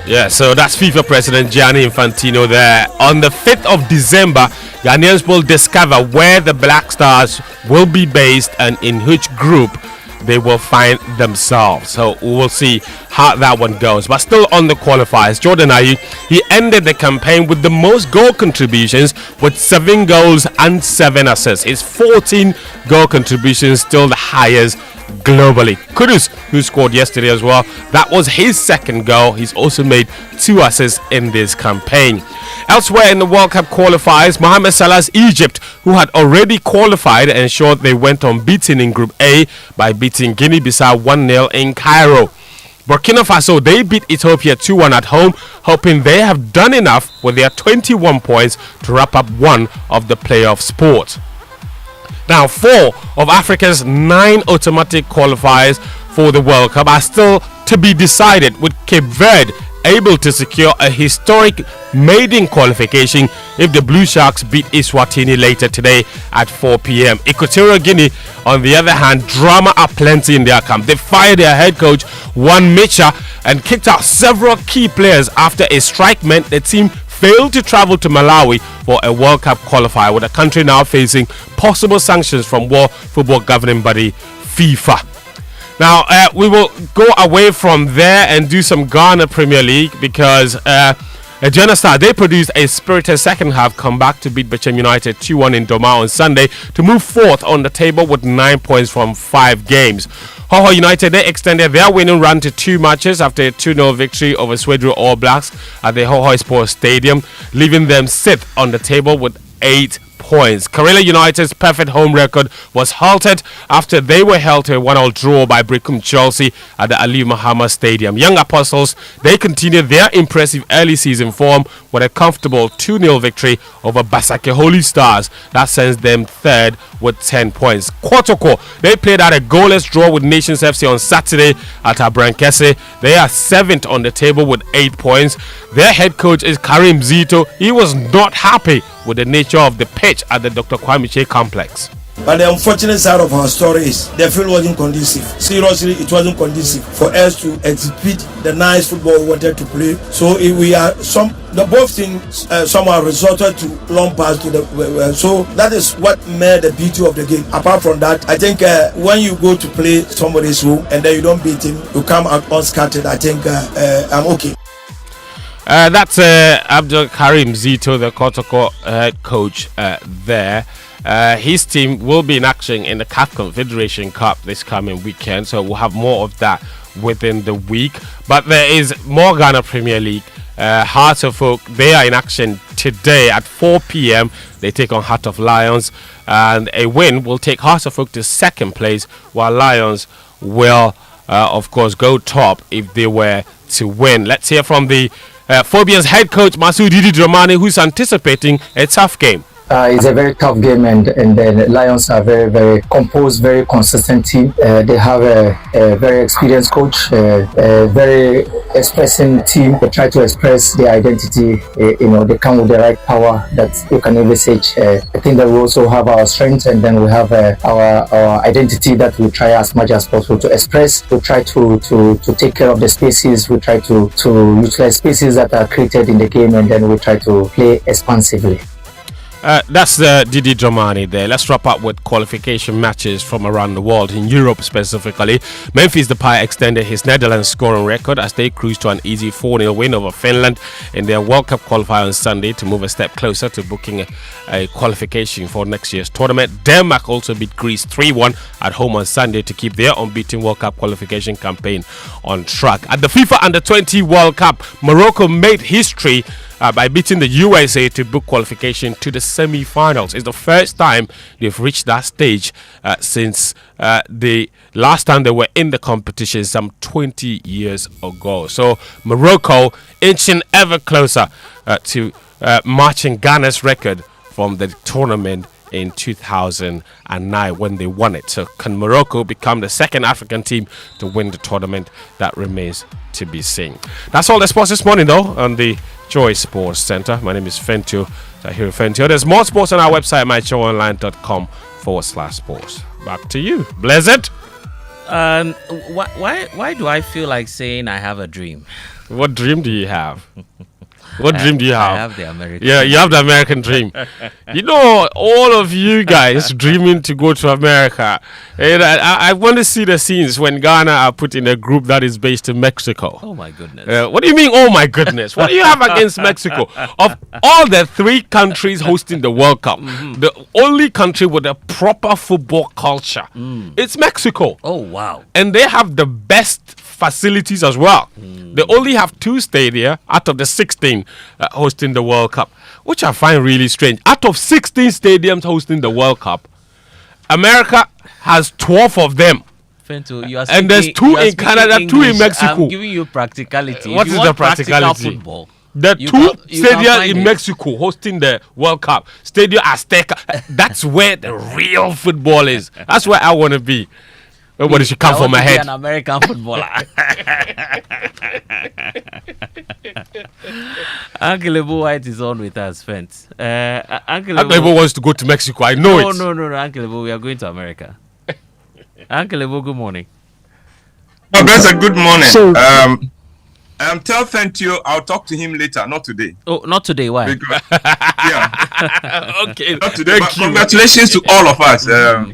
Yeah, so that's FIFA President Gianni Infantino there. On the 5th of December, Ghanaians will discover where the Black Stars will be based and in which group they will find themselves. So we will see how that one goes. But still on the qualifiers, Jordan Ayew, he ended the campaign with the most goal contributions with 7 goals and 7 assists. His 14 goal contributions, still the highest globally. Kudus, who scored yesterday as well, that was his 2nd goal. He's also made 2 assists in this campaign. Elsewhere in the World Cup qualifiers, Mohamed Salah's Egypt, who had already qualified, ensured they went unbeaten in Group A by beating Guinea-Bissau 1-0 in Cairo. Burkina Faso, they beat Ethiopia 2-1 at home, hoping they have done enough with their 21 points to wrap up one of the playoff spots. Now, 4 of Africa's 9 automatic qualifiers for the World Cup are still to be decided, with Cape Verde able to secure a historic maiden qualification if the Blue Sharks beat Eswatini later today at 4 p.m. Equatorial Guinea, on the other hand, drama are plenty in their camp. They fired their head coach, Juan Micha, and kicked out several key players after a strike meant the team failed to travel to Malawi for a World Cup qualifier, with the country now facing possible sanctions from World Football Governing Body FIFA. Now, we will go away from there and do some Ghana Premier League, because Ghana Star, they produced a spirited second half comeback to beat Bechem United 2-1 in Doma on Sunday to move 4th on the table with 9 points from 5 games. Hoho United, they extended their winning run to 2 matches after a 2-0 victory over Swedru All Blacks at the Hoho Sports Stadium, leaving them 6th on the table with 8 points. Karela United's perfect home record was halted after they were held to a 1-1 draw by Brecum Chelsea at the Ali Muhammad Stadium. Young Apostles, they continued their impressive early season form with a comfortable 2-0 victory over Basake Holy Stars. That sends them third with 10 points. Kotoko, they played at a goalless draw with Nations FC on Saturday at Abrankese. They are 7th on the table with 8 points. Their head coach is Karim Zito. He was not happy with the nature of the pitch at the Dr. Kwame Che complex. But the unfortunate side of our story is the field wasn't conducive. Seriously, it wasn't conducive for us to exhibit the nice football we wanted to play. So both teams somehow resorted to long pass to the so that is what made the beauty of the game. Apart from that, I think when you go to play somebody's home and then you don't beat him, you come out unscattered. I think I'm okay. That's Abdul Karim Zito, the Kotoko head coach there. His team will be in action in the CAF Confederation Cup this coming weekend, so we'll have more of that within the week. But there is more Ghana Premier League. Heart of Oak, they are in action today at 4 p.m. They take on Heart of Lions, and a win will take Heart of Oak to second place, while Lions will, of course, go top if they were to win. Let's hear from the Phobians head coach Masoud Didi Dramani, who's anticipating a tough game. It's a very tough game, and the Lions are very, very composed, very consistent team. They have a very experienced coach, a very expressing team. They try to express their identity. They come with the right power that you can envisage. I think that we also have our strengths, and then we have our identity that we try as much as possible to express. We try to take care of the spaces. We try to utilize spaces that are created in the game, and then we try to play expansively. That's Didi Dramani there. Let's wrap up with qualification matches from around the world, in Europe specifically. Memphis Depay extended his Netherlands scoring record as they cruised to an easy 4-0 win over Finland in their World Cup qualifier on Sunday to move a step closer to booking a qualification for next year's tournament. Denmark also beat Greece 3-1 at home on Sunday to keep their unbeaten World Cup qualification campaign on track. At the FIFA Under-20 World Cup, Morocco made history by beating the USA to book qualification to the semi-finals. It's the first time they've reached that stage since the last time they were in the competition some 20 years ago. So Morocco inching ever closer to matching Ghana's record from the tournament in 2009 when they won it. So can Morocco become the second African team to win the tournament? That remains to be seen. That's all the sports this morning though on the Joy Sports Center. My name is Fentio Tahir Fentio. There's more sports on our website, myshowonline.com/sports. Back to you, Blessed. Why do I feel like saying I have a dream? What dream do you have? What dream do you have? I have the American dream. You have the American dream. You know, all of you guys dreaming to go to America. And I want to see the scenes when Ghana are put in a group that is based in Mexico. Oh my goodness. What do you mean, oh my goodness? What do you have against Mexico? Of all the 3 countries hosting the World Cup, the only country with a proper football culture, it's Mexico. Oh, wow. And they have the best facilities as well. They only have 2 stadia out of the 16 hosting the World Cup, which I find really strange. Out of 16 stadiums hosting the World Cup, America has 12 of them. Fento, you are and there's 2 in Canada, English. 2 in Mexico. I'm giving you practicality. What is the practicality? Football, the 2 stadiums in Mexico hosting the World Cup, Stadio Azteca, that's where the real football is. That's where I want to be. Nobody should come for my head. An American footballer. Uncle Ebo White is on with us, friends. Uncle Ebo wants to go to Mexico. I know it. No, Uncle Ebo, we are going to America. Uncle Ebo, good morning. Oh, that's a good morning. Tell Fentio I'll talk to him later, not today. Oh, not today. Why? Because, yeah. Okay. Not today. But congratulations to all of us,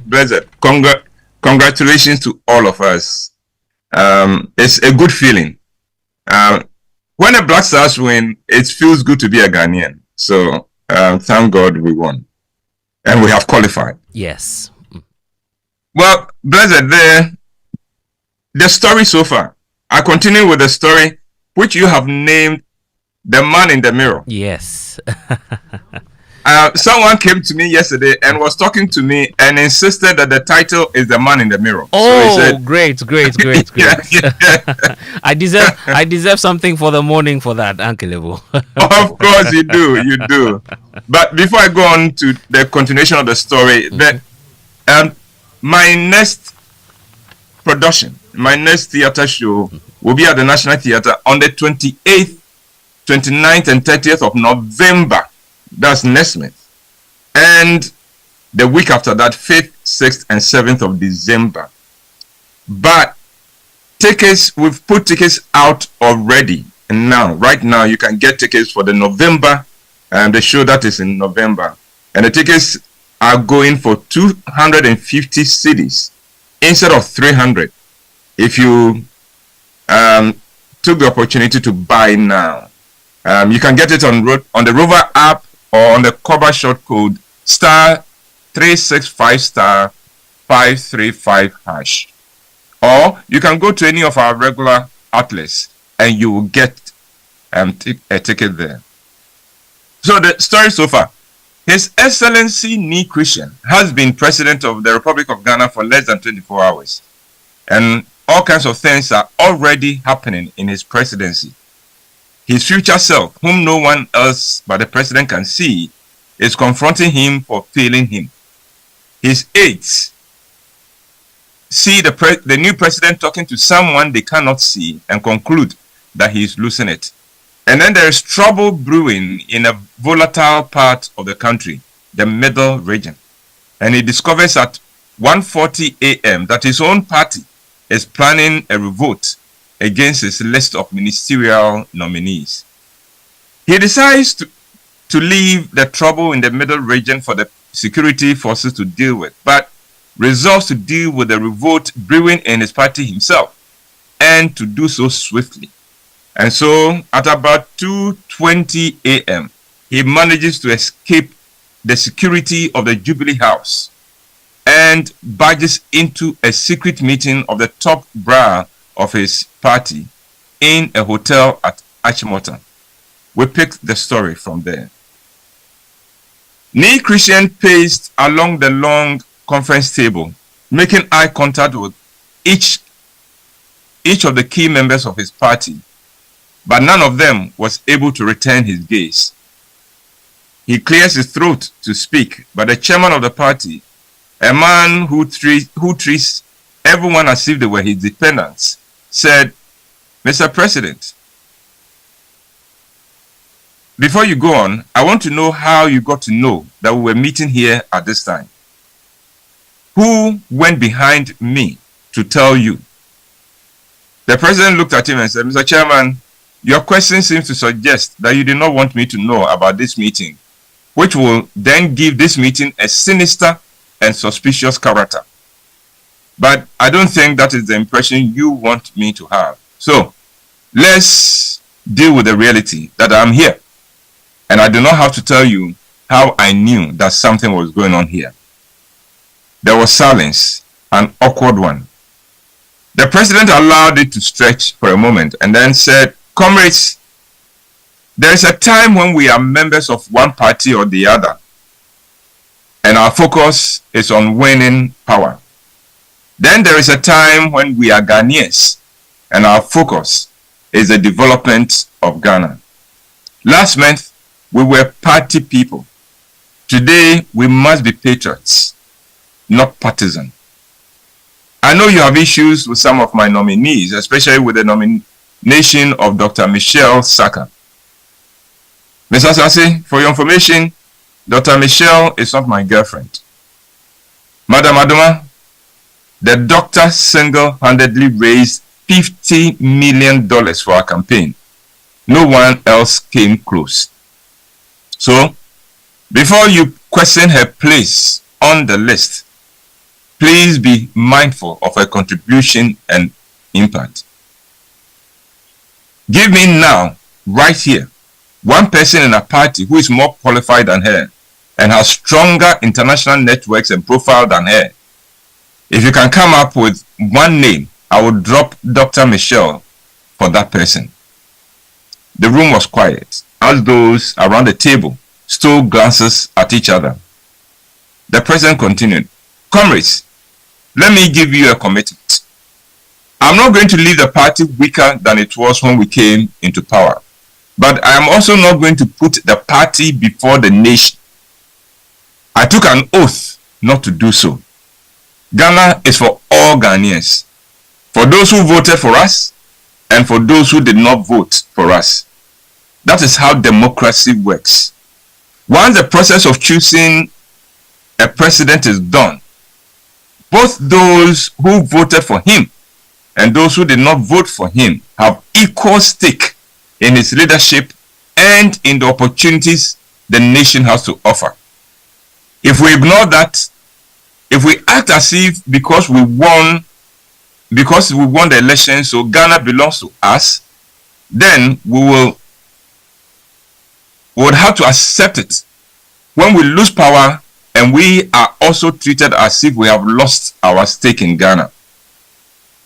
Blessed. Congratulations to all of us. It's a good feeling. When the Black Stars win, it feels good to be a Ghanaian. So thank God we won. And we have qualified. Yes. Well, Blessed, the story so far. I continue with the story which you have named The Man in the Mirror. Yes. Someone came to me yesterday and was talking to me and insisted that the title is The Man in the Mirror. Oh, so said, great. I deserve something for the morning for that, Uncle Evo. Of course you do. But before I go on to the continuation of the story, my next production, my next theater show will be at the National Theatre on the 28th, 29th and 30th of November. That's next month. And the week after that, 5th, 6th and 7th of December. But tickets, we've put tickets out already. And right now, you can get tickets for the November, the show that is in November. And the tickets are going for 250 cedis instead of 300. If you took the opportunity to buy now, you can get it on the Rover app or on the cover short code *365*535#. Or you can go to any of our regular outlets and you will get a ticket there. So the story so far. His Excellency Nee Christian has been President of the Republic of Ghana for less than 24 hours. And all kinds of things are already happening in his presidency. His future self, whom no one else but the president can see, is confronting him for failing him. His aides see the new president talking to someone they cannot see and conclude that he is losing it. And then there is trouble brewing in a volatile part of the country, the middle region. And he discovers at 1:40 a.m. that his own party is planning a revolt against his list of ministerial nominees. He decides to leave the trouble in the middle region for the security forces to deal with, but resolves to deal with the revolt brewing in his party himself, and to do so swiftly. And so, at about 2:20 a.m., he manages to escape the security of the Jubilee House and barges into a secret meeting of the top brow of his party in a hotel at Achimota. We picked the story from there. Nee Christian paced along the long conference table, making eye contact with each of the key members of his party, but none of them was able to return his gaze. He clears his throat to speak, but the chairman of the party, a man who treats everyone as if they were his dependents, said, "Mr. President, before you go on, I want to know how you got to know that we were meeting here at this time. Who went behind me to tell you?" The president looked at him and said, "Mr. Chairman, your question seems to suggest that you did not want me to know about this meeting, which will then give this meeting a sinister and suspicious character. But I don't think that is the impression you want me to have. So, let's deal with the reality that I'm here. And I do not have to tell you how I knew that something was going on here." There was silence, an awkward one. The president allowed it to stretch for a moment and then said, "Comrades, there is a time when we are members of one party or the other, and our focus is on winning power. Then there is a time when we are Ghanaians, and our focus is the development of Ghana. Last month, we were party people. Today, we must be patriots, not partisan. I know you have issues with some of my nominees, especially with the nomination of Dr. Michelle Saka. Mr. Sase, for your information, Dr. Michelle is not my girlfriend. Madam Adoma, the doctor single-handedly raised $50 million for our campaign. No one else came close. So, before you question her place on the list, please be mindful of her contribution and impact. Give me now, right here, one person in a party who is more qualified than her and has stronger international networks and profile than her. If you can come up with one name, I will drop Dr. Michelle for that person." The room was quiet, as those around the table stole glances at each other. The president continued, "Comrades, let me give you a commitment. I'm not going to leave the party weaker than it was when we came into power, but I am also not going to put the party before the nation. I took an oath not to do so. Ghana is for all Ghanaians, for those who voted for us and for those who did not vote for us. That is how democracy works. Once the process of choosing a president is done, both those who voted for him and those who did not vote for him have equal stake in his leadership and in the opportunities the nation has to offer. If we ignore that, if we act as if because we won the election, so Ghana belongs to us, then we would have to accept it when we lose power and we are also treated as if we have lost our stake in Ghana.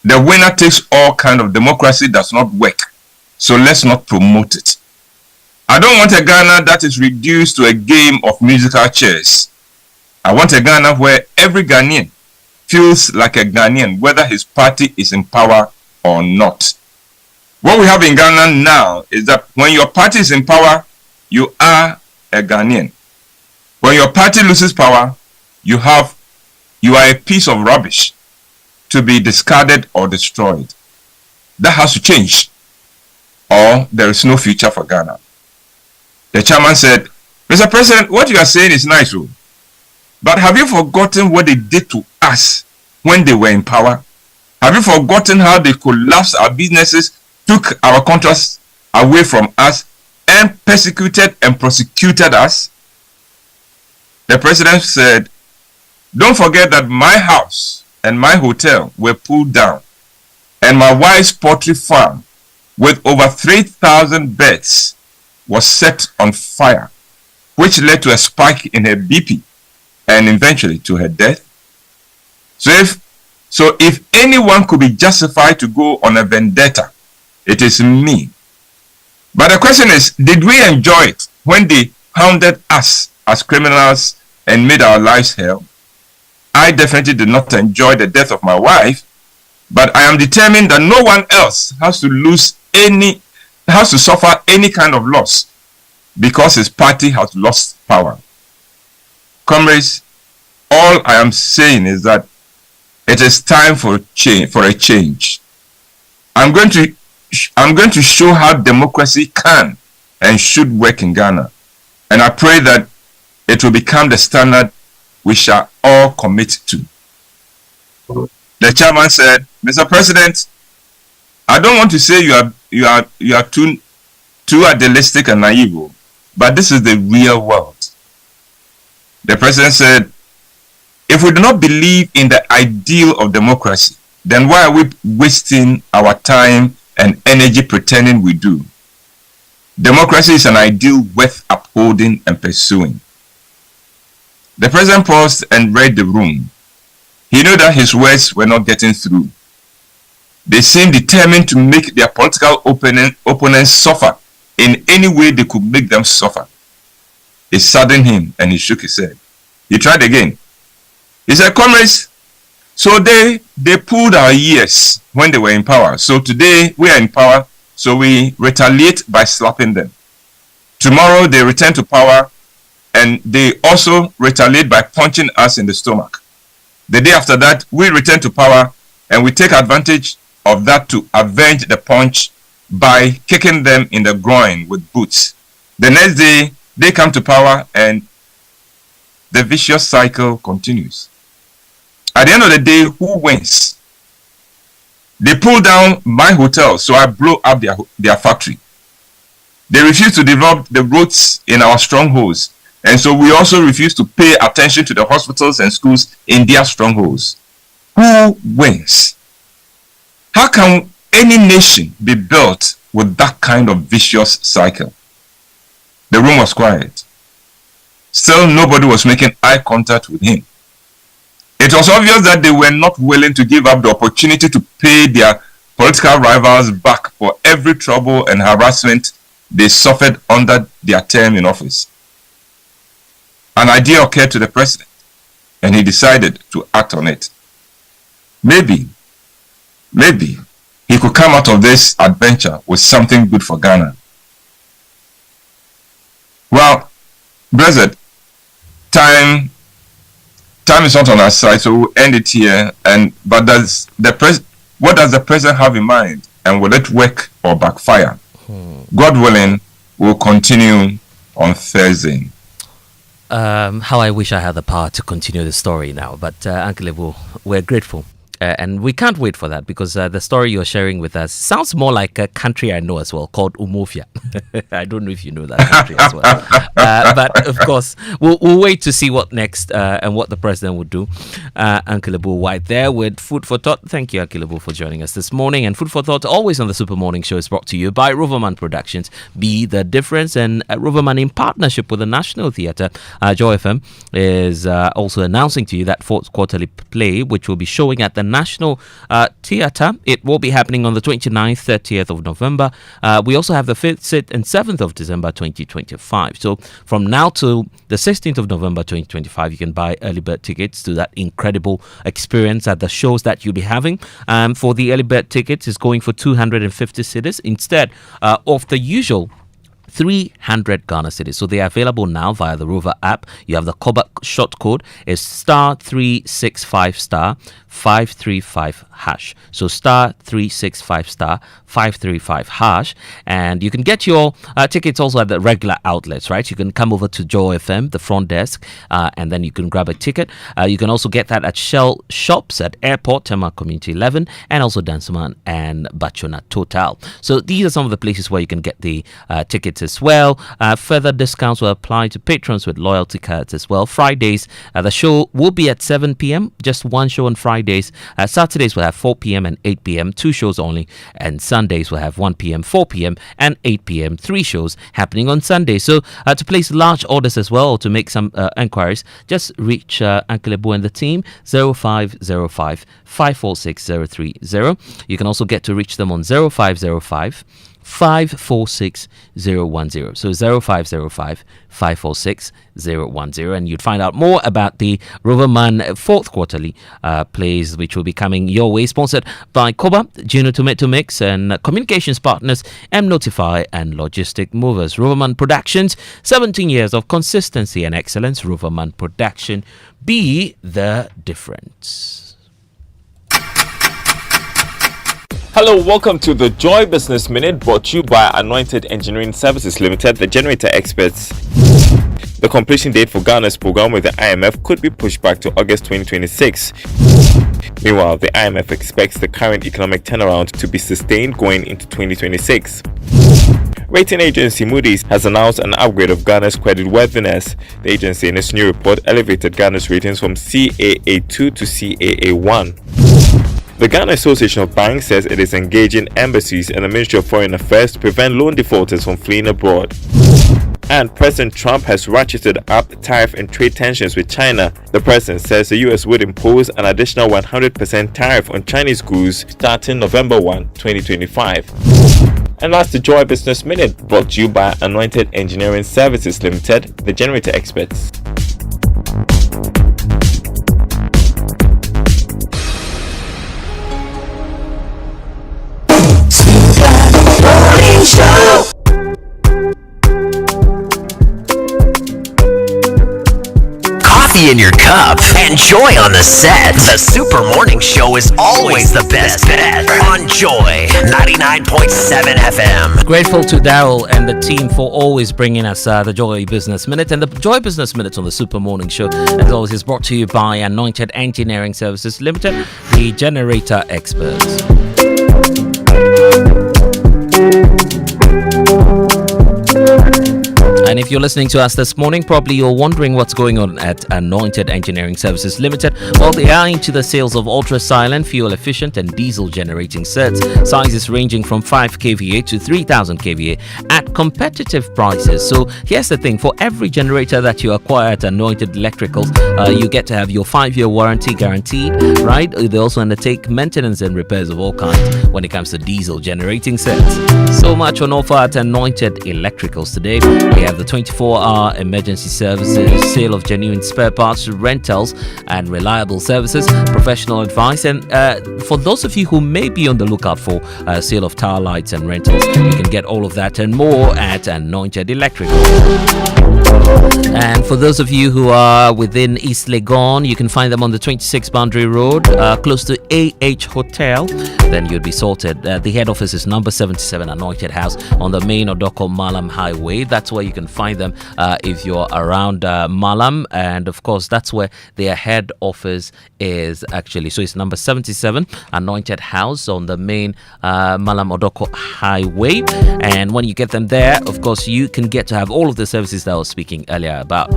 The winner takes all kind of democracy does not work, so let's not promote it. I don't want a Ghana that is reduced to a game of musical chairs. I want a Ghana where every Ghanaian feels like a Ghanaian, whether his party is in power or not. What we have in Ghana now is that when your party is in power, you are a Ghanaian. When your party loses power, you are a piece of rubbish to be discarded or destroyed. That has to change, or there is no future for Ghana. The chairman said, "Mr. President, what you are saying is nice, but have you forgotten what they did to us when they were in power? Have you forgotten how they collapsed our businesses, took our contracts away from us, and persecuted and prosecuted us?" The president said, "Don't forget that my house and my hotel were pulled down, and my wife's poultry farm with over 3,000 beds was set on fire, which led to a spike in her BP and eventually to her death. So if anyone could be justified to go on a vendetta, it is me. But the question is, did we enjoy it when they hounded us as criminals and made our lives hell? I definitely did not enjoy the death of my wife, but I am determined that no one else has to suffer any kind of loss because his party has lost power. Comrades, all I am saying is that it is time for a change. I'm going to show how democracy can and should work in Ghana, and I pray that it will become the standard we shall all commit to." The chairman said, "Mr. President, I don't want to say you are too idealistic and naive, but this is the real world." The president said, "If we do not believe in the ideal of democracy, then why are we wasting our time and energy pretending we do? Democracy is an ideal worth upholding and pursuing." The president paused and read the room. He knew that his words were not getting through. They seemed determined to make their political opponents suffer in any way they could make them suffer. It saddened him and he shook his head. He tried again. He said, "Comrades, so they pulled our ears when they were in power. So today we are in power, so we retaliate by slapping them. Tomorrow they return to power and they also retaliate by punching us in the stomach. The day after that, we return to power and we take advantage of that to avenge the punch by kicking them in the groin with boots. The next day, they come to power and the vicious cycle continues. At the end of the day, who wins? They pull down my hotel, so I blow up their factory. They refuse to develop the roads in our strongholds, and so we also refuse to pay attention to the hospitals and schools in their strongholds. Who wins? How can any nation be built with that kind of vicious cycle? The room was quiet. Still, nobody was making eye contact with him. It was obvious that they were not willing to give up the opportunity to pay their political rivals back for every trouble and harassment they suffered under their term in office. an idea occurred to the president, and he decided to act on it. Maybe he could come out of this adventure with something good for Ghana. Well, Blessed, time is not on our side, so we'll end it here. But what does the president have in mind, and will it work or backfire? God willing, we'll continue on Thursday. How I wish I had the power to continue the story now, but Uncle Lebu, we're grateful. And we can't wait for that, because the story you're sharing with us sounds more like a country I know as well, called Umofia. I don't know if you know that country as well. But of course, we'll wait to see what next and what the president would do. Uncle Lebu White there with Food for Thought. Thank you, Uncle Lebu, for joining us this morning. And Food for Thought, always on the Super Morning Show, is brought to you by Roverman Productions. Be the difference. And Roverman, in partnership with the National Theatre, Joy FM, is also announcing to you that fourth quarterly play, which will be showing at the National Theatre. It will be happening on the 29th, 30th of November. We also have the 5th, 6th and 7th of December 2025. So from now to the 16th of November 2025, you can buy early bird tickets to that incredible experience at the shows that you'll be having. For the early bird tickets, it's going for 250 cedis instead of the usual 300 Ghana cedis. So they are available now via the Rover app. You have the Koba short code is *365 *535 hash. So *365 *535 hash, and you can get your tickets also at the regular outlets, right? You can come over to Joy FM, the front desk, and then you can grab a ticket. You can also get that at Shell shops at Airport, Tema Community 11, and also Dansoman and Bachona Total. So these are some of the places where you can get the tickets as well. Further discounts will apply to patrons with loyalty cards as well. Fridays, the show will be at 7 p.m. Just one show on Fridays. Saturdays will have 4 p.m. and 8 p.m. 2 shows only. And Sundays will have 1 p.m., 4 p.m. and 8 p.m. 3 shows happening on Sunday. So to place large orders as well, or to make some enquiries, just reach Uncle Lebu and the team 0505 546 030. You can also get to reach them on 0505 546 010. So 0505 546 010, and you'd find out more about the Roverman fourth quarterly plays, which will be coming your way, sponsored by Koba, Juno Tomato Mix, and communications partners M Notify and Logistic Movers. Roverman Productions, 17 years of consistency and excellence. Roverman Production, be the difference. Hello, welcome to the Joy Business Minute, brought to you by Anointed Engineering Services Limited, the generator experts. The completion date for Ghana's program with the IMF could be pushed back to August 2026. Meanwhile, the IMF expects the current economic turnaround to be sustained going into 2026. Rating agency Moody's has announced an upgrade of Ghana's creditworthiness. The agency in its new report elevated Ghana's ratings from CAA2 to CAA1. The Ghana Association of Banks says it is engaging embassies and the Ministry of Foreign Affairs to prevent loan defaulters from fleeing abroad. And President Trump has ratcheted up tariff and trade tensions with China. The president says the US would impose an additional 100% tariff on Chinese goods starting November 1, 2025. And that's the Joy Business Minute, brought to you by Anointed Engineering Services Limited, the generator experts. In your cup and Joy on the set. The Super Morning Show is always the best bet on Joy 99.7 FM. Grateful to Daryl and the team for always bringing us the Joy Business Minute. And the Joy Business Minute on the Super Morning Show, as always, is brought to you by Anointed Engineering Services Limited, the generator experts. And if you're listening to us this morning, probably you're wondering what's going on at Anointed Engineering Services Limited. Well, they are into the sales of ultra-silent, fuel-efficient and diesel-generating sets. Sizes ranging from 5 kVA to 3000 kVA at competitive prices. So here's the thing. For every generator that you acquire at Anointed Electricals, you get to have your 5-year warranty guaranteed, right? They also undertake maintenance and repairs of all kinds when it comes to diesel-generating sets. So much on offer at Anointed Electricals today. We have have the 24-hour emergency services, sale of genuine spare parts, rentals, and reliable services, professional advice. And for those of you who may be on the lookout for sale of tower lights and rentals, you can get all of that and more at Anointed Electrical. And for those of you who are within East Legon, you can find them on the 26 Boundary Road, close to AH Hotel. Then you'll be sorted. The head office is number 77 Anointed House on the main Odoko Malam Highway. That's where you can find them if you're around Malam. And of course, that's where their head office is actually. So it's number 77 Anointed House on the main Malam Odoko Highway. And when you get them there, of course, you can get to have all of the services that I was speaking earlier about.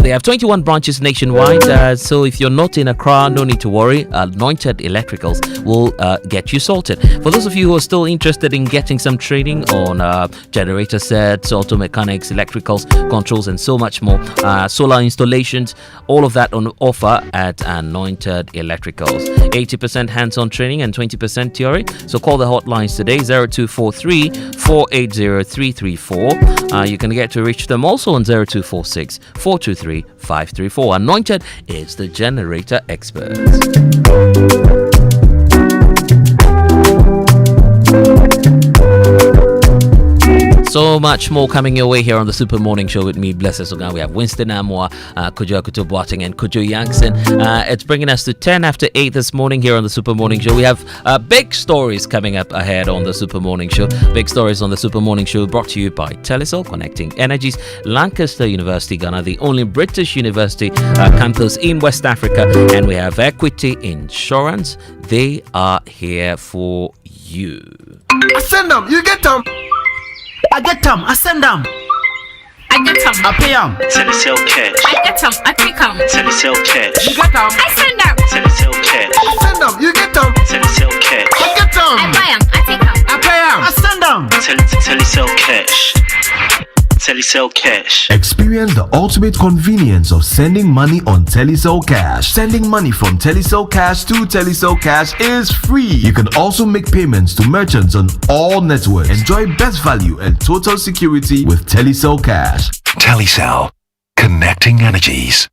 They have 21 branches nationwide. So if you're not in Accra, no need to worry. Anointed Electricals will get you sorted. For those of you who are still interested in getting some training on generator sets, auto mechanics, electricals, controls, and so much more, solar installations, all of that on offer at Anointed Electricals. 80% hands-on training and 20% theory. So call the hotlines today, 0243 480 334. You can get to reach them also on 0246 423 534. Anointed is the generator expert. So much more coming your way here on the Super Morning Show with me, Blessed Sogah. We have Winston Amoah, Kojo Yankson, Boateng, and Kojo Yankson. It's bringing us to 10 after 8 this morning here on the Super Morning Show. We have big stories coming up ahead on the Super Morning Show. Big stories on the Super Morning Show brought to you by Telecel, Connecting Energies, Lancaster University, Ghana, the only British university campus in West Africa. And we have Equity Insurance. They are here for you. I send them, you get them. I get them, I send them. I get them, I pay them. Telecel cash. I get them, I take them. Telecel cash. You get them, I send them. Telecel cash. I send them, you get them. Telecel cash. I get them. I buy them, I take them. I pay them, I send them. Telecel cash. Telecel Cash. Experience the ultimate convenience of sending money on Telecel Cash. Sending money from Telecel Cash to Telecel Cash is free. You can also make payments to merchants on all networks. Enjoy best value and total security with Telecel Cash. Telecel, connecting energies.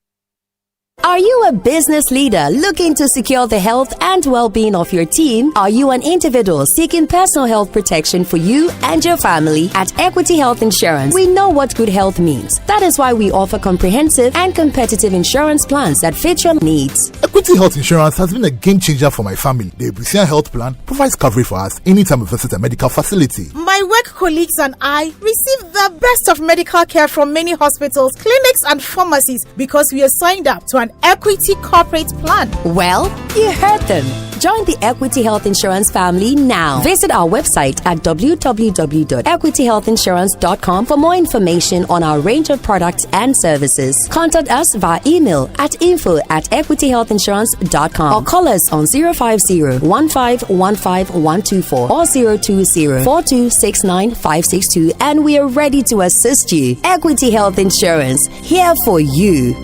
Are you a business leader looking to secure the health and well-being of your team? Are you an individual seeking personal health protection for you and your family? At Equity Health Insurance, we know what good health means. That is why we offer comprehensive and competitive insurance plans that fit your needs. Equity Health Insurance has been a game changer for my family. The Ebusia Health Plan provides coverage for us anytime we visit a medical facility. My work colleagues and I receive the best of medical care from many hospitals, clinics, and pharmacies because we are signed up to an Equity corporate plan. Well, you heard them. Join the Equity Health Insurance family now. Visit our website at www.equityhealthinsurance.com for more information on our range of products and services. Contact us via email at info@equityhealthinsurance.com or call us on 050-1515124 or 020-4269-562 and we are ready to assist you. Equity Health Insurance, here for you.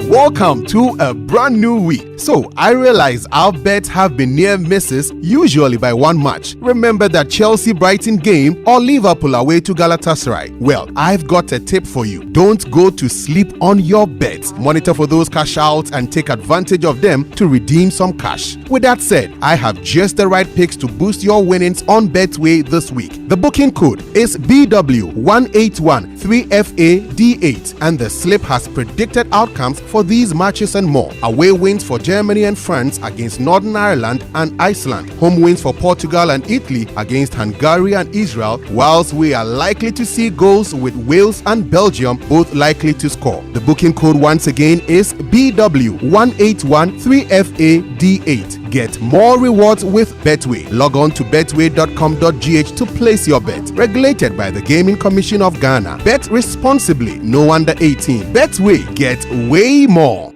Welcome to a brand new week. So, I realize our bets have been near misses, usually by one match. Remember that Chelsea-Brighton game or Liverpool away to Galatasaray? Well, I've got a tip for you. Don't go to sleep on your bets. Monitor for those cash outs and take advantage of them to redeem some cash. With that said, I have just the right picks to boost your winnings on Betway this week. The booking code is BW1813FAD8 and the slip has predicted outcomes for these matches and more. Away wins for Germany and France against Northern Ireland and Iceland. Home wins for Portugal and Italy against Hungary and Israel, whilst we are likely to see goals with Wales and Belgium both likely to score. The booking code once again is BW1813FAD8. Get more rewards with Betway. Log on to betway.com.gh to place your bet. Regulated by the Gaming Commission of Ghana. Bet responsibly. No under 18. Betway. Get way more.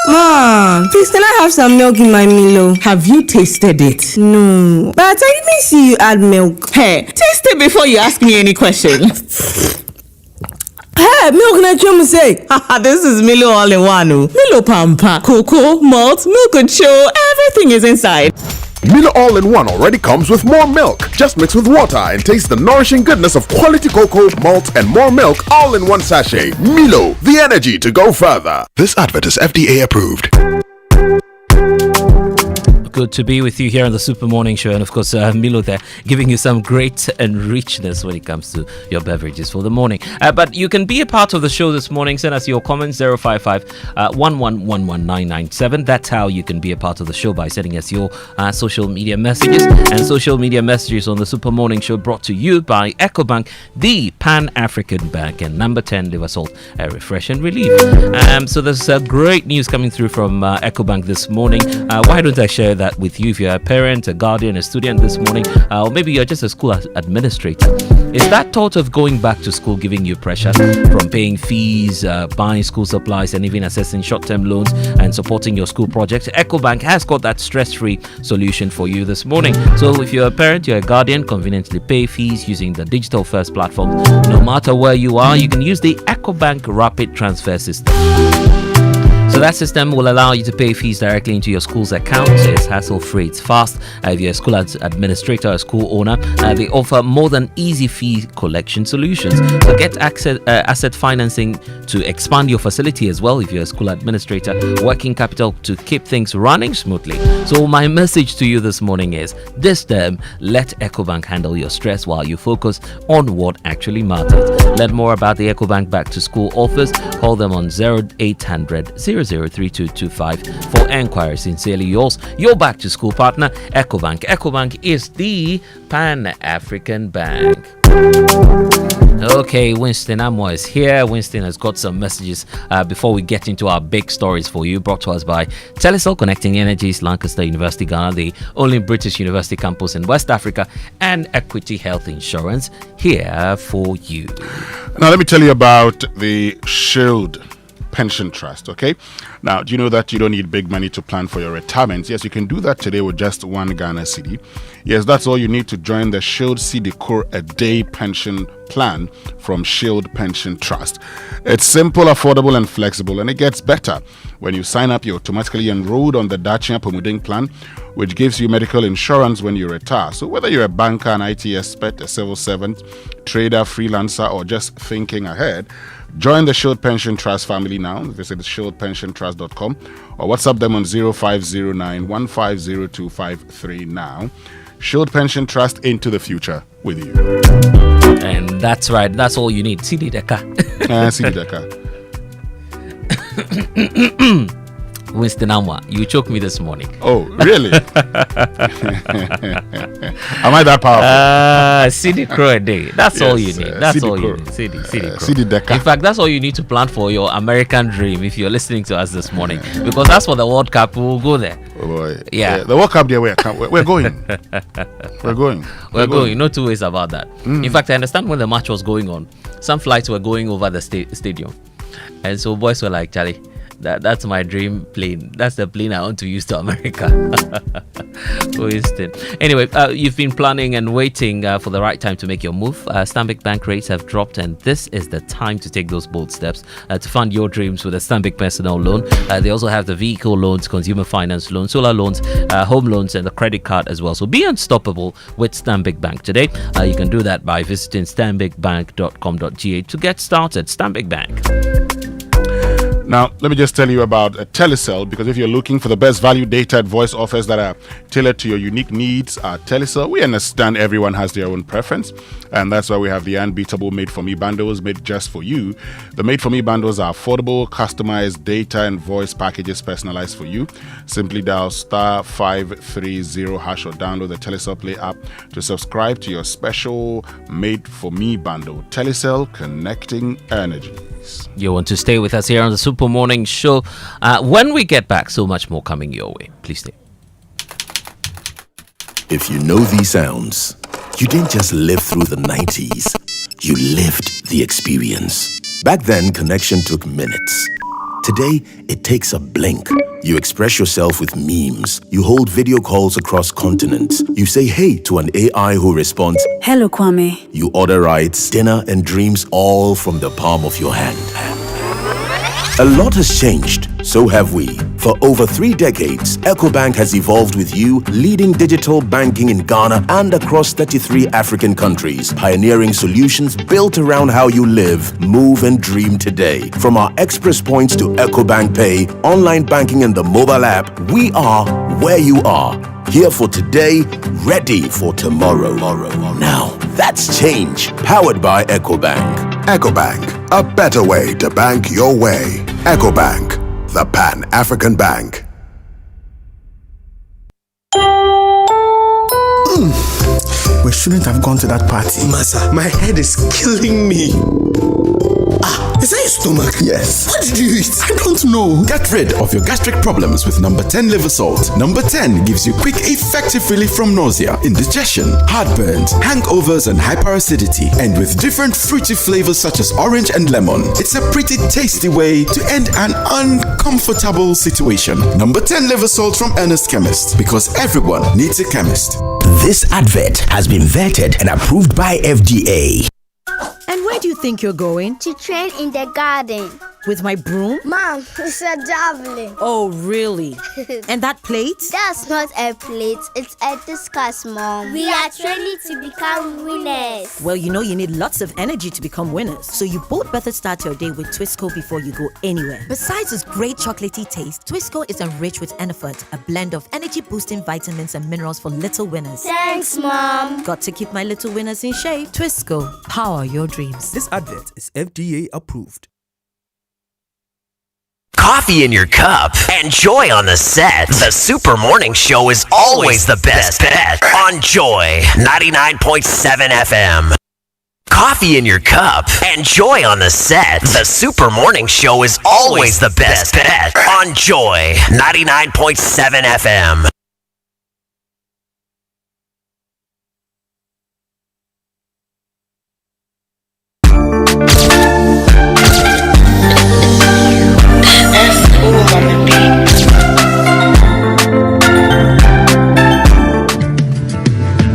Mom, please can I have some milk in my Milo? Have you tasted it? No. But I didn't see you add milk. Hey, taste it before you ask me any questions. Hey, milk na chum say. This is Milo all in one. Milo pampa, cocoa, malt, milk and show, everything is inside. Milo All-in-One already comes with more milk. Just mix with water and taste the nourishing goodness of quality cocoa, malt, and more milk all in one sachet. Milo, the energy to go further. This advert is FDA approved. Good to be with you here on the Super Morning Show, and of course Milo there giving you some great and richness when it comes to your beverages for the morning. But you can be a part of the show this morning. Send us your comments 055 1111997. That's how you can be a part of the show, by sending us your social media messages. And social media messages on the Super Morning Show brought to you by EcoBank, the Pan-African Bank, and number 10 Liver Salt, refresh and relief. So there's great news coming through from EcoBank this morning. Why don't I share that with you? If you're a parent, a guardian, a student this morning, or maybe you're just a school administrator, is that thought of going back to school giving you pressure from paying fees, buying school supplies, and even assessing short-term loans and supporting your school projects? EcoBank has got that stress-free solution for you this morning. So if you're a parent, you're a guardian, conveniently pay fees using the digital first platform. No matter where you are, you can use the EcoBank Rapid Transfer System. So that system will allow you to pay fees directly into your school's account. It's hassle-free, it's fast. If you're a school administrator or a school owner, they offer more than easy fee collection solutions. So get asset financing to expand your facility as well if you're a school administrator, working capital to keep things running smoothly. So my message to you this morning is, this term, let EcoBank handle your stress while you focus on what actually matters. Learn more about the EcoBank Back to School offers. Call them on 0800 003225 for enquiries. Sincerely yours, your back to school partner, EcoBank. EcoBank is the Pan-African Bank. Okay, Winston Amoah is here. Winston has got some messages before we get into our big stories for you, brought to us by Telecel, connecting energies, Lancaster University, Ghana, the only British university campus in West Africa, and Equity Health Insurance here for you. Now, let me tell you about the Shield Pension Trust, okay? Now, do you know that you don't need big money to plan for your retirement? Yes, you can do that today with just one Ghana cedi. Yes, that's all you need to join the Shield cedi Core a Day Pension Plan from Shield Pension Trust. It's simple, affordable, and flexible, and it gets better. When you sign up, you're automatically enrolled on the Dachia Pomuding Plan, which gives you medical insurance when you retire. So whether you're a banker, an IT expert, a civil servant, trader, freelancer, or just thinking ahead, join the Shield Pension Trust family now. Visit shieldpensiontrust.com or WhatsApp them on 0509 1502553 now. Shield Pension Trust, into the future with you. And that's right. That's all you need. CD Deka. CD Deka. Winston Amoah, you choked me this morning. Oh, really? Am I that powerful? CD Crow a day. That's all you need. That's all you need. CD Crow. CD Deka. In fact, that's all you need to plan for your American dream if you're listening to us this morning. Because that's for the World Cup. We'll go there. Oh boy. Yeah. The World Cup there, we're going. We're going. No two ways about that. In fact, I understand when the match was going on, some flights were going over the stadium. And so boys were like, Charlie, that's my dream plane. That's the plane I want to use to America. Winston. Anyway, you've been planning and waiting for the right time to make your move. Stanbic Bank rates have dropped, and this is the time to take those bold steps to fund your dreams with a Stanbic personal loan. They also have the vehicle loans, consumer finance loans, solar loans, home loans, and the credit card as well. So be unstoppable with Stanbic Bank today. You can do that by visiting stanbicbank.com.ga to get started. Stanbic Bank. Now, let me just tell you about Telecel, because if you're looking for the best value data and voice offers that are tailored to your unique needs at Telecel, we understand everyone has their own preference, and that's why we have the unbeatable Made For Me bundles made just for you. The Made For Me bundles are affordable, customized data and voice packages personalized for you. Simply dial *530# or download the Telecel Play app to subscribe to your special Made For Me bundle. Telecel, connecting energies. You want to stay with us here on the Super Morning Show. When we get back, so much more coming your way. Please stay. If you know these sounds, you didn't just live through the 90s. You lived the experience. Back then, connection took minutes. Today, it takes a blink. You express yourself with memes. You hold video calls across continents. You say hey to an AI who responds, "Hello, Kwame." You order rides, dinner, and dreams all from the palm of your hand. A lot has changed, so have we. For over 3 decades, EcoBank has evolved with you, leading digital banking in Ghana and across 33 African countries, pioneering solutions built around how you live, move and dream today. From our express points to EcoBank Pay, online banking and the mobile app, we are where you are. Here for today, ready for tomorrow. Now, that's change, powered by EcoBank. EcoBank, a better way to bank your way. EcoBank, the Pan-African Bank. We shouldn't have gone to that party. Masa, my head is killing me. Is that your stomach? Yes. What did you eat? I don't know. Get rid of your gastric problems with number 10 liver salt. Number 10 gives you quick, effective relief from nausea, indigestion, heartburns, hangovers, and hyperacidity. And with different fruity flavors such as orange and lemon, it's a pretty tasty way to end an uncomfortable situation. Number 10 liver salt from Ernest Chemist, because everyone needs a chemist. This advert has been vetted and approved by FDA. And where do you think you're going? To train in the garden. With my broom? Mom, it's a javelin. Oh, really? And that plate? That's not a plate, it's a discus, Mom. We are training to become winners. Well, you know you need lots of energy to become winners. So you both better start your day with Twisco before you go anywhere. Besides its great chocolatey taste, Twisco is enriched with Enerfort, a blend of energy-boosting vitamins and minerals for little winners. Thanks, Mom. Got to keep my little winners in shape. Twisco, power your dreams. This advert is FDA approved. Coffee in your cup and joy on the set. The Super Morning Show is always the best bet on Joy 99.7 FM. Coffee in your cup and joy on the set. The Super Morning Show is always the best bet on Joy 99.7 FM.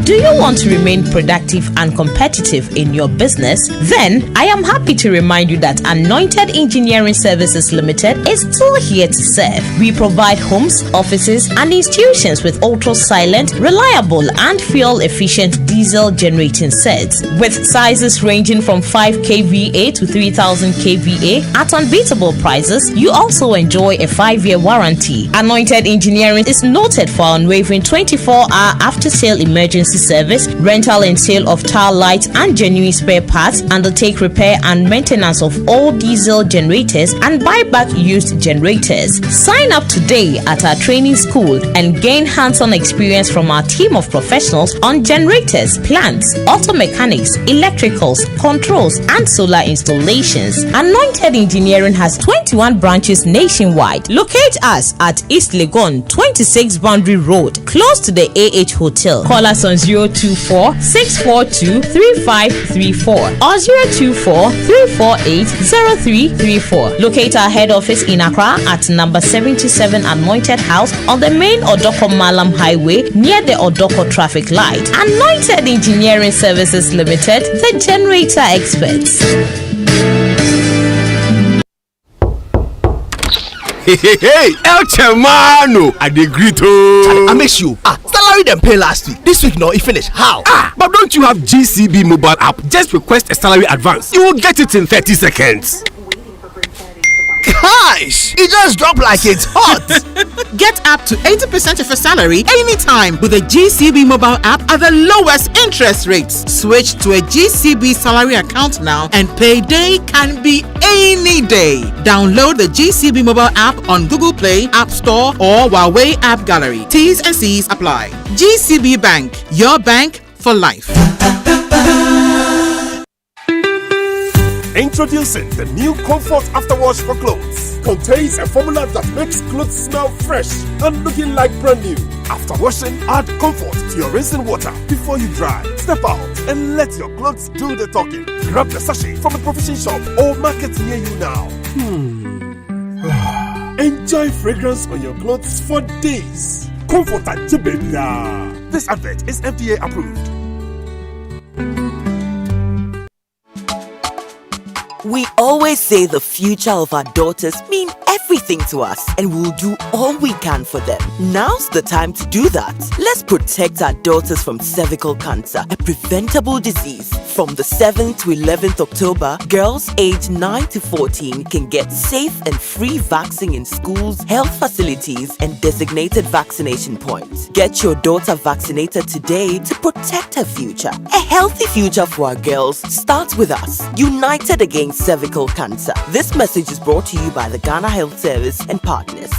Do you want to remain productive and competitive in your business? Then I am happy to remind you that Anointed Engineering Services Limited is still here to serve. We provide homes, offices, and institutions with ultra-silent, reliable, and fuel-efficient diesel generating sets with sizes ranging from 5 kVA to 3000 kVA at unbeatable prices. You also enjoy a 5-year warranty. Anointed Engineering is noted for unwavering 24-hour after-sale emergency service, rental and sale of tile lights and genuine spare parts, undertake repair and maintenance of all diesel generators, and buy back used generators. Sign up today at our training school and gain hands-on experience from our team of professionals on generators, plants, auto mechanics, electricals, controls, and solar installations. Anointed Engineering has 21 branches nationwide. Locate us at East Legon, 26 Boundary Road, close to the AH Hotel. Call us on 024-642-3534 or 024-348-0334. Locate our head office in Accra at number 77 Anointed House on the main Odoko Malam Highway near the Odoko traffic light. Anointed Engineering Services Limited, the generator experts. Hey, El Chamano, I agree to. I miss you. Salary them pay last week. This week no, it finished. How? But don't you have GCB mobile app? Just request a salary advance. You will get it in 30 seconds. Gosh, it just dropped like it's hot. Get up to 80% of your salary anytime with the GCB mobile app at the lowest interest rates. Switch to a GCB salary account now and payday can be any day. Download the GCB mobile app on Google Play, App Store, or Huawei App Gallery. T's and C's apply. GCB Bank, your bank for life. Introducing the new Comfort Afterwash for Clothes. Contains a formula that makes clothes smell fresh and looking like brand new. After washing, add Comfort to your rinsing water before you dry. Step out and let your clothes do the talking. Grab the sachet from a provision shop or market near you now. Enjoy fragrance on your clothes for days. Comfort and Jibenda. This advert is FDA approved. We always say the future of our daughters mean everything to us, and we'll do all we can for them. Now's the time to do that. Let's protect our daughters from cervical cancer, a preventable disease. From the 7th to 11th October, girls aged 9 to 14 can get safe and free vaccine in schools, health facilities, and designated vaccination points. Get your daughter vaccinated today to protect her future. A healthy future for our girls starts with us. United against cervical cancer. This message is brought to you by the Ghana Health Service and partners.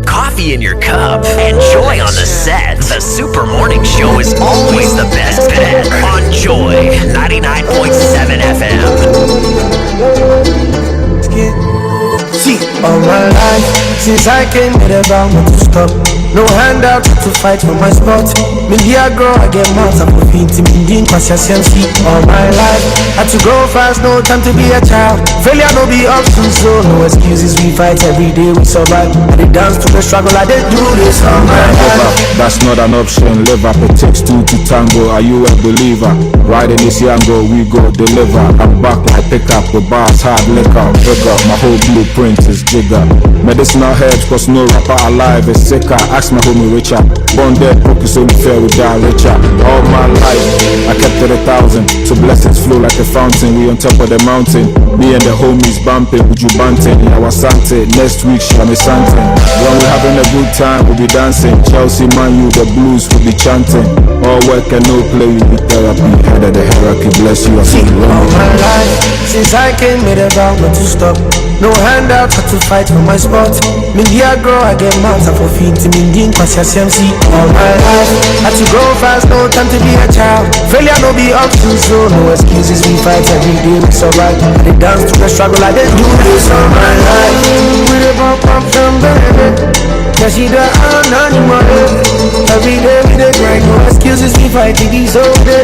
Coffee in your cup and Joy on the set. The Super Morning Show is always the best bet on Joy 99.7 FM. See, all my life, since I came here, about not to stop. No handout to fight for my spot. Media grow, I get mouth up with intimidating cause I see all my life. Had to go fast, no time to be a child. Failure no be option, so no excuses. We fight every day, we survive. I did dance to the struggle, I did do this all my life. That's not an option. Live up, it takes two to tango. Are you a believer? Riding this Yango, we go deliver. I'm back like pickup with bars, hard liquor. Pick up, my whole blueprint is jigger. Medicinal herbs, cause no rapper alive is sicker. Ask my homie Richard. Born dead, focus only fair with die richer. All my life, I kept it 1,000. So blessings flow like a fountain. We on top of the mountain. Me and the homies bumping, with you bunting. Yeah, was Sante. Next week, Shami Santin. When we having a good time, we'll be dancing. Chelsea, Man U, the blues will be chanting. All work and no play, we be therapy. Head of the hierarchy, bless you. I see all my life, since I came here, about not to stop. No handout, had to fight for my spot. Media grow, I get mouth up for feet. Minding cause I see all my life. Had to go fast, no time to be a child. Failure no be option, so no excuses. We fight every day, we survive. I did dance to the struggle, I did do this all my life. We live up, baby. Cause she the animal. Every day we the grind, no excuses. We fight to these old days.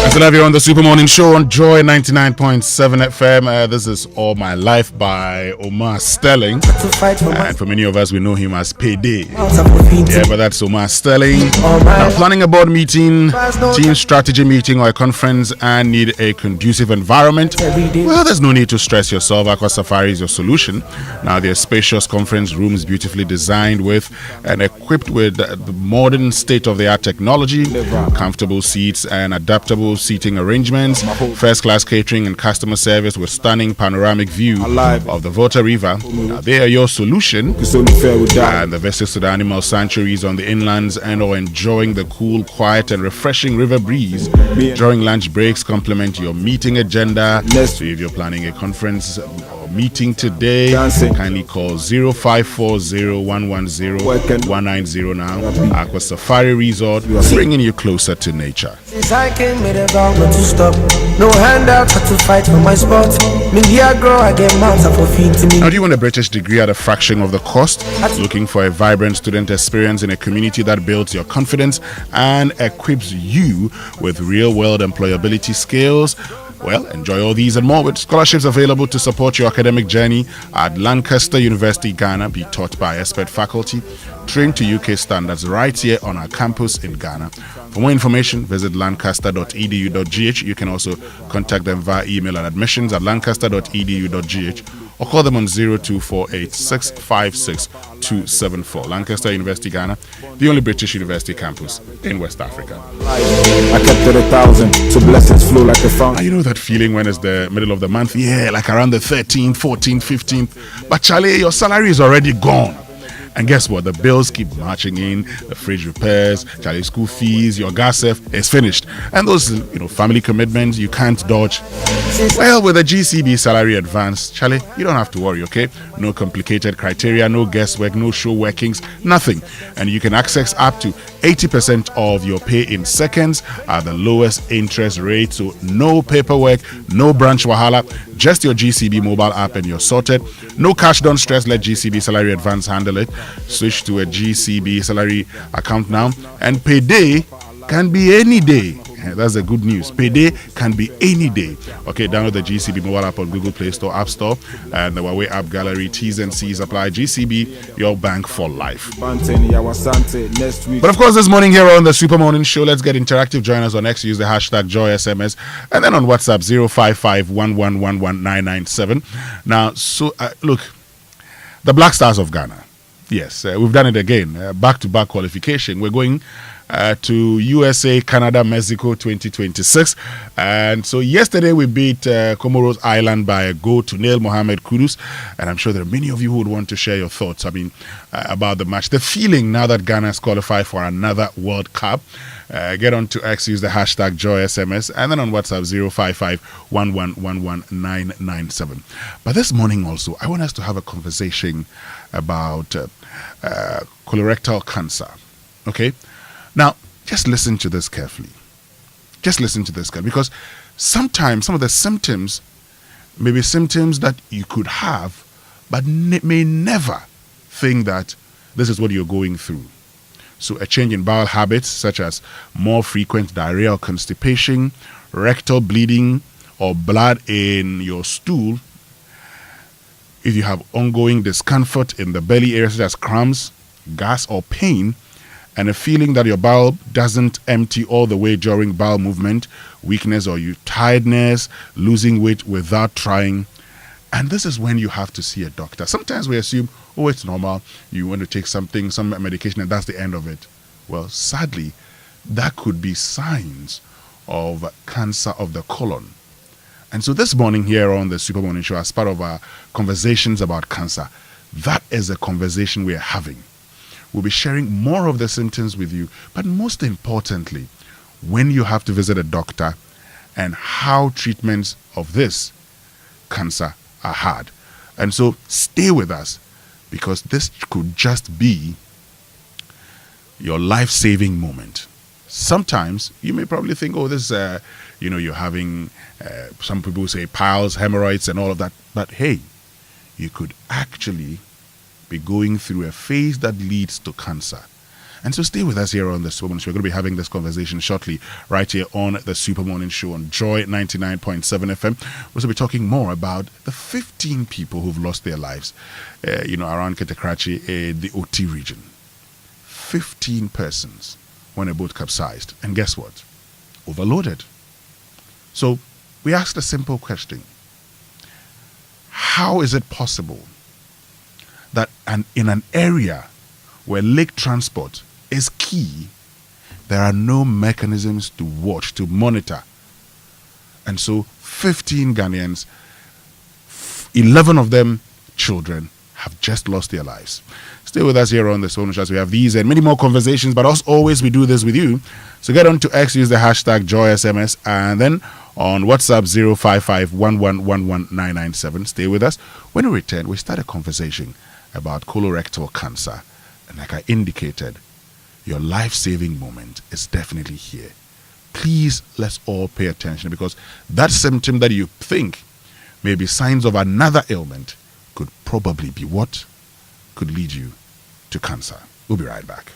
I still have you on the Super Morning Show on Joy 99.7 FM. This is All My Life by Omar Sterling. And for many of us, we know him as Payday. Yeah, but that's Omar Sterling. Now, planning a board meeting, team strategy meeting, or a conference and need a conducive environment? Well, there's no need to stress yourself. Aqua Safari is your solution. Now, there's spacious conference rooms beautifully designed with and equipped with the modern state-of-the-art technology, comfortable seats and adaptable seating arrangements, first-class catering and customer service with stunning panoramic view of the Volta River. Now, they are your solution. And the visits to the animal sanctuaries on the inlands and or enjoying the cool, quiet and refreshing river breeze during lunch breaks complement your meeting agenda. So if you're planning a conference or meeting today, kindly call 0540-110-190 now. Aqua Safari Resort, bringing you closer to nature. Since I came here, about not to stop. No handout, had to fight for my spot. Media grow, I get mouth up for feet. Now, do you want a British degree at a fraction of the cost? Looking for a vibrant student experience in a community that builds your confidence and equips you with real-world employability skills? Well, enjoy all these and more with scholarships available to support your academic journey at Lancaster University, Ghana. Be taught by expert faculty, trained to UK standards right here on our campus in Ghana. For more information, visit lancaster.edu.gh. You can also contact them via email at admissions@lancaster.edu.gh or call them on 0248-656-274. Lancaster University, Ghana, the only British university campus in West Africa. I kept it 1,000, so blessings flow like a fountain. You know that feeling when it's the middle of the month? Yeah, like around the 13th, 14th, 15th. But Charlie, your salary is already gone. And guess what? The bills keep marching in, the fridge repairs, Charlie's school fees, your gas is finished. And those, family commitments you can't dodge. Well, with a GCB salary advance, Charlie, you don't have to worry, okay? No complicated criteria, no guesswork, no show workings, nothing. And you can access up to 80% of your pay in seconds at the lowest interest rate. So no paperwork, no branch wahala, just your GCB mobile app and you're sorted. No cash, don't stress, let GCB salary advance handle it. Switch to a GCB salary account now, and payday can be any day. That's the good news. Payday can be any day. Okay, download the GCB mobile app on Google Play Store, App Store, and the Huawei app gallery. T's and C's apply. GCB, your bank for life. But of course, this morning here on the Super Morning Show, let's get interactive. Join us on X. Use the hashtag JoySMS, and then on WhatsApp 055-111-1997. Now, so look, the Black Stars of Ghana. Yes, we've done it again. Back-to-back qualification. We're going to USA, Canada, Mexico 2026. And so yesterday we beat Comoros Island by a goal to nil, Mohamed Kudus. And I'm sure there are many of you who would want to share your thoughts, about the match. The feeling now that Ghana has qualified for another World Cup. Get on to X, use the hashtag JoySMS, and then on WhatsApp 055-111-1997. But this morning also, I want us to have a conversation about colorectal cancer. Okay? Now, just listen to this carefully. Because sometimes some of the symptoms may be symptoms that you could have, but may never think that this is what you're going through. So a change in bowel habits, such as more frequent diarrhea or constipation, rectal bleeding, or blood in your stool. If you have ongoing discomfort in the belly area, such as cramps, gas, or pain, and a feeling that your bowel doesn't empty all the way during bowel movement, weakness or tiredness, losing weight without trying. And this is when you have to see a doctor. Sometimes we assume, oh, it's normal. You want to take some medication, and that's the end of it. Well, sadly, that could be signs of cancer of the colon. And so this morning here on the Super Morning Show, as part of our conversations about cancer, that is a conversation we are having. We'll be sharing more of the symptoms with you, but most importantly, when you have to visit a doctor and how treatments of this cancer are hard. And so stay with us, because this could just be your life-saving moment. Sometimes you may probably think, oh, this you're having, some people say piles, hemorrhoids and all of that. But hey, you could actually be going through a phase that leads to cancer. And so stay with us here on the Super Morning Show. We're going to be having this conversation shortly right here on the Super Morning Show on Joy 99.7 FM. We'll also be talking more about the 15 people who've lost their lives, around Ketekrachi, the OT region. 15 persons when a boat capsized. And guess what? Overloaded. So we asked a simple question. How is it possible that in an area where lake transport is key, there are no mechanisms to watch, to monitor? And so 15 Ghanaians, 11 of them children, have just lost their lives. Stay with us here on the Sono Show. We have these and many more conversations, but as always, we do this with you. So get on to X, use the hashtag JoySMS, and then on WhatsApp 055-111-1997. Stay with us. When we return, we start a conversation about colorectal cancer. And like I indicated, your life-saving moment is definitely here. Please, let's all pay attention, because that symptom that you think may be signs of another ailment could probably be what could lead you to cancer. We'll be right back.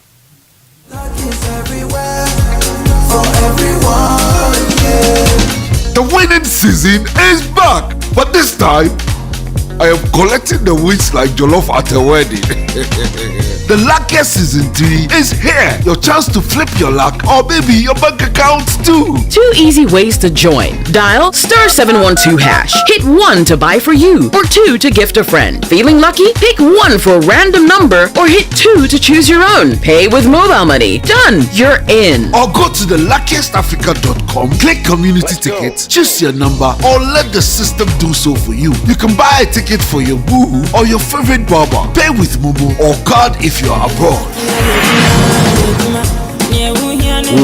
The winning season is back, but this time I am collecting the wins like Jollof at a wedding. The luckiest season 3 is here. Your chance to flip your luck, or maybe your bank account too. 2 easy ways to join. Dial *712#. Hit 1 to buy for you, or 2 to gift a friend. Feeling lucky? Pick 1 for a random number, or hit 2 to choose your own. Pay with mobile money. Done. You're in. Or go to theluckiestafrica.com, click community tickets, choose your number, or let the system do so for you. You can buy a ticket for your boo or your favorite barber. Pay with Momo or card if you're abroad.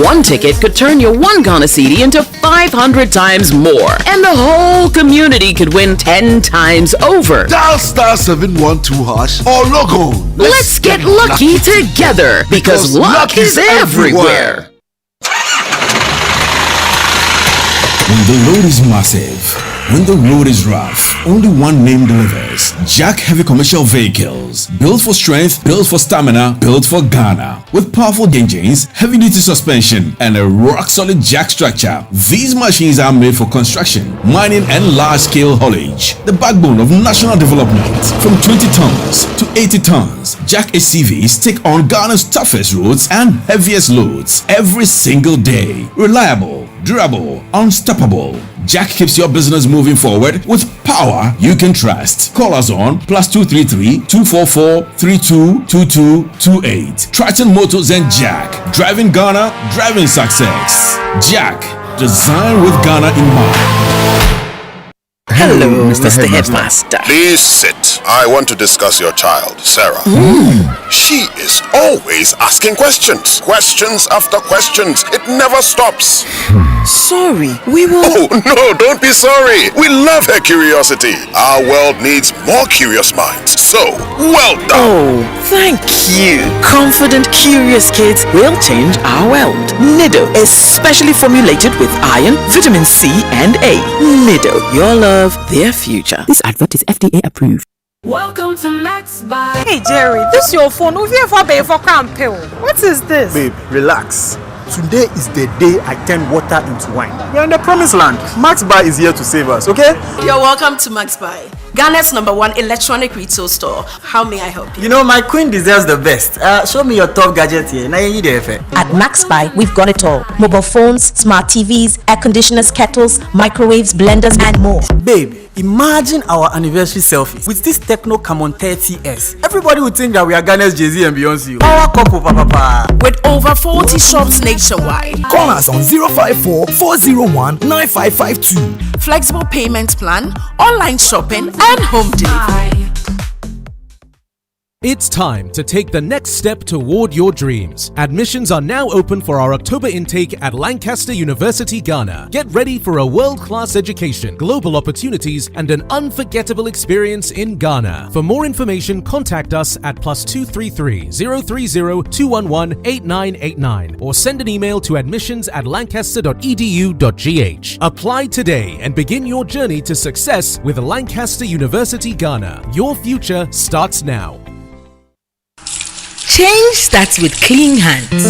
1 ticket could turn your 1 Ghana cedi into 500 times more, and the whole community could win 10 times over. Dial *712# or log on. Let's get lucky together, because luck is everywhere. When the load is massive, when the road is rough, only one name delivers. Jack Heavy Commercial Vehicles. Built for strength, built for stamina, built for Ghana. With powerful engines, heavy duty suspension, and a rock solid jack structure. These machines are made for construction, mining, and large scale haulage. The backbone of national development. From 20 tons to 80 tons, Jack HCVs take on Ghana's toughest roads and heaviest loads every single day. Reliable, durable, unstoppable. Jack keeps your business moving forward with power you can trust. Call us on +233 244 322228. Triton Motors and Jack. Driving Ghana, driving success. Jack, designed with Ghana in mind. Hello, Mr. Headmaster. Please sit. I want to discuss your child, Sarah. She is always asking questions. Questions after questions. It never stops. Sorry, we will... Oh, no, don't be sorry. We love her curiosity. Our world needs more curious minds. So, well done. Oh, thank you. Confident, curious kids will change our world. Nido, especially formulated with iron, vitamin C, and A. Nido, your love, their future. This advert is FDA approved. Welcome to Max Buy. Hey Jerry, this your phone. What is this? Babe, relax. Today is the day I turn water into wine. We're in the promised land. Max Buy is here to save us, okay? You're welcome to Max Buy, Ghana's #1 electronic retail store. How may I help you? You know, my queen deserves the best. Show me your top gadget here. At Max Buy, we've got it all. Mobile phones, smart TVs, air conditioners, kettles, microwaves, blenders, and more. Babe, imagine our anniversary selfie with this Techno Camon 30S. Everybody would think that we are Ghana's Jay-Z and Beyonce. Our couple, papa. With over 40 shops nationwide. Call us on 054 401 9552. Flexible payment plan, online shopping, and home delivery. It's time to take the next step toward your dreams. Admissions are now open for our October intake at Lancaster University, Ghana. Get ready for a world-class education, global opportunities, and an unforgettable experience in Ghana. For more information, contact us at +233 030 211 8989 or send an email to admissions@lancaster.edu.gh. Apply today and begin your journey to success with Lancaster University, Ghana. Your future starts now. Change starts with clean hands.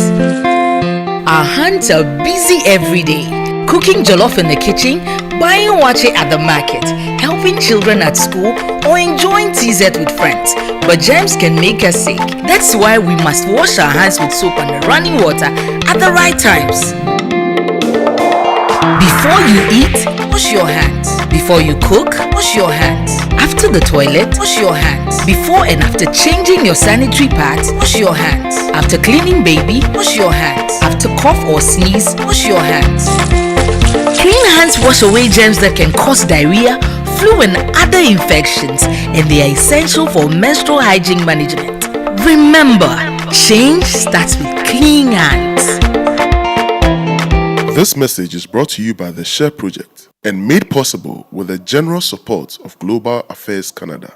Our hands are busy every day, cooking jollof in the kitchen, buying wache at the market, helping children at school, or enjoying TZ with friends. But germs can make us sick. That's why we must wash our hands with soap and running water at the right times. Before you eat, wash your hands. Before you cook, wash your hands. After the toilet, wash your hands. Before and after changing your sanitary pads, wash your hands. After cleaning baby, wash your hands. After cough or sneeze, wash your hands. Clean hands wash away germs that can cause diarrhea, flu, and other infections, and they are essential for menstrual hygiene management. Remember, change starts with clean hands. This message is brought to you by the SHARE Project and made possible with the generous support of Global Affairs Canada.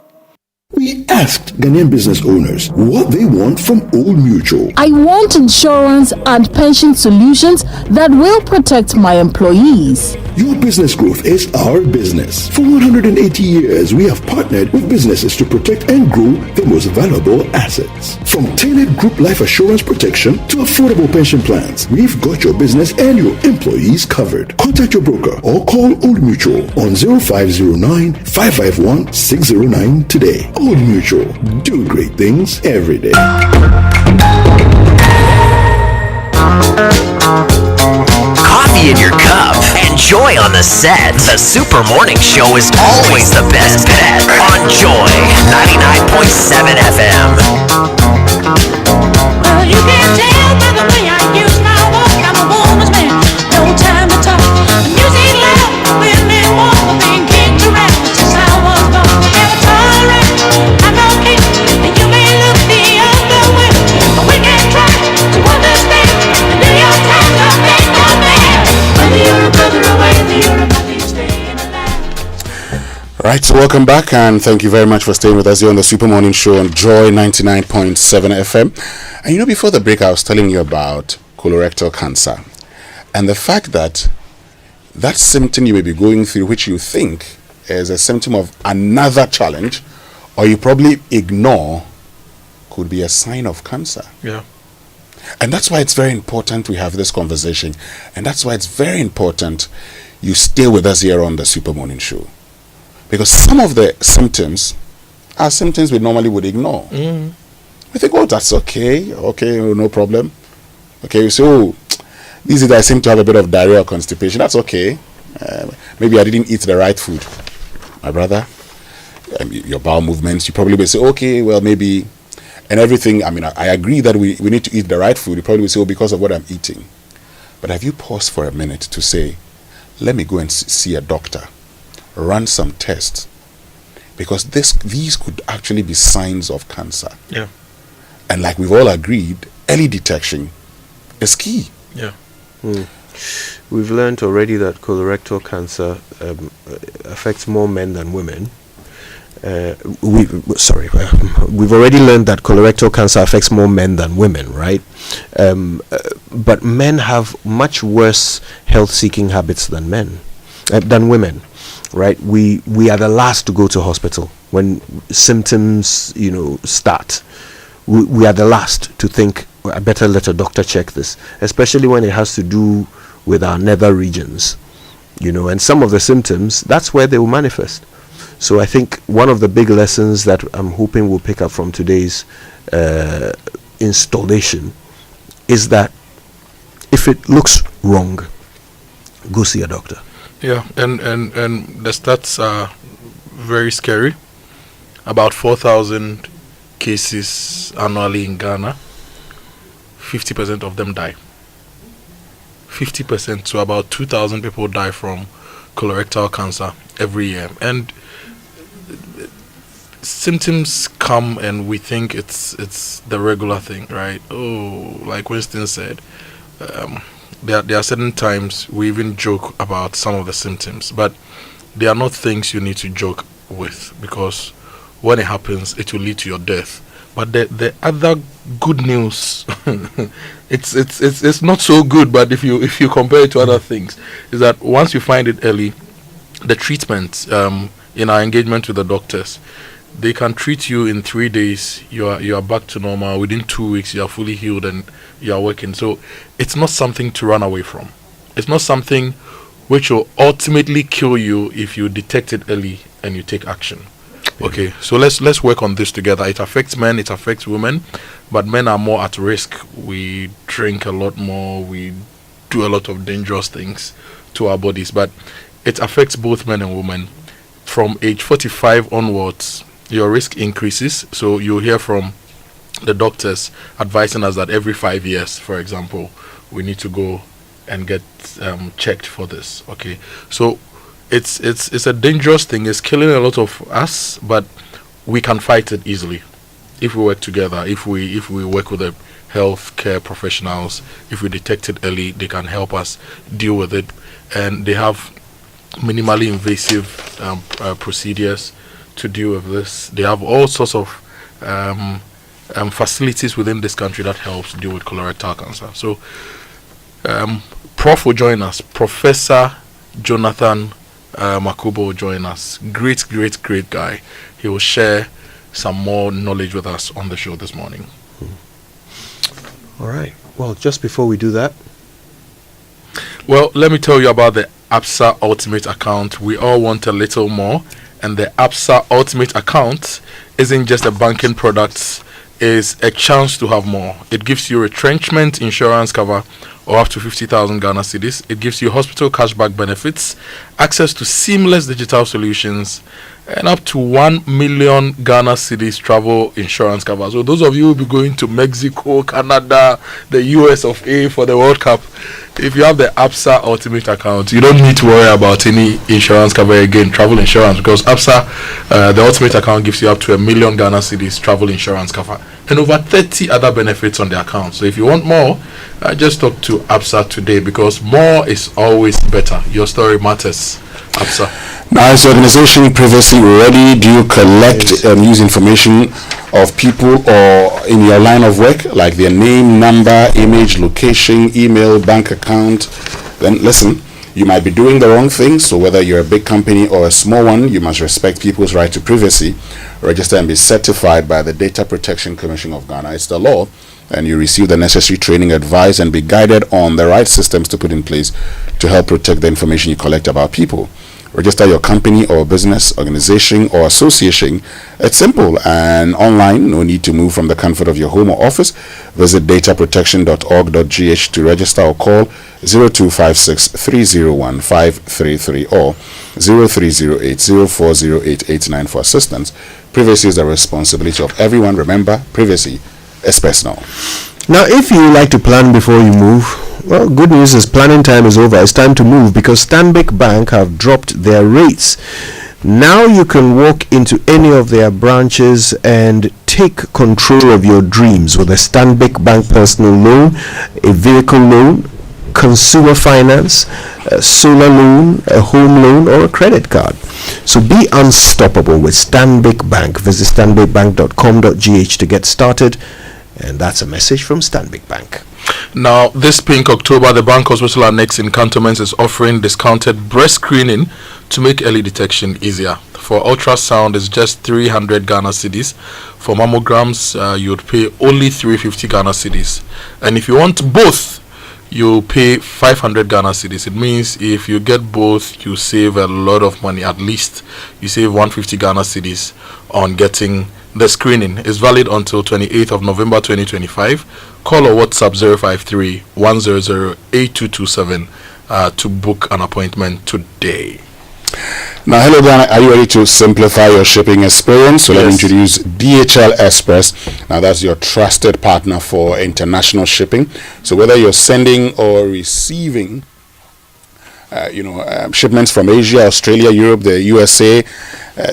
We asked Ghanaian business owners what they want from Old Mutual. I want insurance and pension solutions that will protect my employees. Your business growth is our business. For 180 years, we have partnered with businesses to protect and grow their most valuable assets. From tailored group life assurance protection to affordable pension plans, we've got your business and your employees covered. Contact your broker or call Old Mutual on 0509 551 609 today. Old Mutual, do great things every day. Coffee in your cup and joy on the set. The Super Morning Show is always the best bet on Joy 99.7 FM. Well, you can tell by the way I use my walk, I'm a woman's man. No time to talk. Music loud, women walk, being kicked around since I was born. Never tolerate, I'm okay, and you may look the other way, but we can try to understand and do your time to make no man. Whether you're a brother or whether you're a mother, you stay alive. Right, so welcome back and thank you very much for staying with us here on the Super Morning Show on Joy 99.7 FM. And you know, before the break I was telling you about colorectal cancer and the fact that symptom you may be going through, which you think is a symptom of another challenge or you probably ignore could be a sign of cancer. Yeah. And that's why it's very important we have this conversation. And that's why it's very important you stay with us here on the Super Morning Show. Because some of the symptoms are symptoms we normally would ignore. Mm. We think, oh, that's okay, no problem. Okay, we say, oh, these guys seem to have a bit of diarrhea or constipation. That's okay. Maybe I didn't eat the right food. My brother, your bowel movements, you probably will say, okay, well, maybe, and everything. I mean, I agree that we need to eat the right food. You probably will say, oh, because of what I'm eating. But have you paused for a minute to say, let me go and see a doctor, run some tests, because these could actually be signs of cancer. Yeah. And like we've all agreed, early detection is key. Yeah. We've learned already that colorectal cancer affects more men than women. We've already learned that colorectal cancer affects more men than women, right? But men have much worse health-seeking habits than women, right? We are the last to go to hospital when symptoms, start. We are the last to think, I better let a doctor check this, especially when it has to do with our nether regions, and some of the symptoms, that's where they will manifest. So I think one of the big lessons that I'm hoping we'll pick up from today's installation is that if it looks wrong, go see a doctor. Yeah, and the stats are very scary. About 4,000 cases annually in Ghana. 50% of them die. 50%, so about 2,000 people die from colorectal cancer every year. And symptoms come and we think it's the regular thing, right? Oh, like Winston said, there are certain times we even joke about some of the symptoms, but they are not things you need to joke with, because when it happens, it will lead to your death. But the other good news, it's not so good, but if you compare it to other things, is that once you find it early, the treatment in our engagement with the doctors, they can treat you in 3 days. You are back to normal. Within 2 weeks, you are fully healed and you are working. So it's not something to run away from. It's not something which will ultimately kill you if you detect it early and you take action. Okay, so let's work on this together. It affects men, it affects women, but men are more at risk. We drink a lot more, we do a lot of dangerous things to our bodies, but it affects both men and women. From age 45 onwards, your risk increases. So you'll hear from the doctors advising us that every 5 years, for example, we need to go and get checked for this. Okay, so it's a dangerous thing. It's killing a lot of us, but we can fight it easily if we work together. If we work with the healthcare professionals, if we detect it early, they can help us deal with it, and they have minimally invasive procedures to deal with this. They have all sorts of facilities within this country that helps deal with colorectal cancer. So Prof will join us. Professor Jonathan Makubo will join us. Great guy. He will share some more knowledge with us on the show this morning. All right. Well, just before we do that, well, let me tell you about the ABSA Ultimate account. We all want a little more, and the ABSA Ultimate account isn't just a banking product, it's a chance to have more. It gives you retrenchment insurance cover or up to 50,000 Ghana cedis. It gives you hospital cashback benefits, access to seamless digital solutions, and up to 1 million Ghana cedis travel insurance cover. So those of you who will be going to Mexico, Canada, the US of A for the World Cup, if you have the ABSA Ultimate account, you don't need to worry about any insurance cover again, travel insurance, because ABSA, the Ultimate account, gives you up to 1 million Ghana cedis travel insurance cover and over 30 other benefits on the account. So if you want more, just talk to ABSA today, because more is always better. Your story matters, ABSA. Now, is the organization previously ready? Do you collect and use information of people or in your line of work, like their name, number, image, location, email, bank account? Then listen, You might be doing the wrong thing, so whether you're a big company or a small one, you must respect people's right to privacy, register and be certified by the Data Protection Commission of Ghana. It's the law, and you receive the necessary training, advice, and be guided on the right systems to put in place to help protect the information you collect about people. Register your company or business, organization or association. It's simple and online. No need to move from the comfort of your home or office. Visit dataprotection.org.gh to register or call 0256 301 533 or 0308 040889 for assistance. Privacy is the responsibility of everyone. Remember, privacy is personal. Now, if you like to plan before you move, well, good news is planning time is over. It's time to move because Stanbic Bank have dropped their rates. Now you can walk into any of their branches and take control of your dreams with a Stanbic Bank personal loan, a vehicle loan, consumer finance, a solar loan, a home loan, or a credit card. So be unstoppable with Stanbic Bank. Visit stanbicbank.com.gh to get started. And that's a message from Stanbic Bank. Now, this pink October, the Bank Hospital Annex in Cantonments is offering discounted breast screening to make early detection easier. For ultrasound, it's just 300 Ghana cedis. For mammograms, you would pay only 350 Ghana cedis. And if you want both, you pay 500 Ghana cedis. It means if you get both, you save a lot of money. At least you save 150 Ghana cedis on getting the screening. Is valid until 28th of November 2025. Call or WhatsApp 053 100 8227 to book an appointment today. Now, hello Ghana, are you ready to simplify your shipping experience? So let me introduce DHL Express. Now, that's your trusted partner for international shipping. So whether you're sending or receiving shipments from Asia, Australia, Europe, the USA,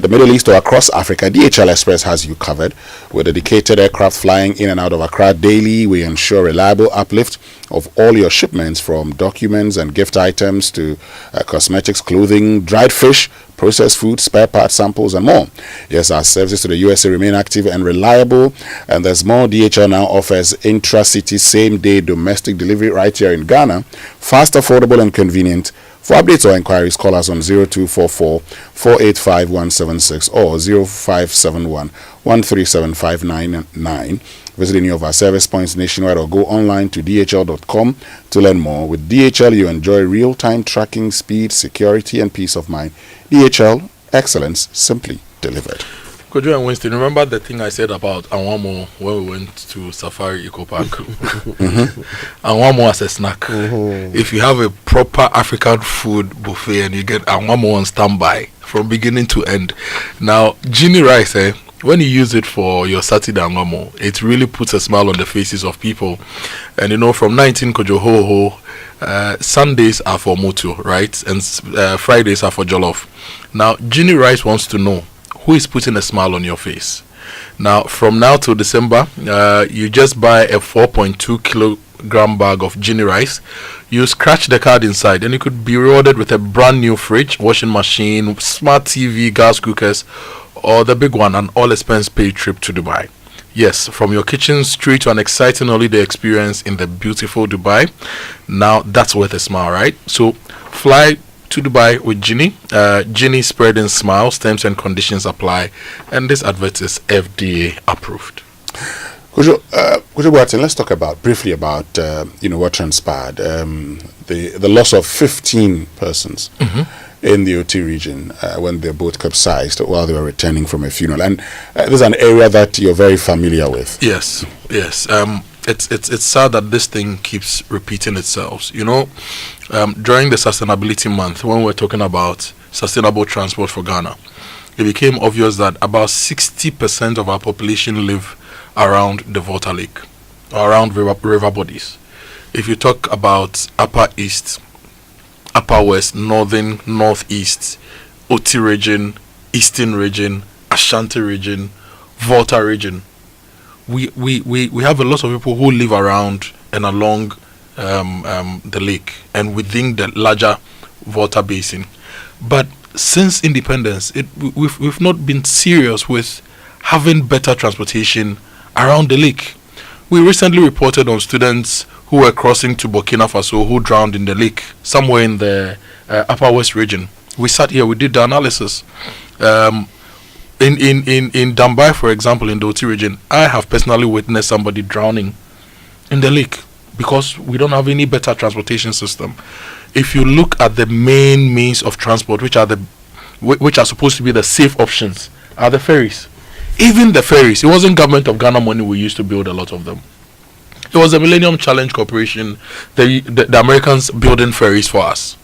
the Middle East, or across Africa, DHL Express has you covered. With dedicated aircraft flying in and out of Accra daily, we ensure reliable uplift of all your shipments, from documents and gift items to cosmetics, clothing, dried fish, processed food, spare parts, samples, and more. Yes, our services to the USA remain active and reliable, and there's more. DHL now offers intra-city same-day domestic delivery right here in Ghana, fast, affordable, and convenient. For updates or inquiries, call us on 0244 485 176 or 0571 137599. Visit any of our service points nationwide or go online to dhl.com to learn more. With DHL, you enjoy real-time tracking, speed, security, and peace of mind. DHL, excellence simply delivered. Kojo and Winston, remember the thing I said about Anwamo when we went to Safari Eco Park? Anwamo as a snack. If you have a proper African food buffet and you get Anwamo on standby from beginning to end. Now, Gini rice, when you use it for your Saturday Anwamo, it really puts a smile on the faces of people. And from 19 Kojo Ho, Sundays are for Motu, right? And Fridays are for Jollof. Now, Gini rice wants to know who is putting a smile on your face. Now, from now till December, you just buy a 4.2 kilogram bag of Gini rice. You scratch the card inside, and you could be rewarded with a brand new fridge, washing machine, smart TV, gas cookers, or the big one, an all-expense paid trip to Dubai. Yes, from your kitchen straight to an exciting holiday experience in the beautiful Dubai. Now, that's worth a smile, right? So, fly to Dubai with Gini. Gini spreading smiles. Terms and conditions apply, and this advert is FDA approved. Kojo Boateng, let's talk briefly about what transpired. The loss of 15 persons in the OT region when their boat capsized while they were returning from a funeral, and this is an area that you're very familiar with. Yes. It's sad that this thing keeps repeating itself. During the Sustainability Month, when we're talking about sustainable transport for Ghana, it became obvious that about 60% of our population live around the Volta Lake, or around river bodies. If you talk about Upper East, Upper West, Northern, Northeast, OT region, Eastern region, Ashanti region, Volta region, we have a lot of people who live around and along the lake and within the larger Volta basin. But since independence, we've not been serious with having better transportation around the lake. We recently reported on students who were crossing to Burkina Faso who drowned in the lake somewhere in the Upper West region. We sat here, we did the analysis. In Dambai, for example, in the Oti region, I have personally witnessed somebody drowning in the lake because we don't have any better transportation system. If you look at the main means of transport, which are supposed to be the safe options, are the ferries. Even the ferries, it wasn't government of Ghana money we used to build a lot of them. It was the Millennium Challenge Corporation, the Americans building ferries for us.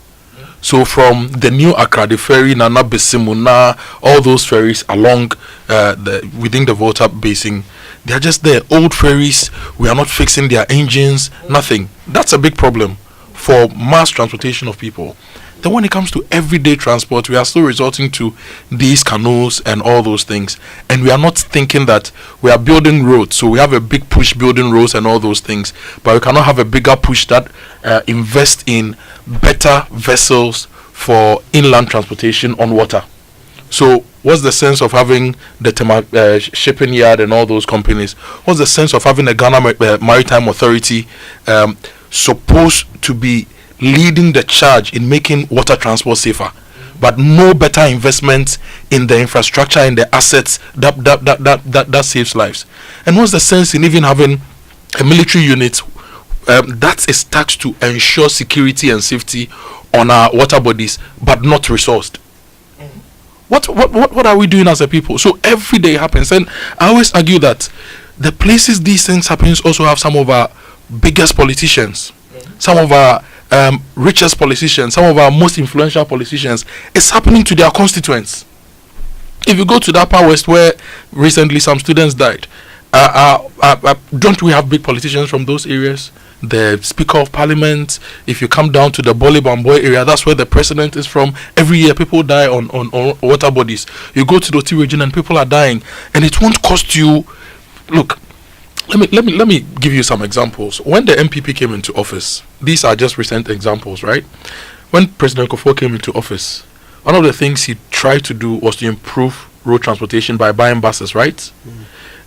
So from the new Accra, the ferry, Nana Besimuna, all those ferries along within the Volta Basin, they are just there. Old ferries, we are not fixing their engines, nothing. That's a big problem for mass transportation of people. Then when it comes to everyday transport, we are still resorting to these canoes and all those things. And we are not thinking that we are building roads. So we have a big push building roads and all those things. But we cannot have a bigger push that invest in better vessels for inland transportation on water. So what's the sense of having the shipping yard and all those companies? What's the sense of having a Ghana Maritime Authority supposed to be leading the charge in making water transport safer, but no better investment in the infrastructure and the assets that saves lives? And what's the sense in even having a military unit that is taxed to ensure security and safety on our water bodies, but not resourced? What are we doing as a people? So every day happens, and I always argue that the places these things happens also have some of our biggest politicians, some of our richest politicians, some of our most influential politicians. It's happening to their constituents. If you go to the Upper West, where recently some students died, don't we have big politicians from those areas? The Speaker of Parliament. If you come down to the Bole Bamboy area, that's where the president is from. Every year people die on water bodies. You go to the Oti region and people are dying, and it won't cost you. Look, let me give you some examples. When the MPP came into office, these are just recent examples, right? When President Kojo came into office, one of the things he tried to do was to improve road transportation by buying buses, right?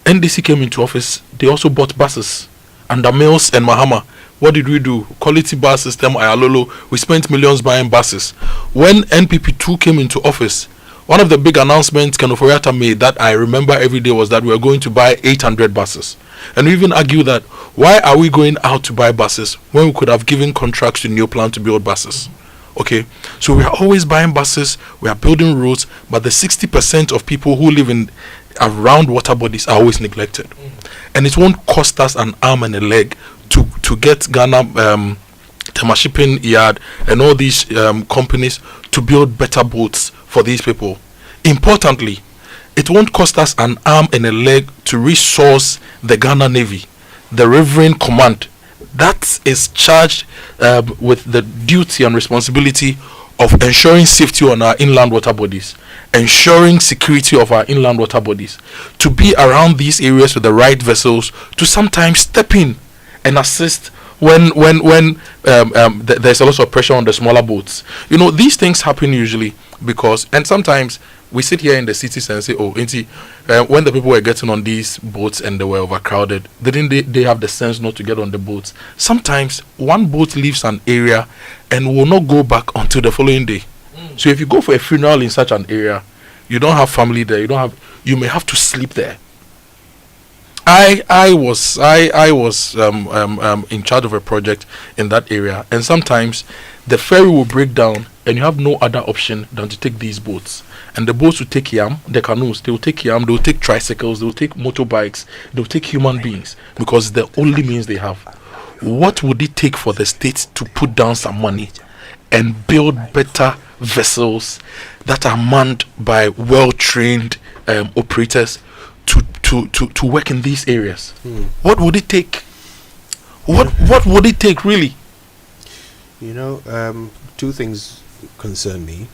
NDC came into office, they also bought buses under Mills and Mahama. What did we do? Quality bus system, Ayalolo. We spent millions buying buses. When NPP2 came into office, one of the big announcements Ken Oforiatta made that I remember every day was that we are going to buy 800 buses. And we even argue that why are we going out to buy buses when we could have given contracts to Neoplan to build buses? Okay, so we are always buying buses, we are building roads, but the 60% of people who live in around water bodies are always neglected. And it won't cost us an arm and a leg to get Ghana Tema Shipping Yard and all these companies to build better boats for these people. Importantly, it won't cost us an arm and a leg to resource the Ghana Navy, the Riverine Command, that is charged with the duty and responsibility of ensuring safety on our inland water bodies, ensuring security of our inland water bodies, to be around these areas with the right vessels, to sometimes step in and assist when there's a lot of pressure on the smaller boats. You know, these things happen usually because, and sometimes we sit here in the cities and say, oh, when the people were getting on these boats and they were overcrowded, didn't they have the sense not to get on the boats? Sometimes one boat leaves an area and will not go back until the following day. So if you go for a funeral in such an area, you don't have family there, you may have to sleep there. I was in charge of a project in that area, and sometimes the ferry will break down and you have no other option than to take these boats. And the boats will take yam, the canoes, they will take yam, they will take tricycles, they will take motorbikes, they will take human beings, because it's the only means they have. What would it take for the state to put down some money and build better vessels that are manned by well-trained operators to work in these areas? What would it take? What would it take, really? You know, two things concern me.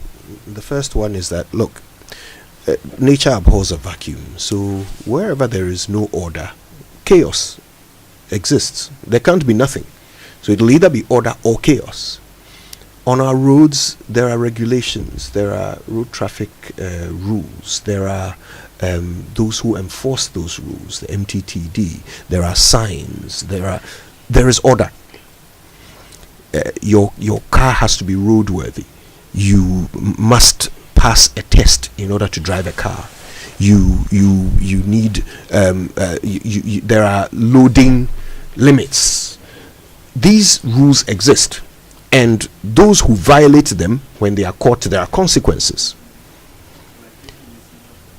The first one is that, look, nature abhors a vacuum. So wherever there is no order, chaos exists. There can't be nothing. So it'll either be order or chaos. On our roads, there are regulations. There are road traffic rules. There are those who enforce those rules, the MTTD. There are signs. There is order. your car has to be roadworthy. You must pass a test in order to drive a car. You need there are loading limits. These rules exist, and those who violate them, when they are caught, there are consequences.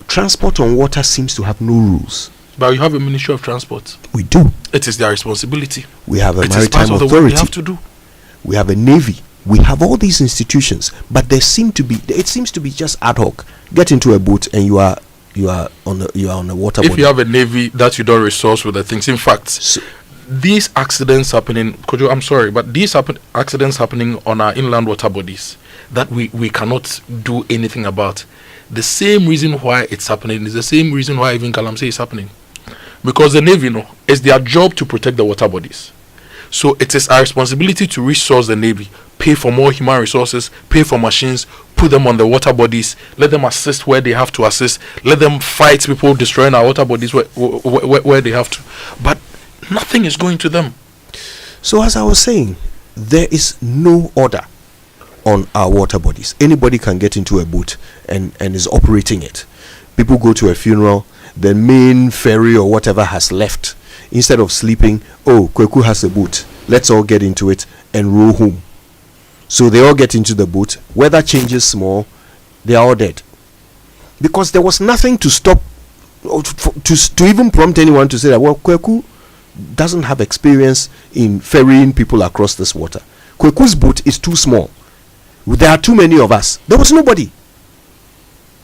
Transport on water seems to have no rules. But you have a Ministry of Transport. We do. It is their responsibility. We have a It is maritime part of the work authority. we have to do. We have a navy. We have all these institutions, but it seems to be just ad hoc. Get into a boat and you are on a water body. If you have a navy that you don't resource with the things, in fact, these accidents happening, Kojo, I'm sorry, but these accidents happening on our inland water bodies that we cannot do anything about. The same reason why it's happening is the same reason why even Galamsey is happening, because the navy, it's their job to protect the water bodies. So it is our responsibility to resource the navy, pay for more human resources, pay for machines, put them on the water bodies, let them assist where they have to assist, let them fight people destroying our water bodies where they have to. But nothing is going to them. So as I was saying, there is no order on our water bodies. Anybody can get into a boat and is operating it. People go to a funeral, the main ferry or whatever has left. Instead of sleeping, Kweku has a boat, let's all get into it and row home. So they all get into the boat. Weather changes small, they are all dead, because there was nothing to stop to even prompt anyone to say that, well, Kweku doesn't have experience in ferrying people across this water. Kweku's boat is too small. There are too many of us. There was nobody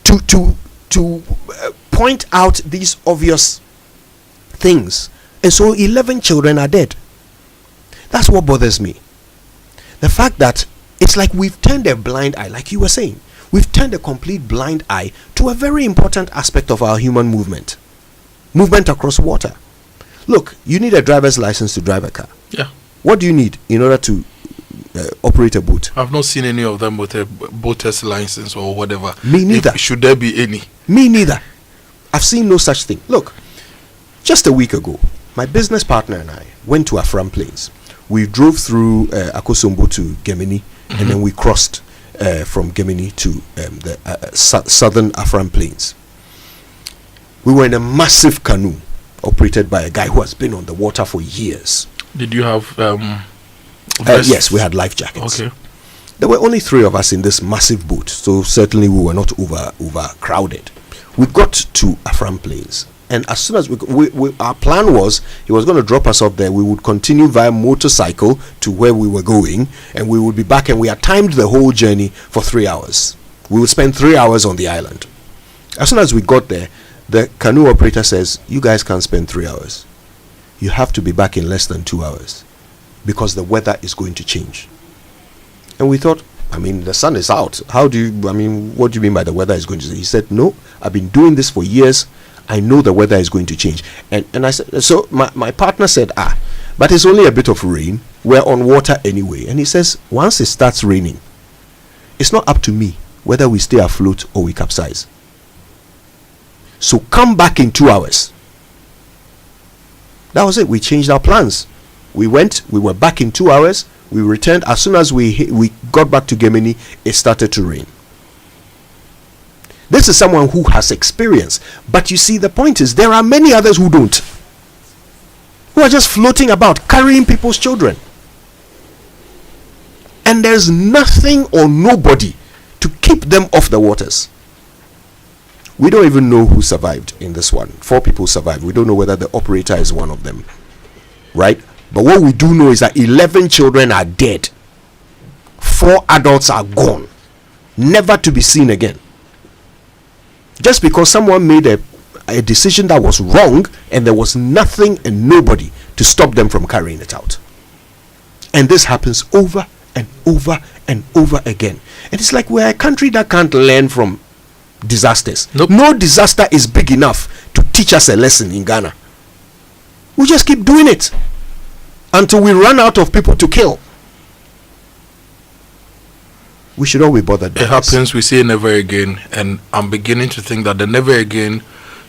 to point out these obvious things. And so 11 children are dead. That's what bothers me. The fact that it's like we've turned a blind eye, like you were saying. We've turned a complete blind eye to a very important aspect of our human movement. Movement across water. Look, you need a driver's license to drive a car. Yeah. What do you need in order to operate a boat? I've not seen any of them with a boater's license or whatever. Me neither. Should there be any? Me neither. I've seen no such thing. Look, just a week ago, my business partner and I went to Afram Plains. We drove through Akosombo to Gemini, and then we crossed from Gemini to the southern Afram Plains. We were in a massive canoe operated by a guy who has been on the water for years. Did you have yes, we had life jackets. Okay. There were only 3 of us in this massive boat, so certainly we were not overcrowded. We got to Afram Plains, and as soon as our plan was, he was going to drop us off there. We would continue via motorcycle to where we were going, and we would be back, and we had timed the whole journey for 3 hours. We would spend 3 hours on the island. As soon as we got there, the canoe operator says, you guys can't spend 3 hours. You have to be back in less than 2 hours, because the weather is going to change. And we thought, the sun is out. What do you mean by the weather is going to change? He said, no, I've been doing this for years. I know the weather is going to change. And I said, so my partner said, but it's only a bit of rain. We're on water anyway. And he says, once it starts raining, it's not up to me whether we stay afloat or we capsize. So come back in 2 hours. That was it. We changed our plans. We were back in 2 hours. We returned. As soon as we got back to Gemini, it started to rain. This is someone who has experience. But you see, the point is, there are many others who don't. Who are just floating about, carrying people's children. And there's nothing or nobody to keep them off the waters. We don't even know who survived in this one. 4 people survived. We don't know whether the operator is one of them. Right? But what we do know is that 11 children are dead. 4 adults are gone. Never to be seen again. Just because someone made a decision that was wrong, and there was nothing and nobody to stop them from carrying it out. And this happens over and over and over again. And it's like we're a country that can't learn from disasters. Nope. No disaster is big enough to teach us a lesson in Ghana. We just keep doing it until we run out of people to kill. We should all be bothered by it happens, we say never again, and I'm beginning to think that the never again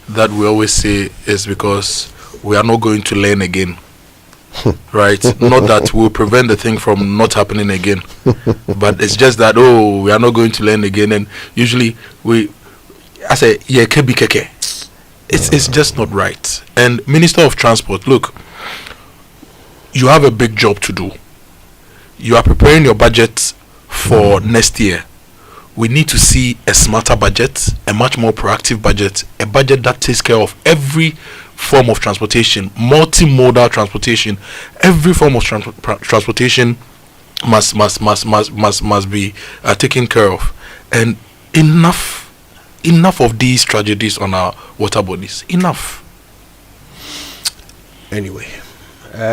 that we always say is because we are not going to learn again. right? Not that we'll prevent the thing from not happening again, but it's just that we are not going to learn again. And usually I say keke. It's just not right. And Minister of Transport, look, you have a big job to do. You are preparing your budget for next year. We need to see a smarter budget, a much more proactive budget, a budget that takes care of every form of transportation, multimodal transportation. Every form of transportation must be taken care of. And enough of these tragedies on our water bodies. Enough. Anyway,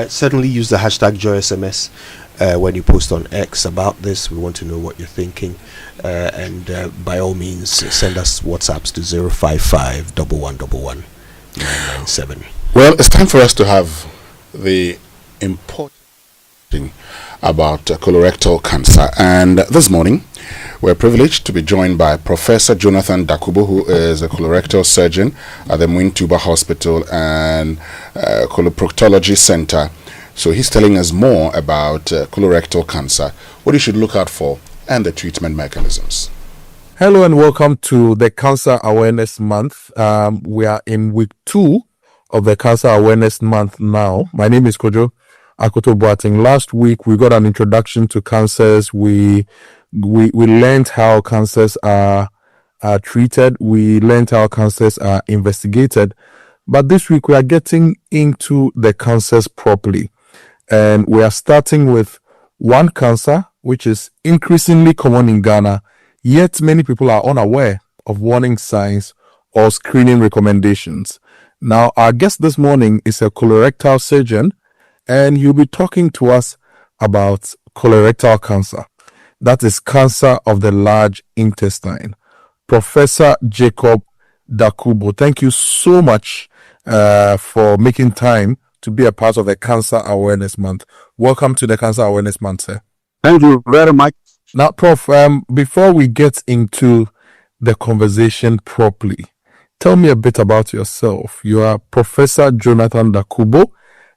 certainly use the hashtag JoySMS when you post on X about this. We want to know what you're thinking. And by all means, send us WhatsApps to 055 1111 997. Well, it's time for us to have the important thing about colorectal cancer. And this morning, we're privileged to be joined by Professor Jonathan Dakubo, who is a colorectal surgeon at the Mwintuba Hospital and Coloproctology Center. So he's telling us more about colorectal cancer, what you should look out for, and the treatment mechanisms. Hello and welcome to the Cancer Awareness Month. We are in week 2 of the Cancer Awareness Month now. My name is Kojo Akoto Boateng. Last week we got an introduction to cancers. We learned how cancers are treated. We learned how cancers are investigated. But this week we are getting into the cancers properly. And we are starting with one cancer, which is increasingly common in Ghana, yet many people are unaware of warning signs or screening recommendations. Now, our guest this morning is a colorectal surgeon, and he'll be talking to us about colorectal cancer. That is cancer of the large intestine. Professor Jacob Dakubo, thank you so much for making time to be a part of the Cancer Awareness Month. Welcome to the Cancer Awareness Month, sir. Thank you very much. Now, Prof, before we get into the conversation properly, tell me a bit about yourself. You are Professor Jonathan Dakubo,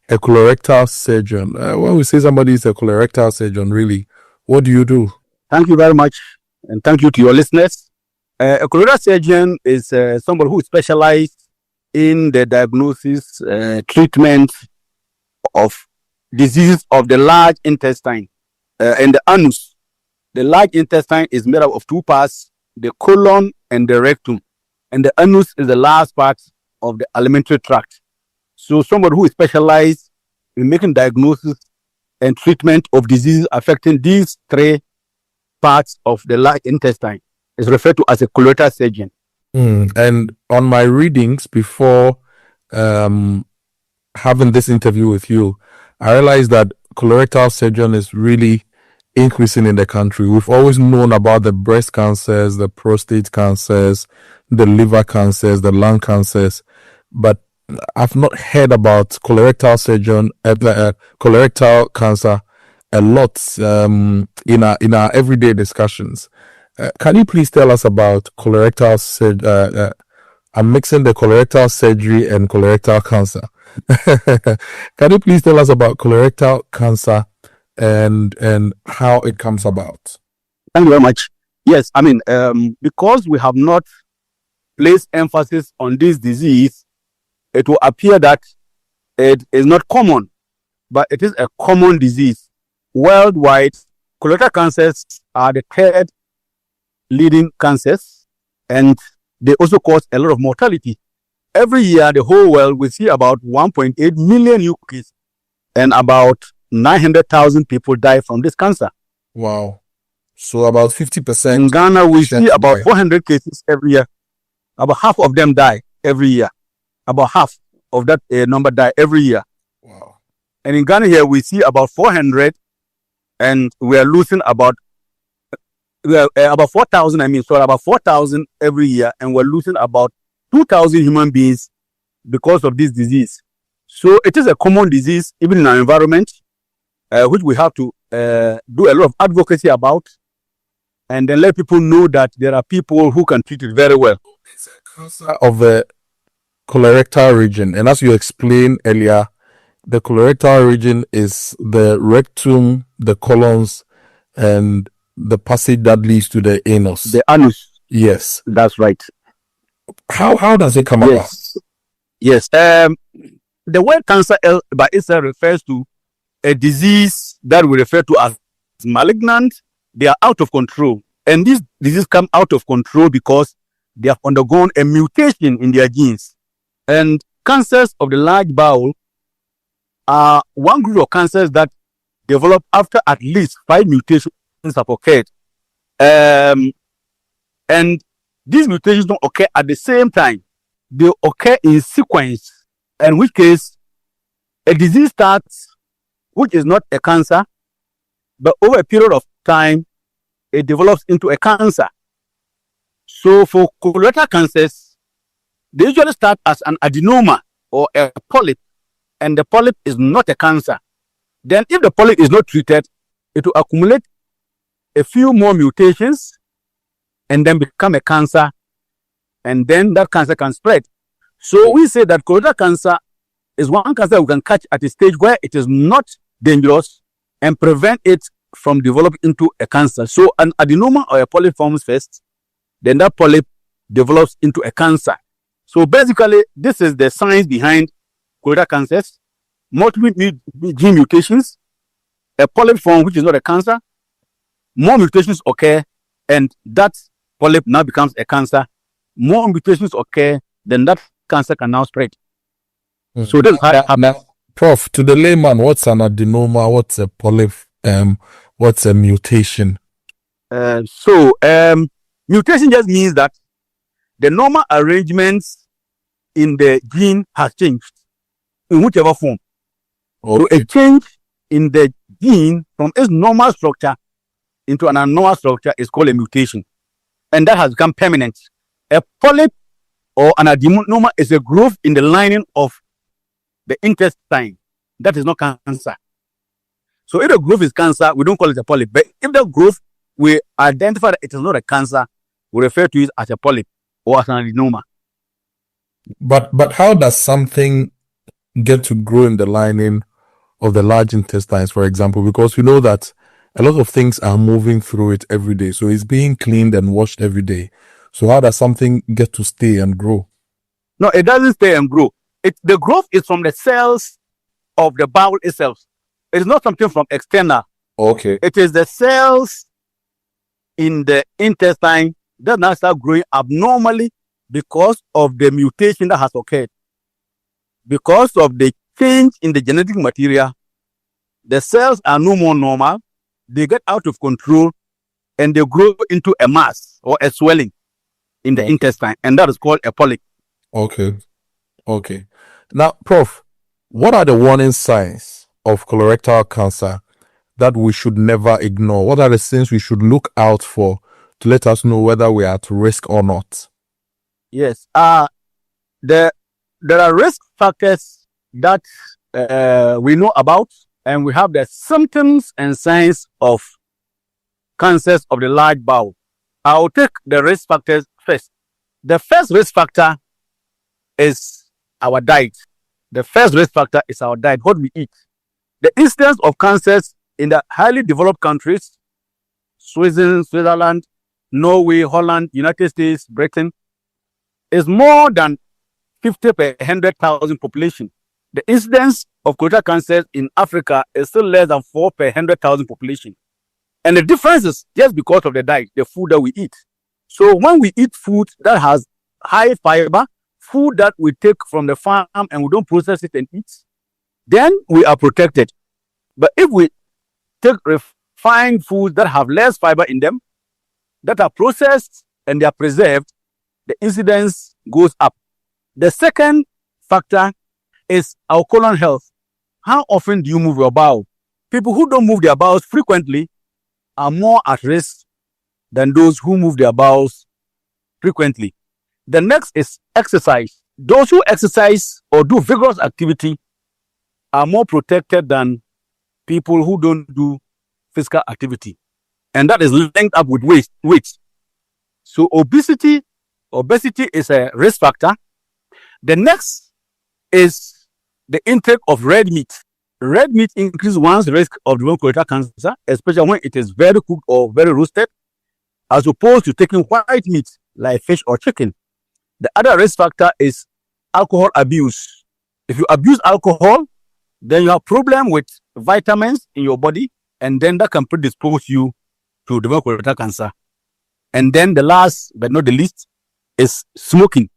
a colorectal surgeon. When we say somebody is a colorectal surgeon, really, what do you do? Thank you very much, and thank you to your listeners. A colorectal surgeon is somebody who specializes in the diagnosis, treatment of diseases of the large intestine and the anus. The large intestine is made up of 2 parts, the colon and the rectum. And the anus is the last part of the alimentary tract. So somebody who is specialized in making diagnosis and treatment of diseases affecting these 3 parts of the large intestine is referred to as a colorectal surgeon. And on my readings before having this interview with you, I realized that colorectal surgeon is really increasing in the country. We've always known about the breast cancers, the prostate cancers, the liver cancers, the lung cancers, but I've not heard about colorectal cancer a lot in our everyday discussions. Can you please tell us about colorectal surgery? I'm mixing the colorectal surgery and colorectal cancer. Can you please tell us about colorectal cancer and how it comes about? Thank you very much. Yes, I mean, because we have not placed emphasis on this disease, it will appear that it is not common, but it is a common disease. Worldwide, colorectal cancers are the 3rd leading cancers, and they also cause a lot of mortality. Every year, the whole world will see about 1.8 million new cases, and about 900,000 people die from this cancer. Wow. So about 50%. In Ghana, we see about 400 cases every year. About half of them die every year. About half of that number die every year. Wow. And in Ghana here, we see about 400, and we are losing about 4,000. So about 4,000 every year, and we're losing about 2,000 human beings because of this disease. So it is a common disease, even in our environment, which we have to do a lot of advocacy about, and then let people know that there are people who can treat it very well. It's a cancer of the colorectal region, and as you explained earlier, the colorectal region is the rectum, the colons, and the passage that leads to the anus. The anus. Yes, that's right. How does it come about? Yes. The word cancer by itself refers to a disease that we refer to as malignant. They are out of control, and these diseases come out of control because they have undergone a mutation in their genes. And cancers of the large bowel are one group of cancers that develop after at least 5 mutations have occurred. And these mutations don't occur at the same time. They occur in sequence, in which case a disease starts, which is not a cancer, but over a period of time, it develops into a cancer. So for colorectal cancers, they usually start as an adenoma or a polyp, and the polyp is not a cancer. Then if the polyp is not treated, it will accumulate a few more mutations and then become a cancer, and then that cancer can spread. So we say that colorectal cancer is one cancer we can catch at a stage where it is not dangerous and prevent it from developing into a cancer. So an adenoma or a polyp forms first, then that polyp develops into a cancer. So basically, this is the science behind colorectal cancers: multiple gene mutations, a polyp form which is not a cancer, more mutations occur, and that polyp now becomes a cancer. More mutations occur, then that cancer can now spread. So that's how it happens. Now, Prof, to the layman, what's an adenoma? What's a polyp? What's a mutation? Mutation just means that the normal arrangements in the gene has changed in whichever form. So a change in the gene from its normal structure into an abnormal structure is called a mutation, and that has become permanent. A polyp or an adenoma is a growth in the lining of the intestine. That is not cancer. So if the growth is cancer, we don't call it a polyp. But if the growth, we identify that it is not a cancer, we refer to it as a polyp or as an adenoma. But how does something get to grow in the lining of the large intestines, for example? Because we know that a lot of things are moving through it every day. So it's being cleaned and washed every day. So how does something get to stay and grow? No, it doesn't stay and grow. The growth is from the cells of the bowel itself. It is not something from external. Okay. It is the cells in the intestine that now start growing abnormally because of the mutation that has occurred. Because of the change in the genetic material, the cells are no more normal. They get out of control and they grow into a mass or a swelling in the intestine, and that is called a polyp. Okay. Now, Prof, what are the warning signs of colorectal cancer that we should never ignore? What are the things we should look out for to let us know whether we are at risk or not? Yes. There are risk factors that we know about, and we have the symptoms and signs of cancers of the large bowel. I'll take the risk factors first. The first risk factor is our diet. The first risk factor is our diet, what we eat. The incidence of cancers in the highly developed countries, Switzerland, Norway, Holland, United States, Britain, is more than 50 per 100,000 population. The incidence of colorectal cancers in Africa is still less than 4 per 100,000 population. And the difference is just because of the diet, the food that we eat. So when we eat food that has high fiber, food that we take from the farm and we don't process it and eat, then we are protected. But if we take refined foods that have less fiber in them, that are processed and they are preserved, the incidence goes up. The second factor is our colon health. How often do you move your bowel? People who don't move their bowels frequently are more at risk than those who move their bowels frequently. The next is exercise. Those who exercise or do vigorous activity are more protected than people who don't do physical activity. And that is linked up with weight. So obesity is a risk factor. The next is the intake of red meat. Red meat increases one's risk of developing colorectal cancer, especially when it is very cooked or very roasted, as opposed to taking white meat like fish or chicken. The other risk factor is alcohol abuse. If you abuse alcohol, then you have problem with vitamins in your body, and then that can predispose you to develop colorectal cancer. And then the last but not the least is smoking.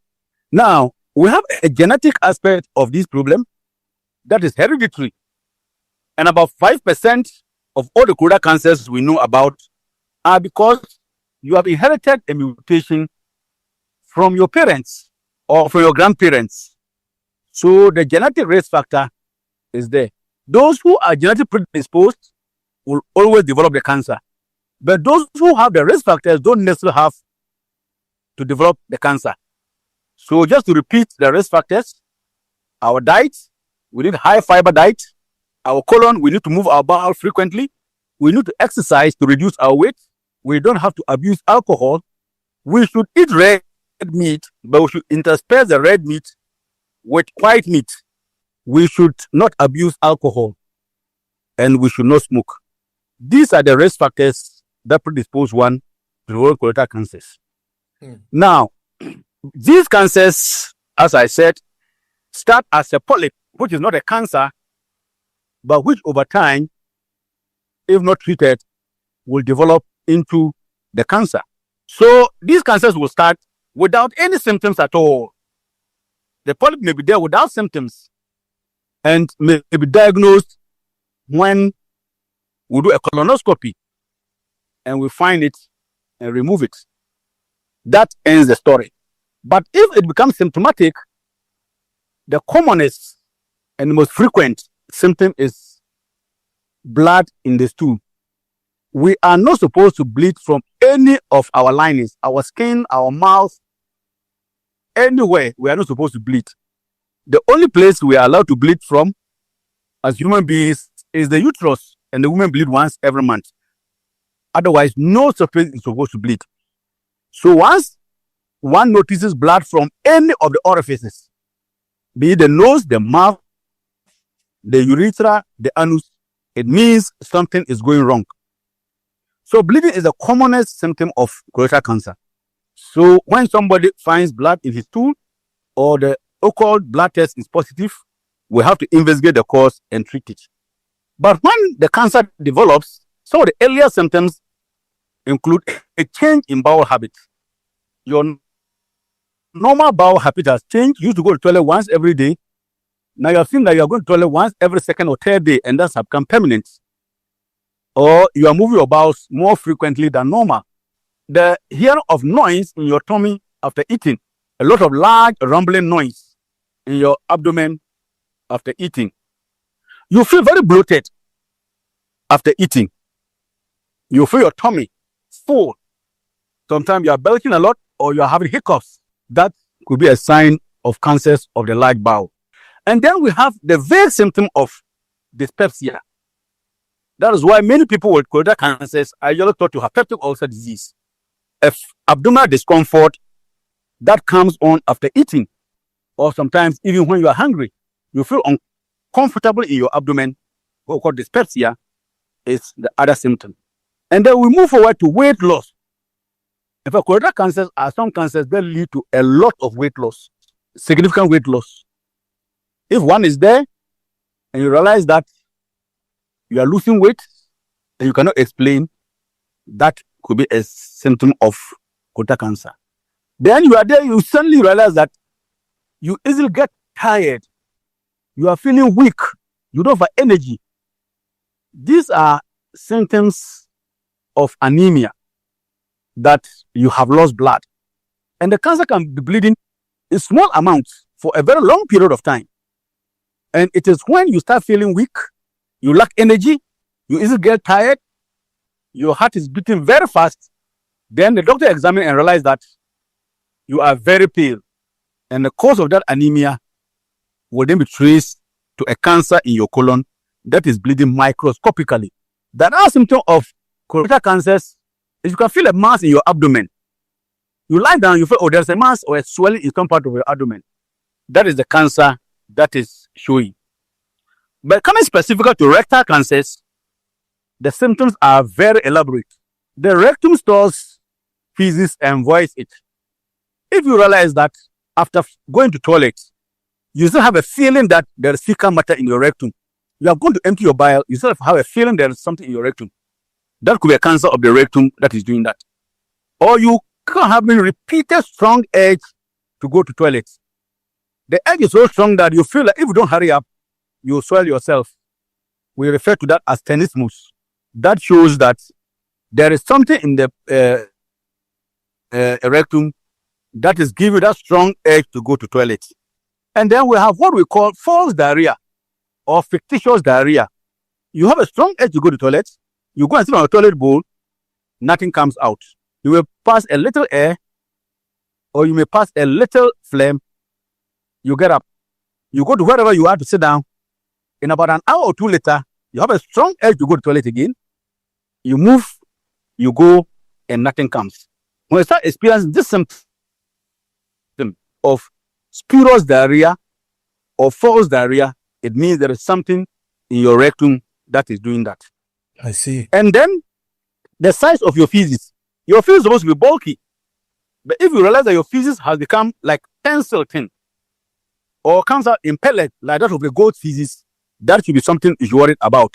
Now, we have a genetic aspect of this problem that is hereditary. And about 5% of all the colorectal cancers we know about are because you have inherited a mutation from your parents or from your grandparents. So the genetic risk factor is there. Those who are genetically predisposed will always develop the cancer. But those who have the risk factors don't necessarily have to develop the cancer. So just to repeat the risk factors, our diet, we need high fiber diet. Our colon, we need to move our bowel frequently. We need to exercise to reduce our weight. We don't have to abuse alcohol. We should eat red meat, but we should intersperse the red meat with white meat. We should not abuse alcohol, and we should not smoke. These are the risk factors that predispose one to develop colorectal cancers. Now, these cancers, as I said, start as a polyp, which is not a cancer, but which over time, if not treated, will develop into the cancer. So these cancers will start without any symptoms at all. The polyp may be there without symptoms and may be diagnosed when we do a colonoscopy and we find it and remove it. That ends the story. But if it becomes symptomatic, the commonest and the most frequent symptom is blood in the stool. We are not supposed to bleed from any of our linings, our skin, our mouth, anywhere. We are not supposed to bleed. The only place we are allowed to bleed from as human beings is the uterus, and the women bleed once every month. Otherwise, no surface is supposed to bleed. So once one notices blood from any of the orifices, be it the nose, the mouth, the urethra, the anus, it means something is going wrong. So bleeding is the commonest symptom of colorectal cancer. So when somebody finds blood in his stool or the occult blood test is positive, we have to investigate the cause and treat it. But when the cancer develops, some of the earlier symptoms include a change in bowel habits. Your normal bowel habit has changed. You used to go to the toilet once every day. Now you have seen that you are going to the toilet once every second or third day, and that's become permanent. Or you are moving your bowels more frequently than normal. The hearing of noise in your tummy after eating, a lot of large rumbling noise in your abdomen after eating. You feel very bloated after eating. You feel your tummy full. Sometimes you are belching a lot or you are having hiccups. That could be a sign of cancers of the large bowel. And then we have the vague symptom of dyspepsia. That is why many people with colorectal cancers are usually thought to have peptic ulcer disease. Abdominal discomfort that comes on after eating, or sometimes even when you are hungry, you feel uncomfortable in your abdomen, what we call dyspepsia, is the other symptom. And then we move forward to weight loss. In fact, colorectal cancers are some cancers that lead to a lot of weight loss, significant weight loss. If one is there and you realize that you are losing weight and you cannot explain, that could be a symptom of colorectal cancer. Then you are there, you suddenly realize that you easily get tired. You are feeling weak. You don't have energy. These are symptoms of anemia, that you have lost blood. And the cancer can be bleeding in small amounts for a very long period of time. And it is when you start feeling weak, you lack energy, you easily get tired, your heart is beating very fast, then the doctor examines and realizes that you are very pale. And the cause of that anemia will then be traced to a cancer in your colon that is bleeding microscopically. The other symptom of colorectal cancers is you can feel a mass in your abdomen. You lie down, you feel, oh, there's a mass or a swelling in some part of your abdomen. That is the cancer that is showing. But coming specifically to rectal cancers, the symptoms are very elaborate. The rectum stores feces and voids it. If you realize that after going to toilet, you still have a feeling that there is fecal matter in your rectum, you are going to empty your bile, you still have a feeling there is something in your rectum. That could be a cancer of the rectum that is doing that. Or you can have a repeated strong urge to go to toilet. The urge is so strong that you feel like if you don't hurry up, you will swell yourself. We refer to that as tenesmus. That shows that there is something in the rectum that is giving you that strong urge to go to toilet. And then we have what we call false diarrhea or fictitious diarrhea. You have a strong urge to go to toilet, you go and sit on a toilet bowl, nothing comes out. You will pass a little air, or you may pass a little phlegm. You get up, you go to wherever you are to sit down. In about an hour or two later, you have a strong urge to go to the toilet again. You move, you go, and nothing comes. When you start experiencing this symptom of spurious diarrhea or false diarrhea, it means there is something in your rectum that is doing that. I see. And then the size of your feces. Your feces is supposed to be bulky. But if you realize that your feces has become like pencil thin or comes out in pellet like that of a goat feces, that should be something you should worry about.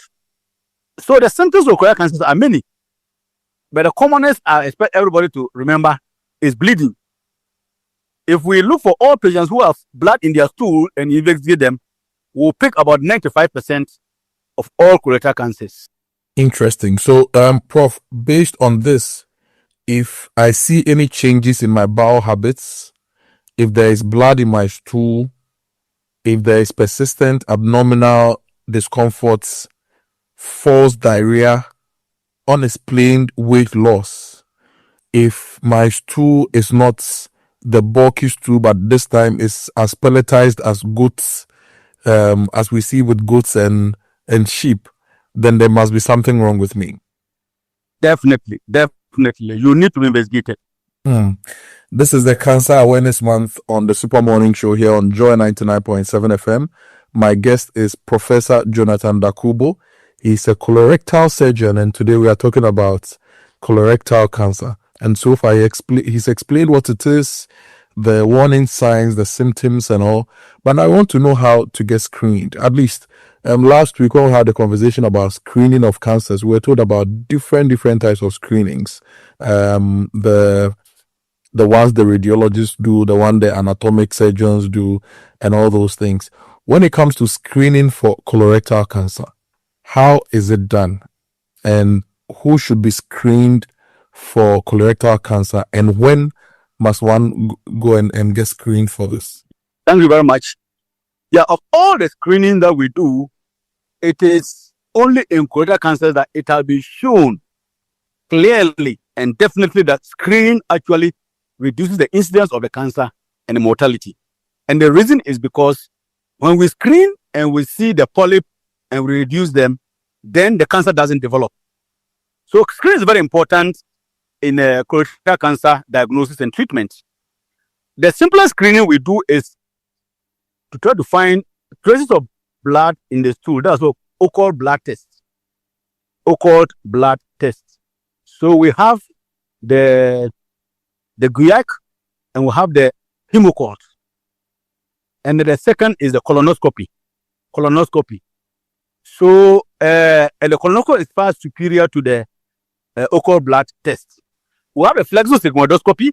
So the symptoms of colorectal cancer are many. But the commonest I expect everybody to remember is bleeding. If we look for all patients who have blood in their stool and investigate them, we'll pick about 95% of all colorectal cancers. Interesting. So, Prof, based on this, if I see any changes in my bowel habits, if there is blood in my stool, if there is persistent abdominal discomforts, false diarrhea, unexplained weight loss, if my stool is not the bulky stool, but this time is as pelletized as goats, as we see with goats and sheep, then there must be something wrong with me. Definitely. You need to investigate it. This is the Cancer Awareness Month on the Super Morning Show here on Joy 99.7 FM. My guest is Professor Jonathan Dakubo. He's a colorectal surgeon, and today we are talking about colorectal cancer. And so far, he's explained what it is, the warning signs, the symptoms, and all. But I want to know how to get screened. At least last week, when we had a conversation about screening of cancers, we were told about different types of screenings. The ones the radiologists do, the one the anatomic surgeons do, and all those things. When it comes to screening for colorectal cancer, how is it done? And who should be screened for colorectal cancer? And when must one go and get screened for this? Thank you very much. Yeah, of all the screening that we do, it is only in colorectal cancer that it has been shown clearly and definitely that screening actually reduces the incidence of the cancer and the mortality. And the reason is because when we screen and we see the polyp and we reduce them, then the cancer doesn't develop. So screening is very important in colorectal cancer diagnosis and treatment. The simplest screening we do is to try to find traces of blood in the stool. That's what occult blood tests. Occult blood tests. So we have the guaiac and we have the hemocolt. And the second is the colonoscopy. So and the colonoscopy is far superior to the occult blood test. We have a flexosigmoidoscopy,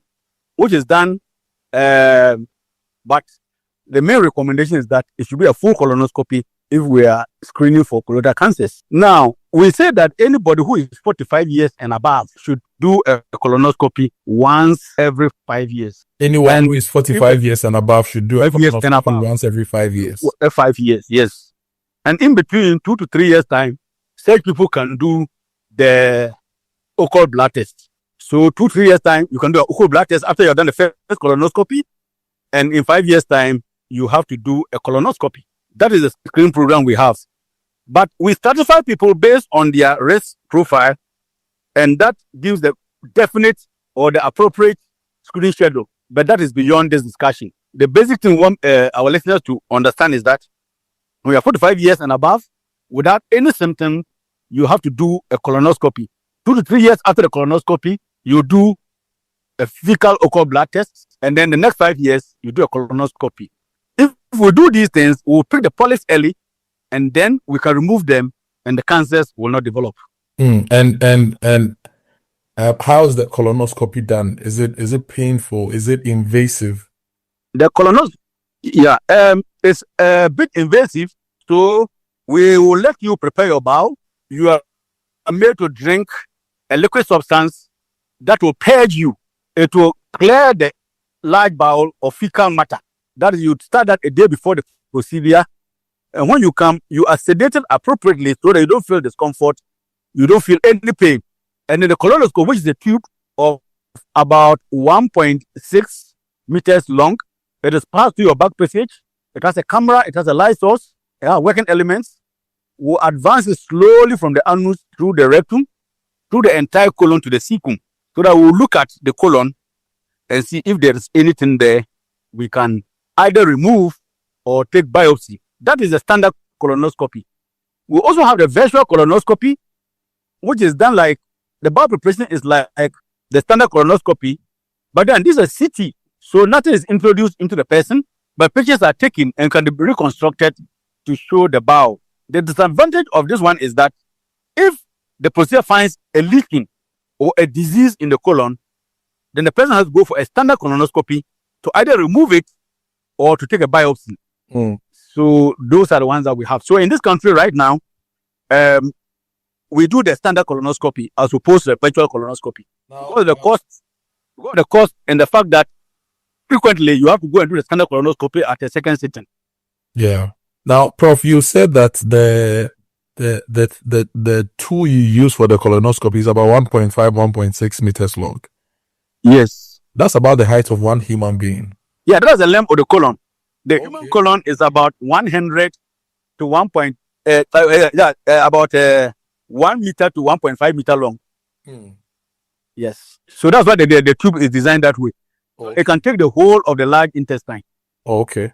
which is done, but the main recommendation is that it should be a full colonoscopy if we are screening for colorectal cancers. Now, we say that anybody who is 45 years and above should do a colonoscopy once every 5 years. Anyone who is 45 years and above should do a colonoscopy once every 5 years. 5 years, yes. And in between 2 to 3 years' time, such people can do the occult blood test. So 2-3 years' time, you can do an occult blood test after you have done the first colonoscopy. And in 5 years' time, you have to do a colonoscopy. That is the screening program we have. But we stratify people based on their risk profile, and that gives the definite or the appropriate screening schedule. But that is beyond this discussion. The basic thing we want our listeners to understand is that When you are 45 years and above, without any symptom, you have to do a colonoscopy. 2 to 3 years after the colonoscopy, you do a fecal occult blood test, and then the next 5 years, you do a colonoscopy. If we do these things, we'll pick the polyps early, and then we can remove them, and the cancers will not develop. And how is the colonoscopy done? Is it painful? Is it invasive? The colonoscopy, it's a bit invasive, so we will let you prepare your bowel. You are made to drink a liquid substance that will purge you. It will clear the large bowel of fecal matter. That is, you start that a day before the procedure. And when you come, you are sedated appropriately so that you don't feel discomfort, you don't feel any pain. And then the colonoscope, which is a tube of about 1.6 meters long, it is passed through your back passage. It has a camera, it has a light source, it has working elements. Will advance it slowly from the anus through the rectum, through the entire colon to the cecum, so that we'll look at the colon and see if there is anything there. We can either remove or take biopsy. That is the standard colonoscopy. We also have the virtual colonoscopy, which is done like the bowel preparation is like the standard colonoscopy, but then this is a CT, so nothing is introduced into the person, but pictures are taken and can be reconstructed to show the bowel. The disadvantage of this one is that if the procedure finds a leaking or a disease in the colon, then the person has to go for a standard colonoscopy to either remove it or to take a biopsy. So those are the ones that we have. So in this country right now, we do the standard colonoscopy as opposed to the virtual colonoscopy. Because the cost and the fact that frequently you have to go and do the standard colonoscopy at a second sitting. Yeah. Now, Prof, you said that the tool you use for the colonoscopy is about 1.5, 1.6 meters long. Yes. That's about the height of one human being. Yeah, that's the length of the colon. The human colon is about 100 to 1. About 1 meter to 1.5 meter long. Yes. So that's why the tube is designed that way. It can take the whole of the large intestine. Okay.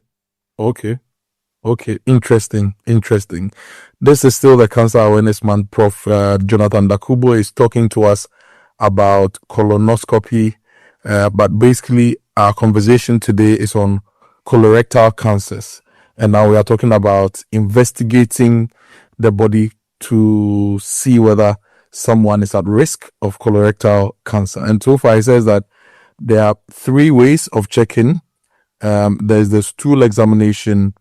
Interesting. This is still the Cancer Awareness Month. Prof. Jonathan Dakubo is talking to us about colonoscopy, but basically our conversation today is on colorectal cancers. And now we are talking about investigating the body to see whether someone is at risk of colorectal cancer. And so far, he says that there are 3 ways of checking. There's the stool examination,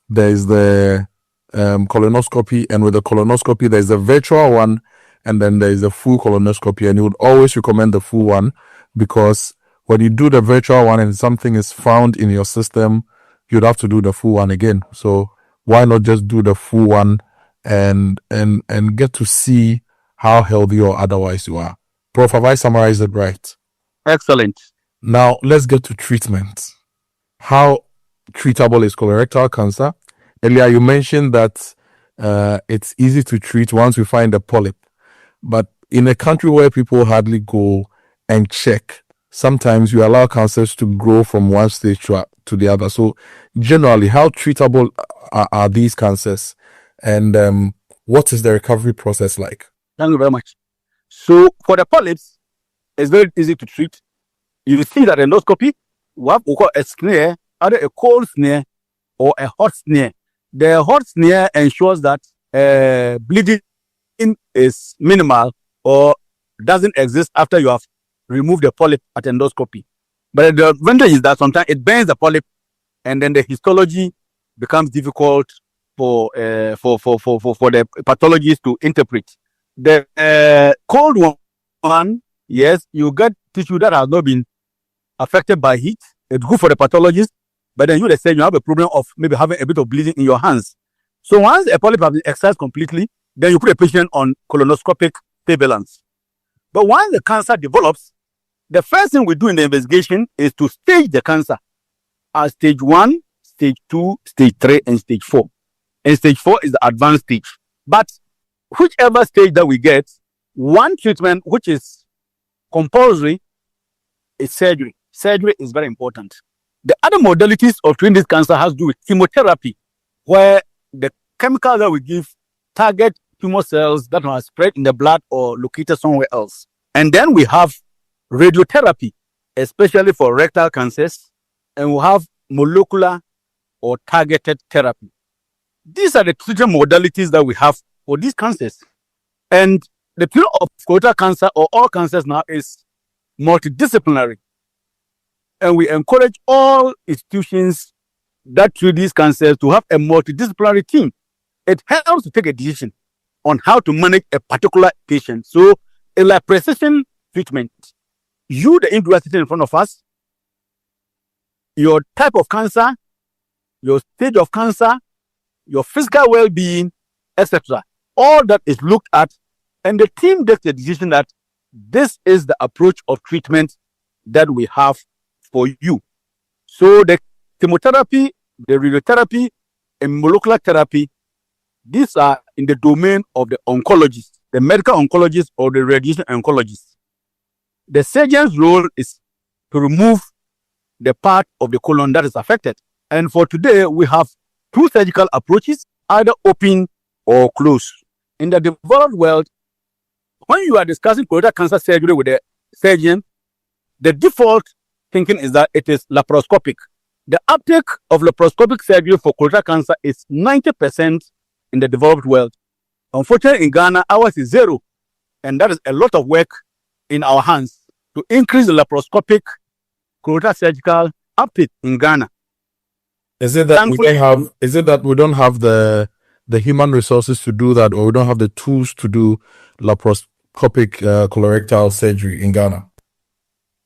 there's the colonoscopy, and with the colonoscopy, there's the virtual one, and then there's the full colonoscopy. And you would always recommend the full one because when you do the virtual one and something is found in your system, you'd have to do the full one again. So why not just do the full one and get to see how healthy or otherwise you are? Prof, have I summarized it right? Excellent. Now let's get to treatment. How treatable is colorectal cancer? Earlier you mentioned that it's easy to treat once we find a polyp, but in a country where people hardly go and check, sometimes you allow cancers to grow from one stage to the other. So generally, how treatable are these cancers, and what is the recovery process like? Thank you very much. So for the polyps, it's very easy to treat. You see that endoscopy, we have a smear, either a cold smear or a hot smear. The hot smear ensures that bleeding is minimal or doesn't exist after you have removed the polyp at endoscopy. But the advantage is that sometimes it burns the polyp, and then the histology becomes difficult for the pathologists to interpret. The cold one, yes, you get tissue that has not been affected by heat. It's good for the pathologist, but then you say you have a problem of maybe having a bit of bleeding in your hands. So once a polyp has been excised completely, then you put a patient on colonoscopic surveillance. But once the cancer develops, the first thing we do in the investigation is to stage the cancer as stage 1, stage 2, stage 3, and stage 4. And stage 4 is the advanced stage. But whichever stage that we get, one treatment which is compulsory is surgery. Surgery is very important. The other modalities of treating this cancer has to do with chemotherapy, where the chemical that we give target tumor cells that are spread in the blood or located somewhere else. And then we have radiotherapy, especially for rectal cancers, and we have molecular or targeted therapy. These are the treatment modalities that we have for these cancers. And the treatment of colorectal cancer or all cancers now is multidisciplinary. And we encourage all institutions that treat these cancers to have a multidisciplinary team. It helps to take a decision on how to manage a particular patient. So it's like precision treatment. You, the individual sitting in front of us, your type of cancer, your stage of cancer, your physical well-being, etc. All that is looked at, and the team takes the decision that this is the approach of treatment that we have for you. So the chemotherapy, the radiotherapy, and molecular therapy, these are in the domain of the oncologist, the medical oncologist or the radiation oncologist. The surgeon's role is to remove the part of the colon that is affected. And for today, we have two surgical approaches, either open or closed. In the developed world, when you are discussing colorectal cancer surgery with a surgeon, the default thinking is that it is laparoscopic. The uptake of laparoscopic surgery for colorectal cancer is 90% in the developed world. Unfortunately, in Ghana, ours is zero. And that is a lot of work in our hands to increase the laparoscopic colorectal surgical uptake in Ghana. Is it that we don't have the human resources to do that, or we don't have the tools to do laparoscopic colorectal surgery in Ghana?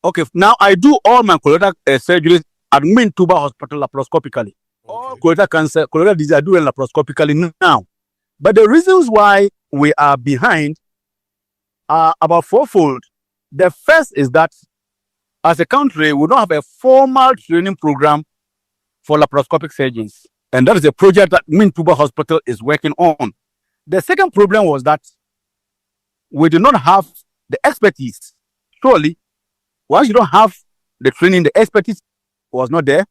Okay, now I do all my colorectal surgeries at Mintuba Hospital laparoscopically. All colorectal cancer, colorectal disease, I do it laparoscopically now. But the reasons why we are behind are about fourfold. The first is that as a country, we don't have a formal training program for laparoscopic surgeons. And that is a project that Mintuba Hospital is working on. The second problem was that we do not have the expertise. Surely, once you don't have the training, the expertise was not there.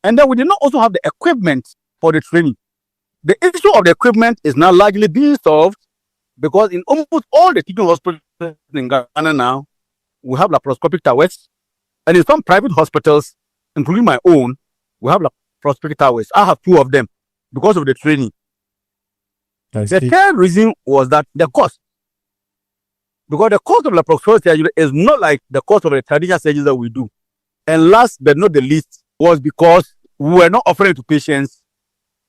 And then we did not also have the equipment for the training. The issue of the equipment is now largely being solved because in almost all the teaching hospitals in Ghana now, we have laparoscopic towers. And in some private hospitals, including my own, we have laparoscopic towers. I have two of them because of the training. The third reason was that the cost. Because the cost of laparoscopic surgery is not like the cost of the traditional surgery that we do. And last but not the least was because we were not offering to patients,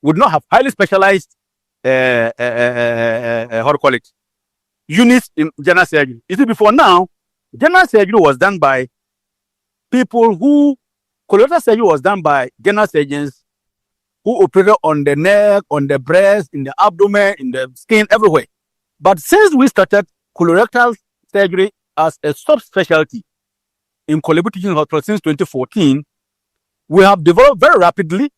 would not have highly specialized units in general surgery. You see, before now, general surgery was done by people who, colorectal surgery was done by general surgeons who operated on the neck, on the breast, in the abdomen, in the skin, everywhere. But since we started colorectal surgery as a subspecialty in Kolebu Teaching Hospital since 2014, we have developed very rapidly,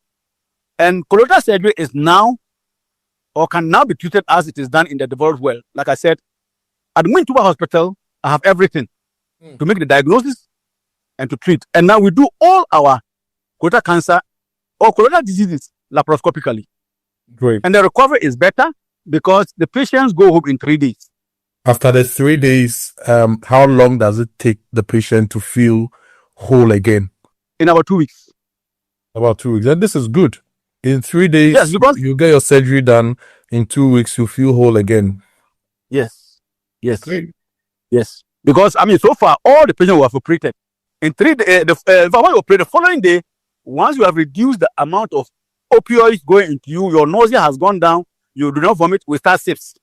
and colorectal surgery is now or can now be treated as it is done in the developed world. Like I said, at Mintuba Hospital, I have everything to make the diagnosis and to treat. And now we do all our colorectal cancer or colorectal diseases laparoscopically. Great. And the recovery is better because the patients go home in 3 days. After the 3 days, how long does it take the patient to feel whole again? In about 2 weeks. About 2 weeks. And this is good. In 3 days, yes, because you get your surgery done. In 2 weeks, you feel whole again. Yes. Yes. Great. Yes. Because, I mean, so far, all the patients who have operated, in 3 days, if I want to operate the following day, once you have reduced the amount of opioids going into you, your nausea has gone down, you do not vomit, we start sips.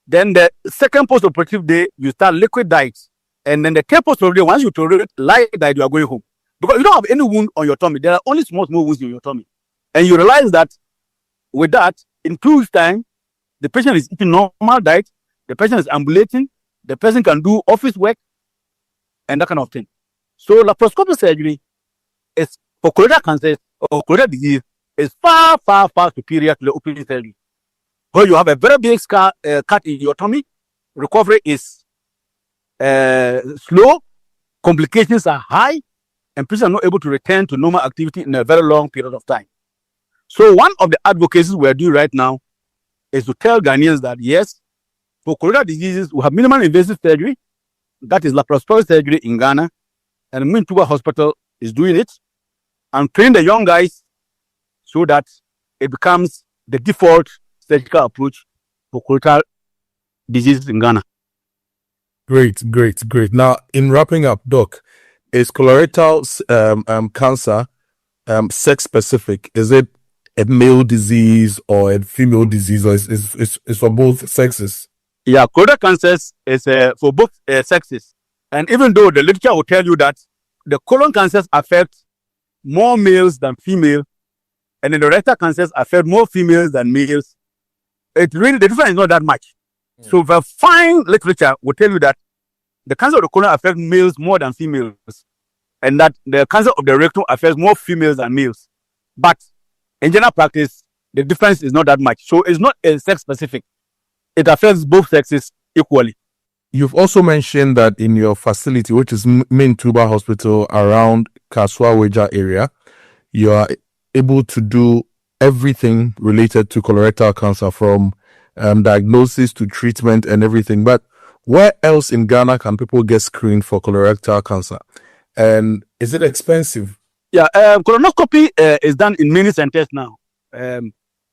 Then the second post-operative day, you start liquid diets. And then the third post-operative day, once you tolerate light diet, you are going home. Because you don't have any wound on your tummy. There are only small wounds in your tummy. And you realize that with that, in 2 weeks' time, the patient is eating normal diet, the patient is ambulating, the person can do office work, and that kind of thing. So laparoscopic surgery is for colorectal cancer or colorectal disease is far, far, far superior to the open surgery. Where you have a very big cut in your tummy, recovery is slow, complications are high, and patients are not able to return to normal activity in a very long period of time. So one of the advocacies we're doing right now is to tell Ghanaians that yes, for colorectal diseases, we have minimally invasive surgery, that is laparoscopic surgery in Ghana, and Mintuba Hospital is doing it, and train the young guys so that it becomes the default surgical approach for colorectal diseases in Ghana. Great. Now, in wrapping up, Doc, is colorectal cancer sex specific? Is it a male disease or a female disease, or is for both sexes? Yeah, colorectal cancers is for both sexes. And even though the literature will tell you that the colon cancers affect more males than female, and then the rectal cancers affect more females than males, the difference is not that much. So the fine literature will tell you that the cancer of the colon affects males more than females, and that the cancer of the rectum affects more females than males. But in general practice, the difference is not that much. So it's not a sex specific. It affects both sexes equally. You've also mentioned that in your facility, which is Mintuba Hospital around Kaswa-Weja area, you are able to do everything related to colorectal cancer, from diagnosis to treatment and everything. But where else in Ghana can people get screened for colorectal cancer? And is it expensive? Yeah, colonoscopy is done in many centers now.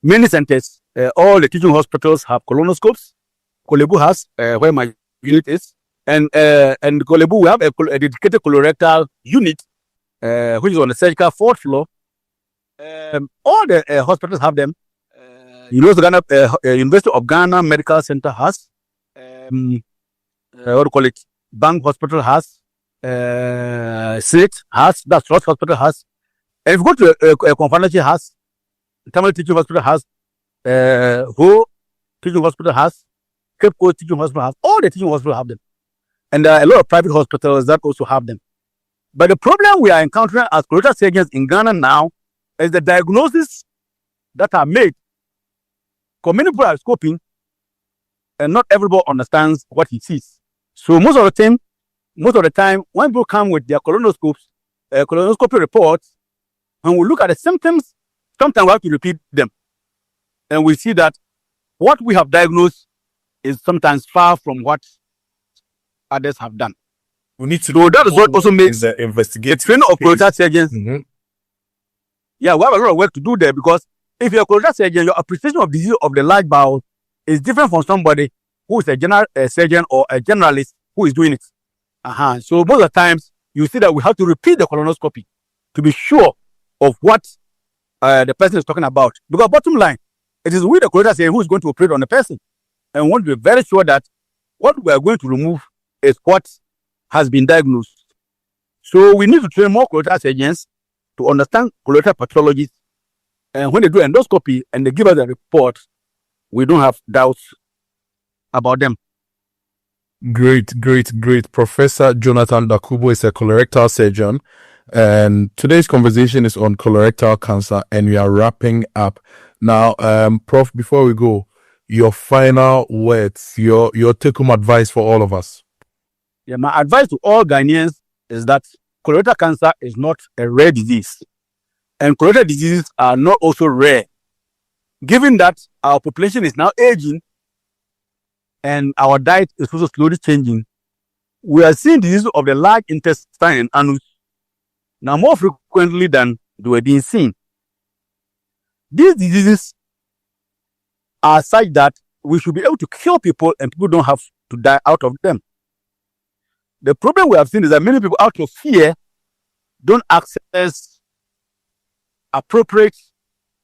Many centers, all the teaching hospitals have colonoscopes. Kolebu has, where my unit is, and Kolebu, we have a dedicated colorectal unit, which is on the surgical fourth floor. All the hospitals have them. University of Ghana Medical Center has. What do you call it? Bank Hospital has. State has. That's Ross Hospital has. And if you go to Confanachi has. Tamil Teaching Hospital has. Ho Teaching Hospital has. Cape Coast Teaching Hospital has. All the teaching hospitals have them. And there are a lot of private hospitals that also have them. But the problem we are encountering as colorectal surgeons in Ghana now is the diagnoses that are made. Because many people are scoping, and not everybody understands what he sees. So most of the time, when people come with their colonoscopy reports, and we look at the symptoms, sometimes we have to repeat them. And we see that what we have diagnosed is sometimes far from what others have done. We need to. So that is what also makes the investigation the training of colorectal surgeons. Mm-hmm. Yeah, we have a lot of work to do there, because if you're a colorectal surgeon, your appreciation of disease of the large bowel is different from somebody who is a general surgeon or a generalist who is doing it. So most of the times, you see that we have to repeat the colonoscopy to be sure of what the person is talking about. Because bottom line, it is we, the colorectal surgeon, who is going to operate on the person. And we want to be very sure that what we are going to remove is what has been diagnosed. So we need to train more colorectal surgeons to understand colorectal pathologies. And when they do endoscopy and they give us a report, we don't have doubts about them. Great. Professor Jonathan Dakubo is a colorectal surgeon, and today's conversation is on colorectal cancer, and we are wrapping up now. Prof, before we go, your final words, your take-home advice for all of us. Yeah, my advice to all Ghanaians is that colorectal cancer is not a rare disease, and colorectal diseases are not also rare. Given that our population is now aging and our diet is also slowly changing, we are seeing diseases of the large intestine and anus now more frequently than they were being seen. These diseases are such that we should be able to cure people, and people don't have to die out of them. The problem we have seen is that many people, out of fear, don't access appropriate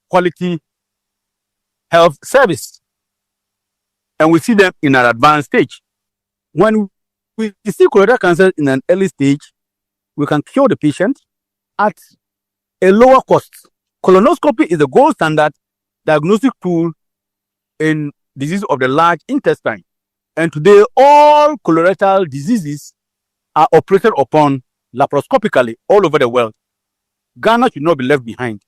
quality health service. And we see them in an advanced stage. When we see colorectal cancer in an early stage, we can cure the patient at a lower cost. Colonoscopy is the gold standard diagnostic tool in disease of the large intestine. And today, all colorectal diseases are operated upon laparoscopically all over the world. Ghana should not be left behind.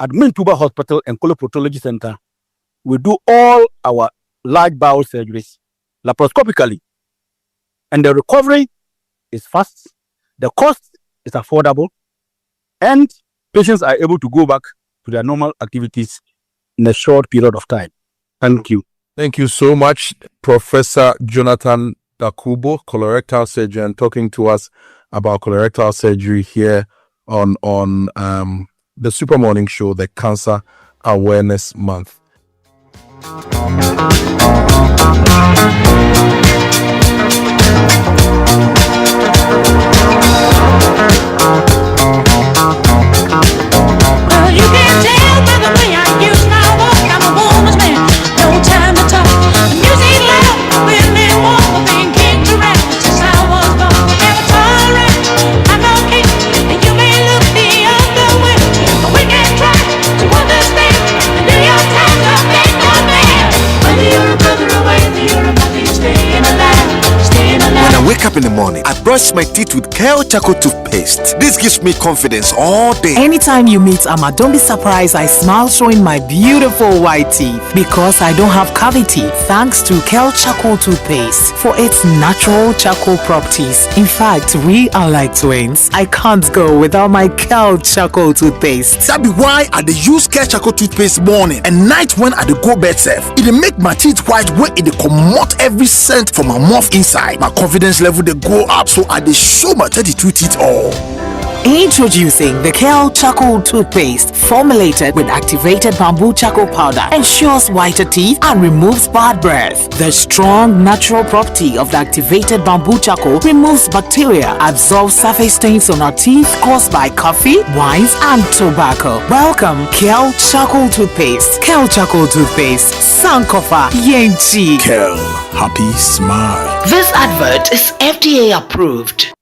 At Mintuba Hospital and Coloproctology Center, we do all our large bowel surgeries laparoscopically. And the recovery is fast, the cost is affordable, and patients are able to go back to their normal activities in a short period of time. Thank you. Thank you so much, Professor Jonathan Dakubo, colorectal surgeon, talking to us about colorectal surgery here on the Super Morning Show, the Cancer Awareness Month. Well, you can tell by the way I use my walk, I'm a woman's man. No time to talk. Music loud, women walk, I've been kicked around since I was born. Never tolerate, I'm no king, and you may look the other way, but we can try to understand and do your time to make no man. Whether you're a brother or whether you're a mother, you're staying alive, staying alive. When I wake up in the morning, I brush my teeth with Kojo Charcoal toothpaste. This gives me confidence all day. Anytime you meet Amma, don't be surprised I smile showing my beautiful white teeth because I don't have cavity thanks to Kojo Charcoal toothpaste for its natural charcoal properties. In fact, we are like twins. I can't go without my Kojo Charcoal toothpaste. That be why I dey use Kojo Charcoal toothpaste morning and night when I dey go bed safe. It dey make my teeth white when it dey comot every scent from my mouth inside. My confidence level dey go up, so I dey show my 32 teeth all. Introducing the Kojo Charcoal toothpaste, formulated with activated bamboo charcoal powder, ensures whiter teeth and removes bad breath. The strong natural property of the activated bamboo charcoal removes bacteria, absorbs surface stains on our teeth caused by coffee, wines, and tobacco. Welcome, Kojo Charcoal toothpaste. Kojo Charcoal toothpaste, Sankofa Yenchi. Kel, happy smile. This advert is FDA approved.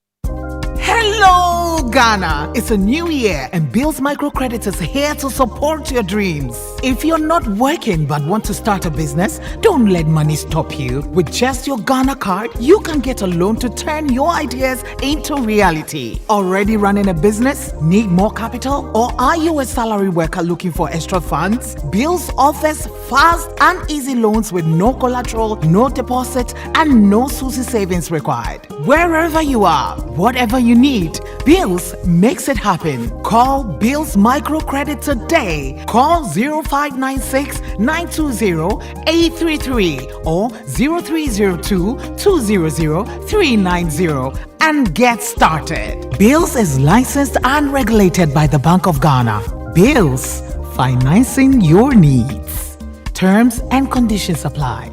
Hello, Ghana. It's a new year and Bill's Microcredit is here to support your dreams. If you're not working but want to start a business, don't let money stop you. With just your Ghana card, you can get a loan to turn your ideas into reality. Already running a business? Need more capital? Or are you a salary worker looking for extra funds? Bills offers fast and easy loans with no collateral, no deposit, and no SUSI savings required. Wherever you are, whatever you need, Bills makes it happen. Call Bills Microcredit today. Call 0596 920 833 or 0302 200 390 and get started. Bills is licensed and regulated by the Bank of Ghana. Bills, financing your needs. Terms and conditions apply.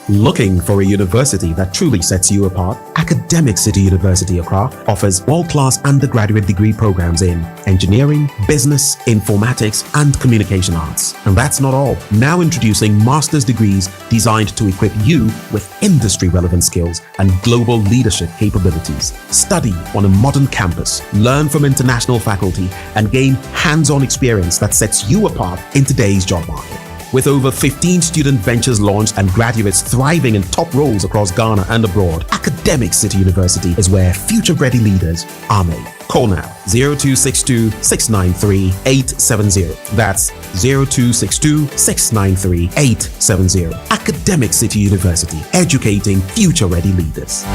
Looking for a university that truly sets you apart? Academic City University Accra offers world-class undergraduate degree programs in engineering, business, informatics, and communication arts. And that's not all. Now introducing master's degrees designed to equip you with industry-relevant skills and global leadership capabilities. Study on a modern campus, learn from international faculty, and gain hands-on experience that sets you apart in today's job market. With over 15 student ventures launched and graduates thriving in top roles across Ghana and abroad, Academic City University is where future-ready leaders are made. Call now 0262 693 870. That's 0262 693 870. Academic City University, educating future-ready leaders.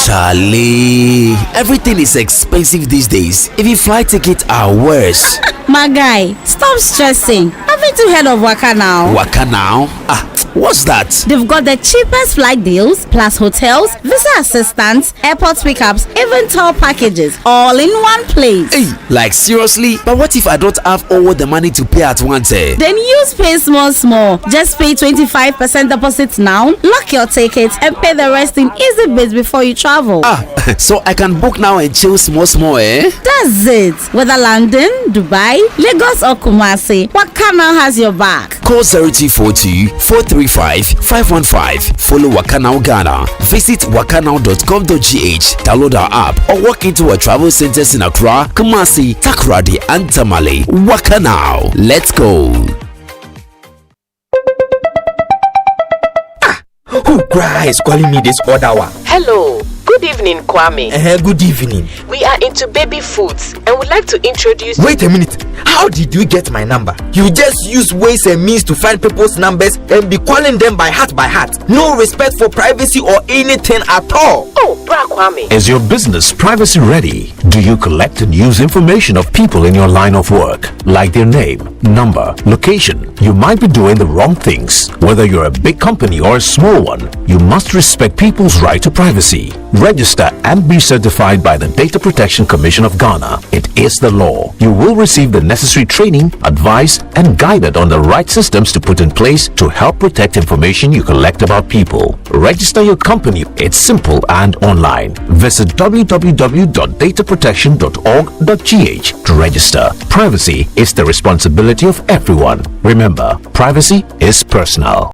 Charlie, everything is expensive these days. Even flight tickets are worse. My guy, stop stressing. Haven't you heard of Waka Now? Waka Now? What's that? They've got the cheapest flight deals, plus hotels, visa assistance, airport pickups, even tour packages, all in one place. Hey, like seriously? But what if I don't have all the money to pay at once? Then use pay small. Just pay 25% deposit now, lock your tickets, and pay the rest in easy bits before you travel. So I can book now and chill small, eh? That's it. Whether London, Dubai, Lagos, or Kumasi, Waka Now has your back. Call 0242 435 515. Follow Waka Now Ghana. Visit wakanow.com.gh. Download our app or walk into our travel centers in Accra, Kumasi, Takoradi, and Tamale. Waka Now. Let's go. Who is calling me this other one? Hello. Good evening, Kwame. Good evening. We are into baby foods and would like to introduce. Wait a minute. How did you get my number? You just use ways and means to find people's numbers and be calling them by heart. No respect for privacy or anything at all. Oh, Bra Kwame. Is your business privacy ready? Do you collect and use information of people in your line of work, like their name, number, location? You might be doing the wrong things. Whether you're a big company or a small one, you must respect people's right to privacy. Register and be certified by the Data Protection Commission of Ghana. It is the law. You will receive the necessary training, advice, and guided on the right systems to put in place to help protect information you collect about people. Register your company. It's simple and online. Visit www.dataprotection.org.gh to register. Privacy is the responsibility of everyone. Remember, privacy is personal.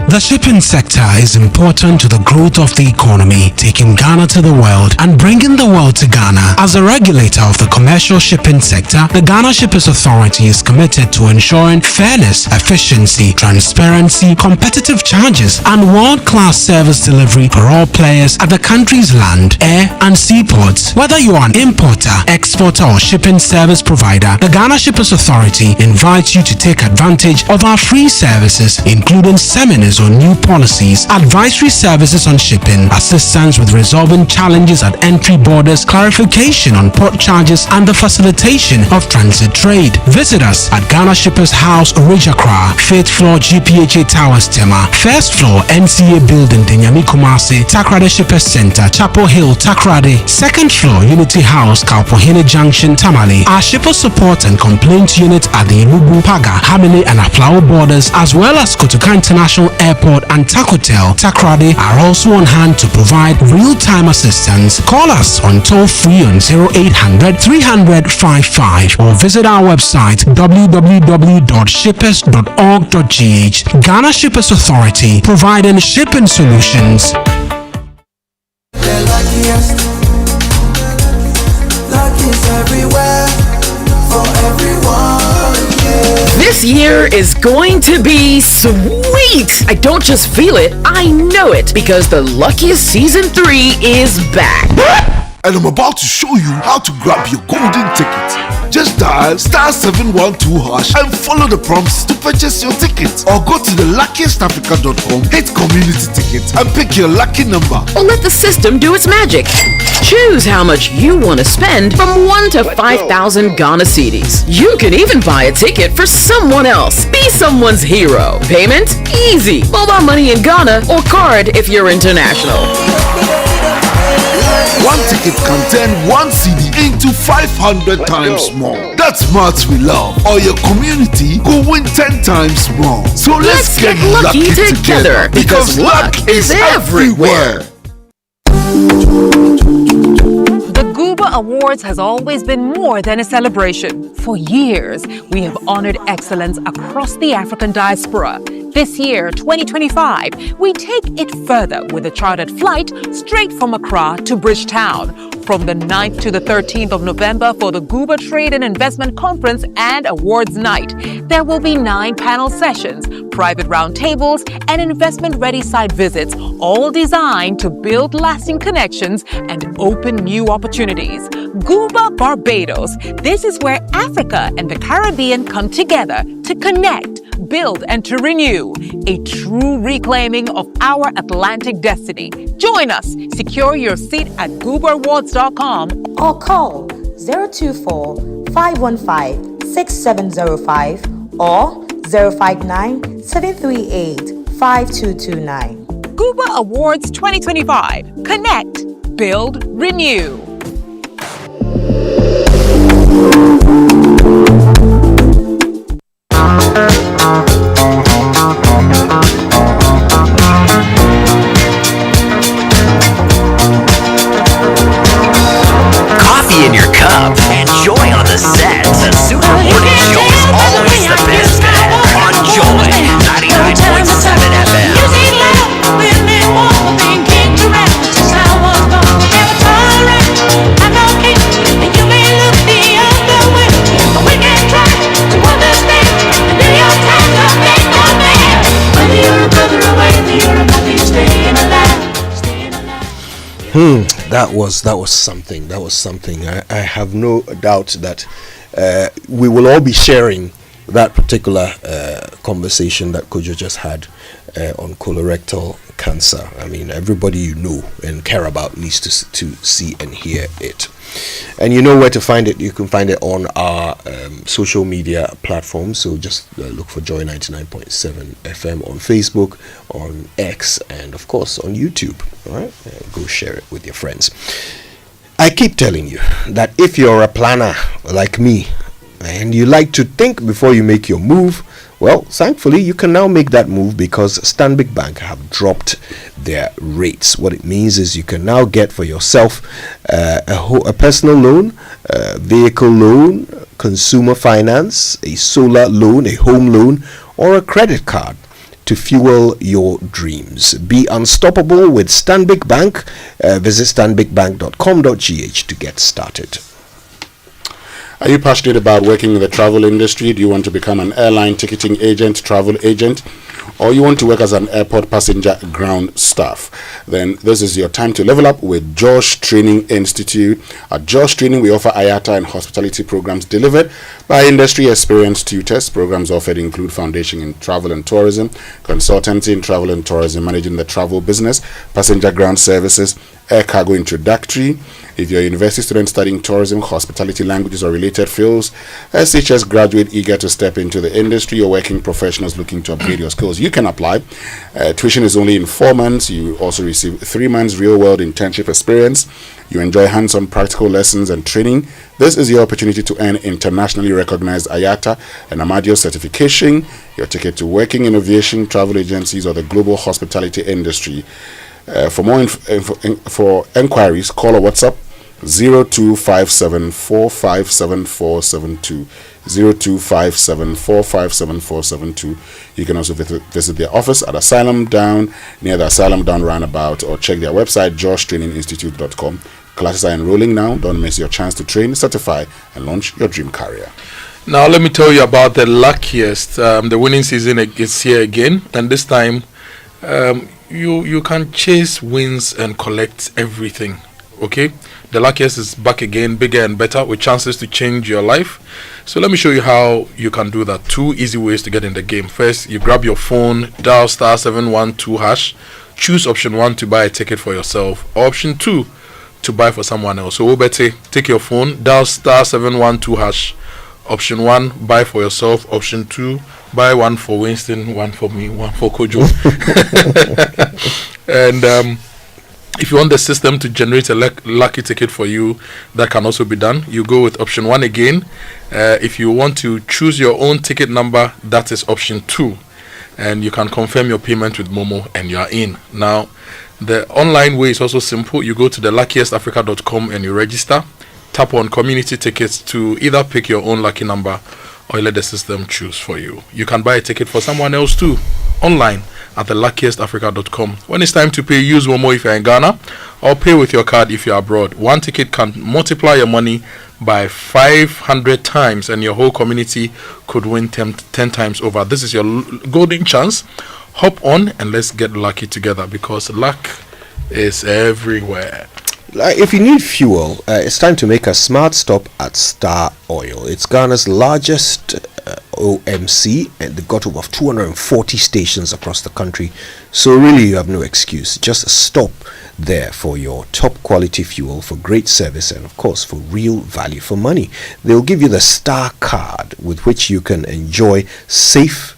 The shipping sector is important to the growth of the economy, taking Ghana to the world and bringing the world to Ghana. As a regulator of the commercial shipping sector, the Ghana Shippers Authority is committed to ensuring fairness, efficiency, transparency, competitive charges, and world-class service delivery for all players at the country's land, air, and seaports. Whether you are an importer, exporter, or shipping service provider, the Ghana Shippers Authority invites you to take advantage of our free services, including seminars on new policies, advisory services on shipping, assistance with resolving challenges at entry borders, clarification on port charges, and the facilitation of transit trade. Visit us at Ghana Shippers House, Orijakra, 5th floor GPHA Towers, Tema, 1st floor NCA Building, Denyami Kumasi, Takrade Shippers Center, Chapel Hill, Takrade, 2nd floor Unity House, Kalpohene Junction, Tamale. Our shipper support and complaint unit at the Ilugu, Paga, Hamile, and Aflao borders, as well as Kotoka International Airport and Takotel, Takrade, are also on hand to provide real-time assistance. Call us on toll-free on 0800 300 55 or visit our website www.shippers.org.gh. Ghana Shippers Authority, providing shipping solutions. Everywhere for everyone. This year is going to be sweet. I don't just feel it, I know it, because the luckiest season 3 is back. And I'm about to show you how to grab your golden ticket. Just dial *712# and follow the prompts to purchase your ticket, or go to theluckiestafrica.com, hit community tickets, and pick your lucky number. Or let the system do its magic. Choose how much you want to spend from 1 to 5,000 Ghana cedis. You can even buy a ticket for someone else. Be someone's hero. Payment? Easy. Mobile money in Ghana or card if you're international. One ticket can turn 1 CD into 500 times more. That's maths we love. Or your community could win 10 times more. So let's get lucky together, because luck is everywhere. The Gooba Awards has always been more than a celebration. For years, we have honored excellence across the African diaspora. This year, 2025, we take it further with a chartered flight straight from Accra to Bridgetown. From the 9th to the 13th of November for the Gooba Trade and Investment Conference and Awards Night. There will be 9 panel sessions, private roundtables, and investment-ready site visits, all designed to build lasting connections and open new opportunities. Gooba Barbados. This is where Africa and the Caribbean come together to connect, build, and to renew. A true reclaiming of our Atlantic destiny. Join us. Secure your seat at GoobaAwards.com or call 024-515-6705 or 059-738-5229. Gooba Awards 2025. Connect, build, renew. Coffee in your cup and joy on the set. The Super Morning Show is always the best bet on Joy 99.7 FM. That was something. That was something. I have no doubt that we will all be sharing that particular conversation that Kojo just had on colorectal cancer. I mean, everybody you know and care about needs to see and hear it. And you know where to find it. You can find it on our social media platforms. So just look for Joy 99.7 FM on Facebook, on X, and of course on YouTube. All right, go share it with your friends. I keep telling you that if you're a planner like me and you like to think before you make your move, well, thankfully, you can now make that move because Stanbic Bank have dropped their rates. What it means is you can now get for yourself a personal loan, a vehicle loan, consumer finance, a solar loan, a home loan, or a credit card to fuel your dreams. Be unstoppable with Stanbic Bank. Visit stanbicbank.com.gh to get started. Are you passionate about working in the travel industry? Do you want to become an airline ticketing agent, travel agent, or you want to work as an airport passenger ground staff? Then this is your time to level up with Josh Training Institute. At Josh Training, we offer IATA and hospitality programs delivered by industry experienced tutors. Programs offered include foundation in travel and tourism, consultancy in travel and tourism, managing the travel business, passenger ground services, air cargo introductory. If you're a university student studying tourism, hospitality, languages, or related fields, SHS graduate eager to step into the industry, or working professionals looking to upgrade your skills, you can apply. Tuition is only in 4 months. You also receive 3 months real-world internship experience. You enjoy hands-on practical lessons and training. This is your opportunity to earn internationally recognized IATA and Amadio certification, your ticket to working in aviation, travel agencies, or the global hospitality industry. For more for enquiries, call or WhatsApp 0257457472, 0257457472. You can also visit their office at Asylum Down, near the Asylum Down roundabout, or check their website joshtraininginstitute.com. Classes are enrolling now. Don't miss your chance to train, certify, and launch your dream career. Now let me tell you about the luckiest. The winning season is here again, and this time you can chase wins and collect everything. Okay, the luckiest is back again, bigger and better, with chances to change your life. So let me show you how you can do that. 2 easy ways to get in the game. First, you grab your phone, dial *712#, choose option 1 to buy a ticket for yourself, or option 2 to buy for someone else. So Obete, take your phone, dial *712#, option 1 buy for yourself, option 2 buy one for Winston, one for me, one for Kojo. And if you want the system to generate a lucky ticket for you, that can also be done. You go with option 1 again. If you want to choose your own ticket number, that is option 2. And you can confirm your payment with Momo and you are in. Now, the online way is also simple. You go to the luckiestafrica.com and you register. Tap on community tickets to either pick your own lucky number or let the system choose for you. You can buy a ticket for someone else too, online at the luckiestafrica.com. When it's time to pay, use Momo if you're in Ghana, or pay with your card if you're abroad. One ticket can multiply your money by 500 times, and your whole community could win 10 times over. This is your golden chance. Hop on and let's get lucky together, because luck is everywhere. If you need fuel, it's time to make a smart stop at Star Oil. It's Ghana's largest OMC, and they've got over 240 stations across the country. So really, you have no excuse. Just stop there for your top quality fuel, for great service, and of course for real value for money. They'll give you the Star card, with which you can enjoy safe,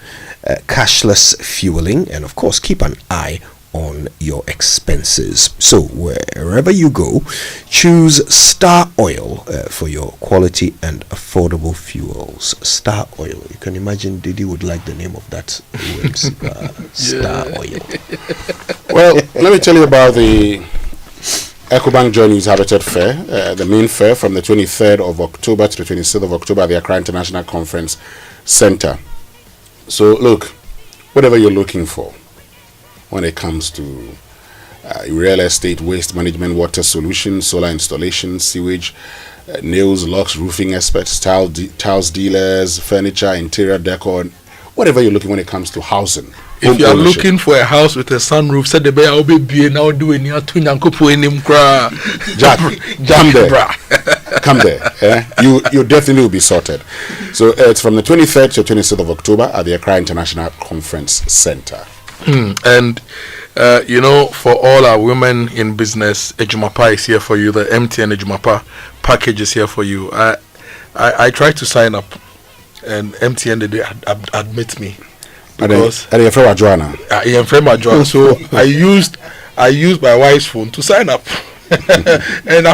cashless fueling, and of course keep an eye on your expenses. So wherever you go, choose Star Oil for your quality and affordable fuels. Star Oil. You can imagine Didi would like the name of that OMC. Star Oil. Well, let me tell you about the EcoBank Journeys Habitat Fair, the main fair from the 23rd of October to the 26th of October at the Accra International Conference Center. So look, whatever you're looking for when it comes to real estate, waste management, water solutions, solar installation, sewage, nails, locks, roofing experts, tiles dealers, furniture, interior decor, whatever you're looking when it comes to housing. If you are ownership. looking for a house with a sunroof, said the bear will be now doing your twin and couple in him cry. Jack, come there. Come there. You definitely will be sorted. So it's from the 23rd to 26th of October at the Accra International Conference Center. And for all our women in business, Ejumapa is here for you. The MTN Ejumapa package is here for you. I tried to sign up, and MTN they admit me because you're from Joanna. So I used my wife's phone to sign up, and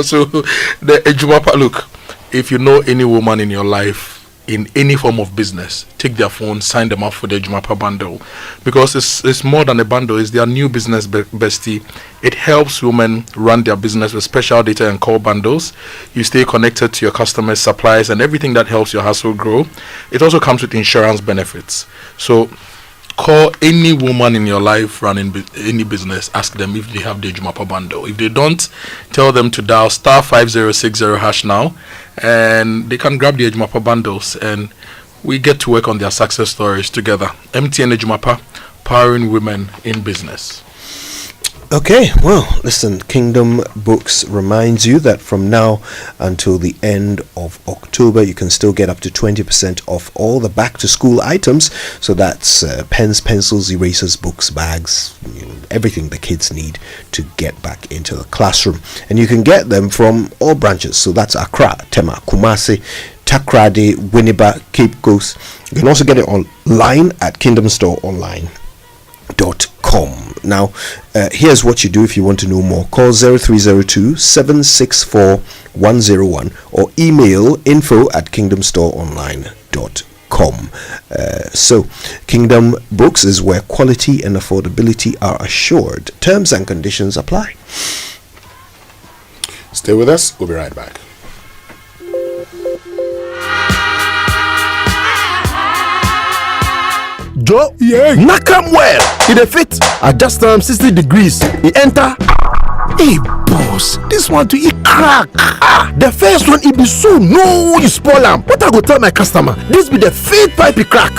so the Ejumapa. Look, if you know any woman in your life in any form of business, take their phone, sign them up for the Ejumapa bundle, because it's more than a bundle. It's their new business bestie. It helps women run their business with special data and call bundles. You stay connected to your customers, suppliers, and everything that helps your hustle grow. It also comes with insurance benefits. So call any woman in your life running any business, ask them if they have the Ejumapa bundle. If they don't, tell them to dial *5060# now, and they can grab the Ejumapa bundles, and we get to work on their success stories together. MTN Ejumapa, powering women in business. Okay, well, listen, Kingdom Books reminds you that from now until the end of October, you can still get up to 20% off all the back-to-school items. So that's pens, pencils, erasers, books, bags, everything the kids need to get back into the classroom. And you can get them from all branches. So that's Accra, Tema, Kumasi, Takrady, Winneba, Cape Coast. You can also get it online at kingdomstoreonline.com. Now, here's what you do if you want to know more. Call 0302-764-101 or email info@kingdomstoreonline.com. So, Kingdom Books is where quality and affordability are assured. Terms and conditions apply. Stay with us. We'll be right back. Joe, yeah. Knock 'em well. It a fit. Adjust 60 degrees. It enter. Hey, boss. This one to eat crack. The first one it be so no you spoil them. What I go tell my customer? This be the fifth pipe it crack.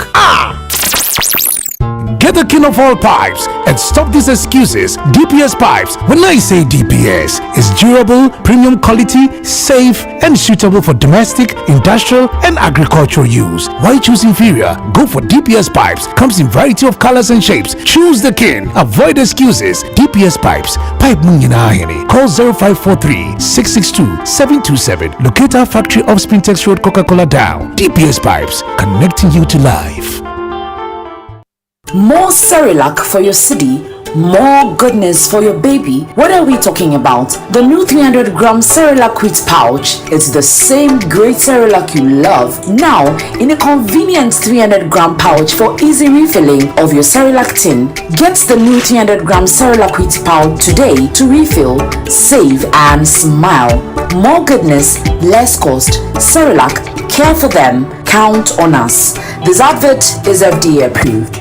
Get the king of all pipes and stop these excuses. DPS Pipes. When I say DPS, it's durable, premium quality, safe, and suitable for domestic, industrial, and agricultural use. Why choose inferior? Go for DPS Pipes. Comes in variety of colors and shapes. Choose the king. Avoid excuses. DPS Pipes. Pipe Munginahini. Call 0543-662-727. Locate our factory off Spintex Road, Coca-Cola Down. DPS Pipes. Connecting you to life. More Cerelac for your city, more goodness for your baby. What are we talking about? The new 300-gram Cerelac wheat pouch. It's the same great Cerelac you love, now in a convenient 300-gram pouch for easy refilling of your Cerelac tin. Get the new 300-gram Cerelac wheat pouch today to refill, save, and smile. More goodness, less cost. Cerelac, care for them, count on us. This advert is FDA approved.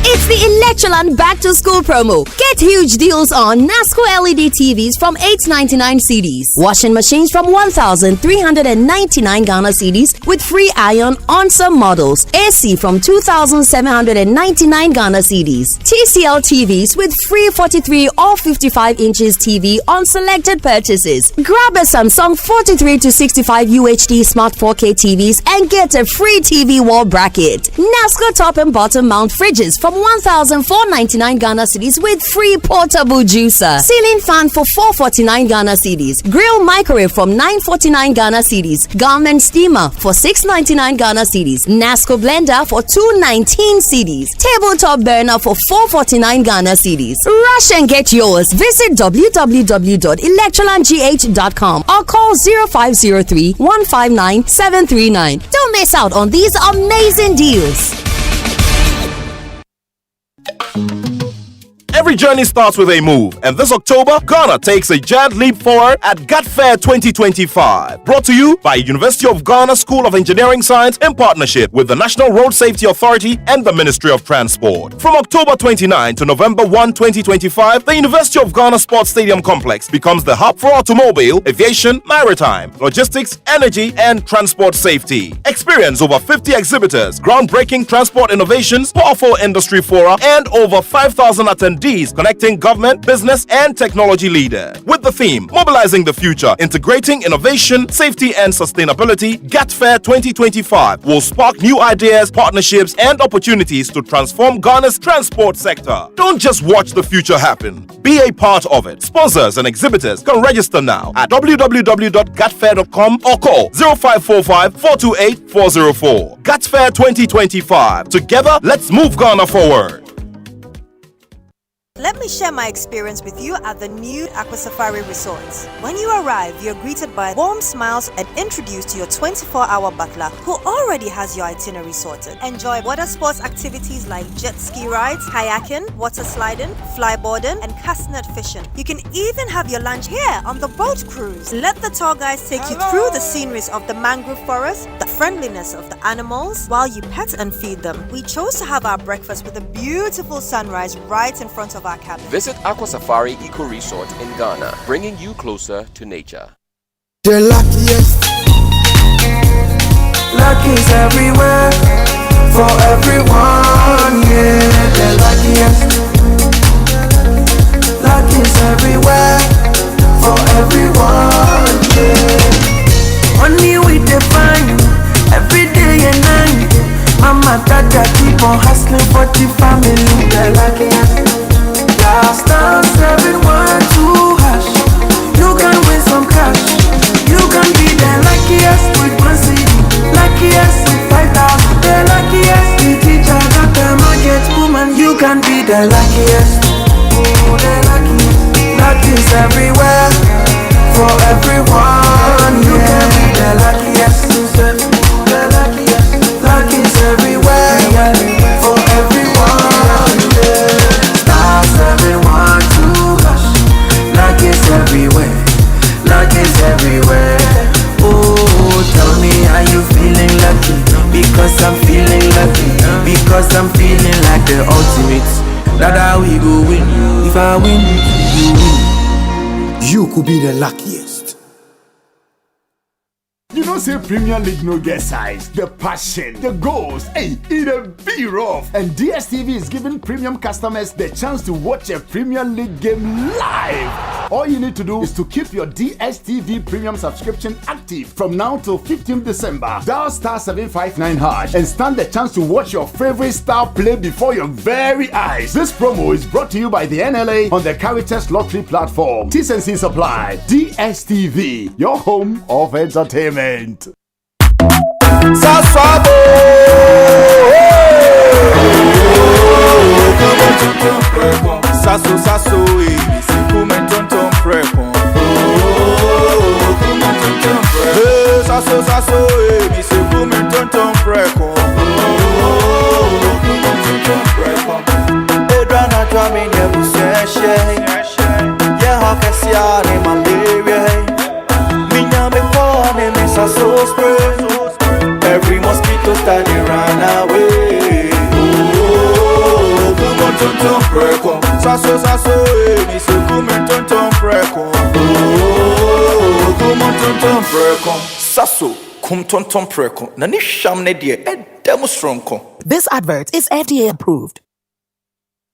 It's the Electroland Back to School promo. Get huge deals on NASCO LED TVs from $899 CDs, washing machines from 1,399 Ghana CDs with free iron on some models, AC from 2,799 Ghana CDs, TCL TVs with free 43 or 55 inches TV on selected purchases. Grab a Samsung 43 to 65 UHD Smart 4K TVs and get a free TV wall bracket. NASCO top and bottom mount fridges from 1,499 Ghana cedis with free portable juicer. Ceiling fan for 449 Ghana cedis. Grill microwave from 949 Ghana cedis. Garment steamer for 699 Ghana cedis. NASCO blender for 219 cedis. Tabletop burner for 449 Ghana cedis. Rush and get yours. Visit www.electrolandgh.com or call 0503 159 739. Don't miss out on these amazing deals. Every Every journey starts with a move, and this October, Ghana takes a giant leap forward at GAT Fair 2025. Brought to you by University of Ghana School of Engineering Science in partnership with the National Road Safety Authority and the Ministry of Transport. From October 29 to November 1, 2025, the University of Ghana Sports Stadium Complex becomes the hub for automobile, aviation, maritime, logistics, energy, and transport safety. Experience over 50 exhibitors, groundbreaking transport innovations, powerful industry fora, and over 5,000 attendees connecting government, business, and technology leaders. With the theme, Mobilizing the Future, Integrating Innovation, Safety, and Sustainability, GAT Fair 2025 will spark new ideas, partnerships, and opportunities to transform Ghana's transport sector. Don't just watch the future happen. Be a part of it. Sponsors and exhibitors can register now at www.gatfair.com or call 0545 428 404. GAT Fair 2025. Together, let's move Ghana forward. Let me share my experience with you at the new Aqua Safari Resorts. When you arrive, you're greeted by warm smiles and introduced to your 24-hour butler who already has your itinerary sorted. Enjoy water sports activities like jet ski rides, kayaking, water sliding, flyboarding, and castnet fishing. You can even have your lunch here on the boat cruise. Let the tour guides take you through the sceneries of the mangrove forest, the friendliness of the animals, while you pet and feed them. We chose to have our breakfast with a beautiful sunrise right in front of our cabin. Visit Aqua Safari Eco Resort in Ghana, bringing you closer to nature. The luckiest. Luck is everywhere, for everyone, yeah. The luckiest. Luck is everywhere, for everyone, yeah. Money we define, every day and night. Mama, dada, keep on hustling for the family. The luckiest. Star 712 hash. You can win some cash. You can be the luckiest with 1 CD, luckiest with 5,000, the luckiest with teacher, doctor, market woman. You can be the luckiest. Oh, the luckiest. Luck is everywhere, for everyone. You can be the luckiest. The luckiest. Luck is everywhere, yeah, for everyone. Yeah. 712 hush. Luck is everywhere. Luck is everywhere. Oh, tell me, are you feeling lucky? Because I'm feeling lucky. Because I'm feeling like the ultimate. That we go win. If I win, you win. You could be the luckiest. You know, say Premier League no get size, the passion, the goals, hey, it a be rough. And DSTV is giving premium customers the chance to watch a Premier League game live. All you need to do is to keep your DSTV premium subscription active from now till 15th December. Dial star 759 hash and stand the chance to watch your favorite star play before your very eyes. This promo is brought to you by the NLA on the Caritas Lottery platform. T's and C's apply. DSTV, your home of entertainment. Saswabo, sasso sasso, come tonton preko. Sasso sasso, mi se come tonton preko. Edrana drami ne buseshe, ye hakesia ne mambewe. Minya me pone me sasso spray. Every mosquito started run away. Oh, come on, tonton preko. Sasso sasso, mi se come tonton preko. Oh, come on, tonton preko. Sasso, come tonton preko. Nani sham ne die, demo stronko. This advert is FDA approved.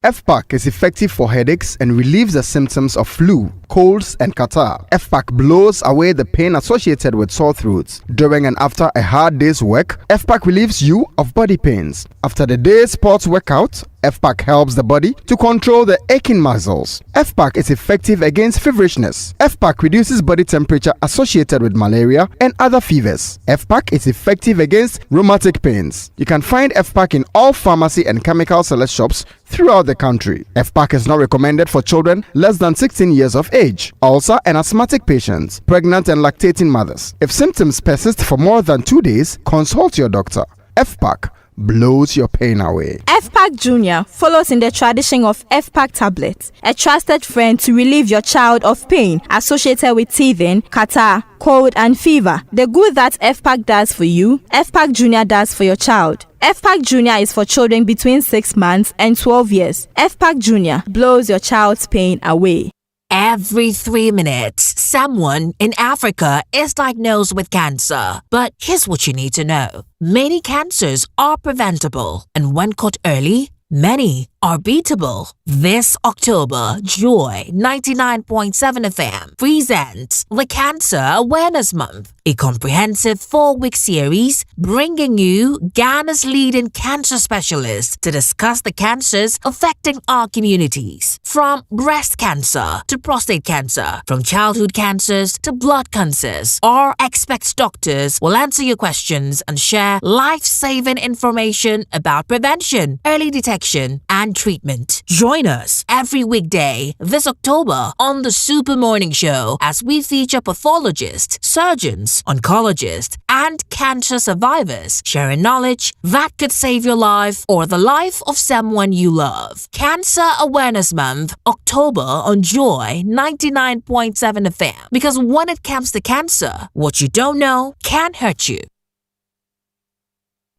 FPAC is effective for headaches and relieves the symptoms of flu, colds, and catarrh. FPAC blows away the pain associated with sore throats. During and after a hard day's work, FPAC relieves you of body pains. After the day's sports workout, FPAC helps the body to control the aching muscles. FPAC is effective against feverishness. FPAC reduces body temperature associated with malaria and other fevers. FPAC is effective against rheumatic pains. You can find FPAC in all pharmacy and chemical select shops throughout the country. FPAC is not recommended for children less than 16 years of age, ulcer and asthmatic patients, pregnant and lactating mothers. If symptoms persist for more than 2 days, consult your doctor. FPAC, blows your pain away. FPAC Junior follows in the tradition of FPAC tablets, a trusted friend to relieve your child of pain associated with teething, catarrh, cold and fever. The good that FPAC does for you, FPAC Junior does for your child. FPAC Junior is for children between 6 months and 12 years. FPAC Junior blows your child's pain away. Every 3 minutes, someone in Africa is diagnosed with cancer. But here's what you need to know. Many cancers are preventable, and when caught early, many are beatable. This October, Joy 99.7 FM presents the Cancer Awareness Month, a comprehensive 4-week series bringing you Ghana's leading cancer specialists to discuss the cancers affecting our communities. From breast cancer to prostate cancer, from childhood cancers to blood cancers, our expert doctors will answer your questions and share life-saving information about prevention, early detection, and treatment. Join us every weekday this October on the Super Morning Show as we feature pathologists, surgeons, oncologists, and cancer survivors sharing knowledge that could save your life or the life of someone you love. Cancer Awareness Month, October on Joy 99.7 FM. Because when it comes to cancer, what you don't know can hurt you.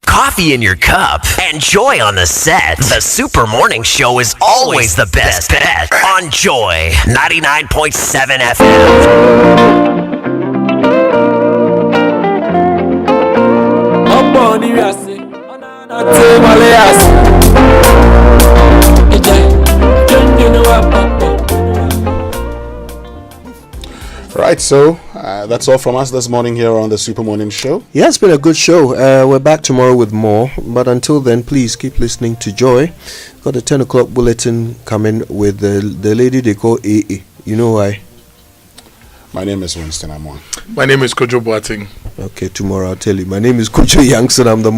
Coffee in your cup and Joy on the set. The Super Morning Show is always the best bet on Joy 99.7 FM. Right, so that's all from us this morning here on the Super Morning Show. Yeah, it's been a good show. We're back tomorrow with more. But until then, please keep listening to Joy. Got a 10 o'clock bulletin coming with the lady they call AA. You know why? My name is Winston Amoah. My name is Kojo Boateng. Okay, tomorrow I'll tell you. My name is Kojo Yankson. I'm the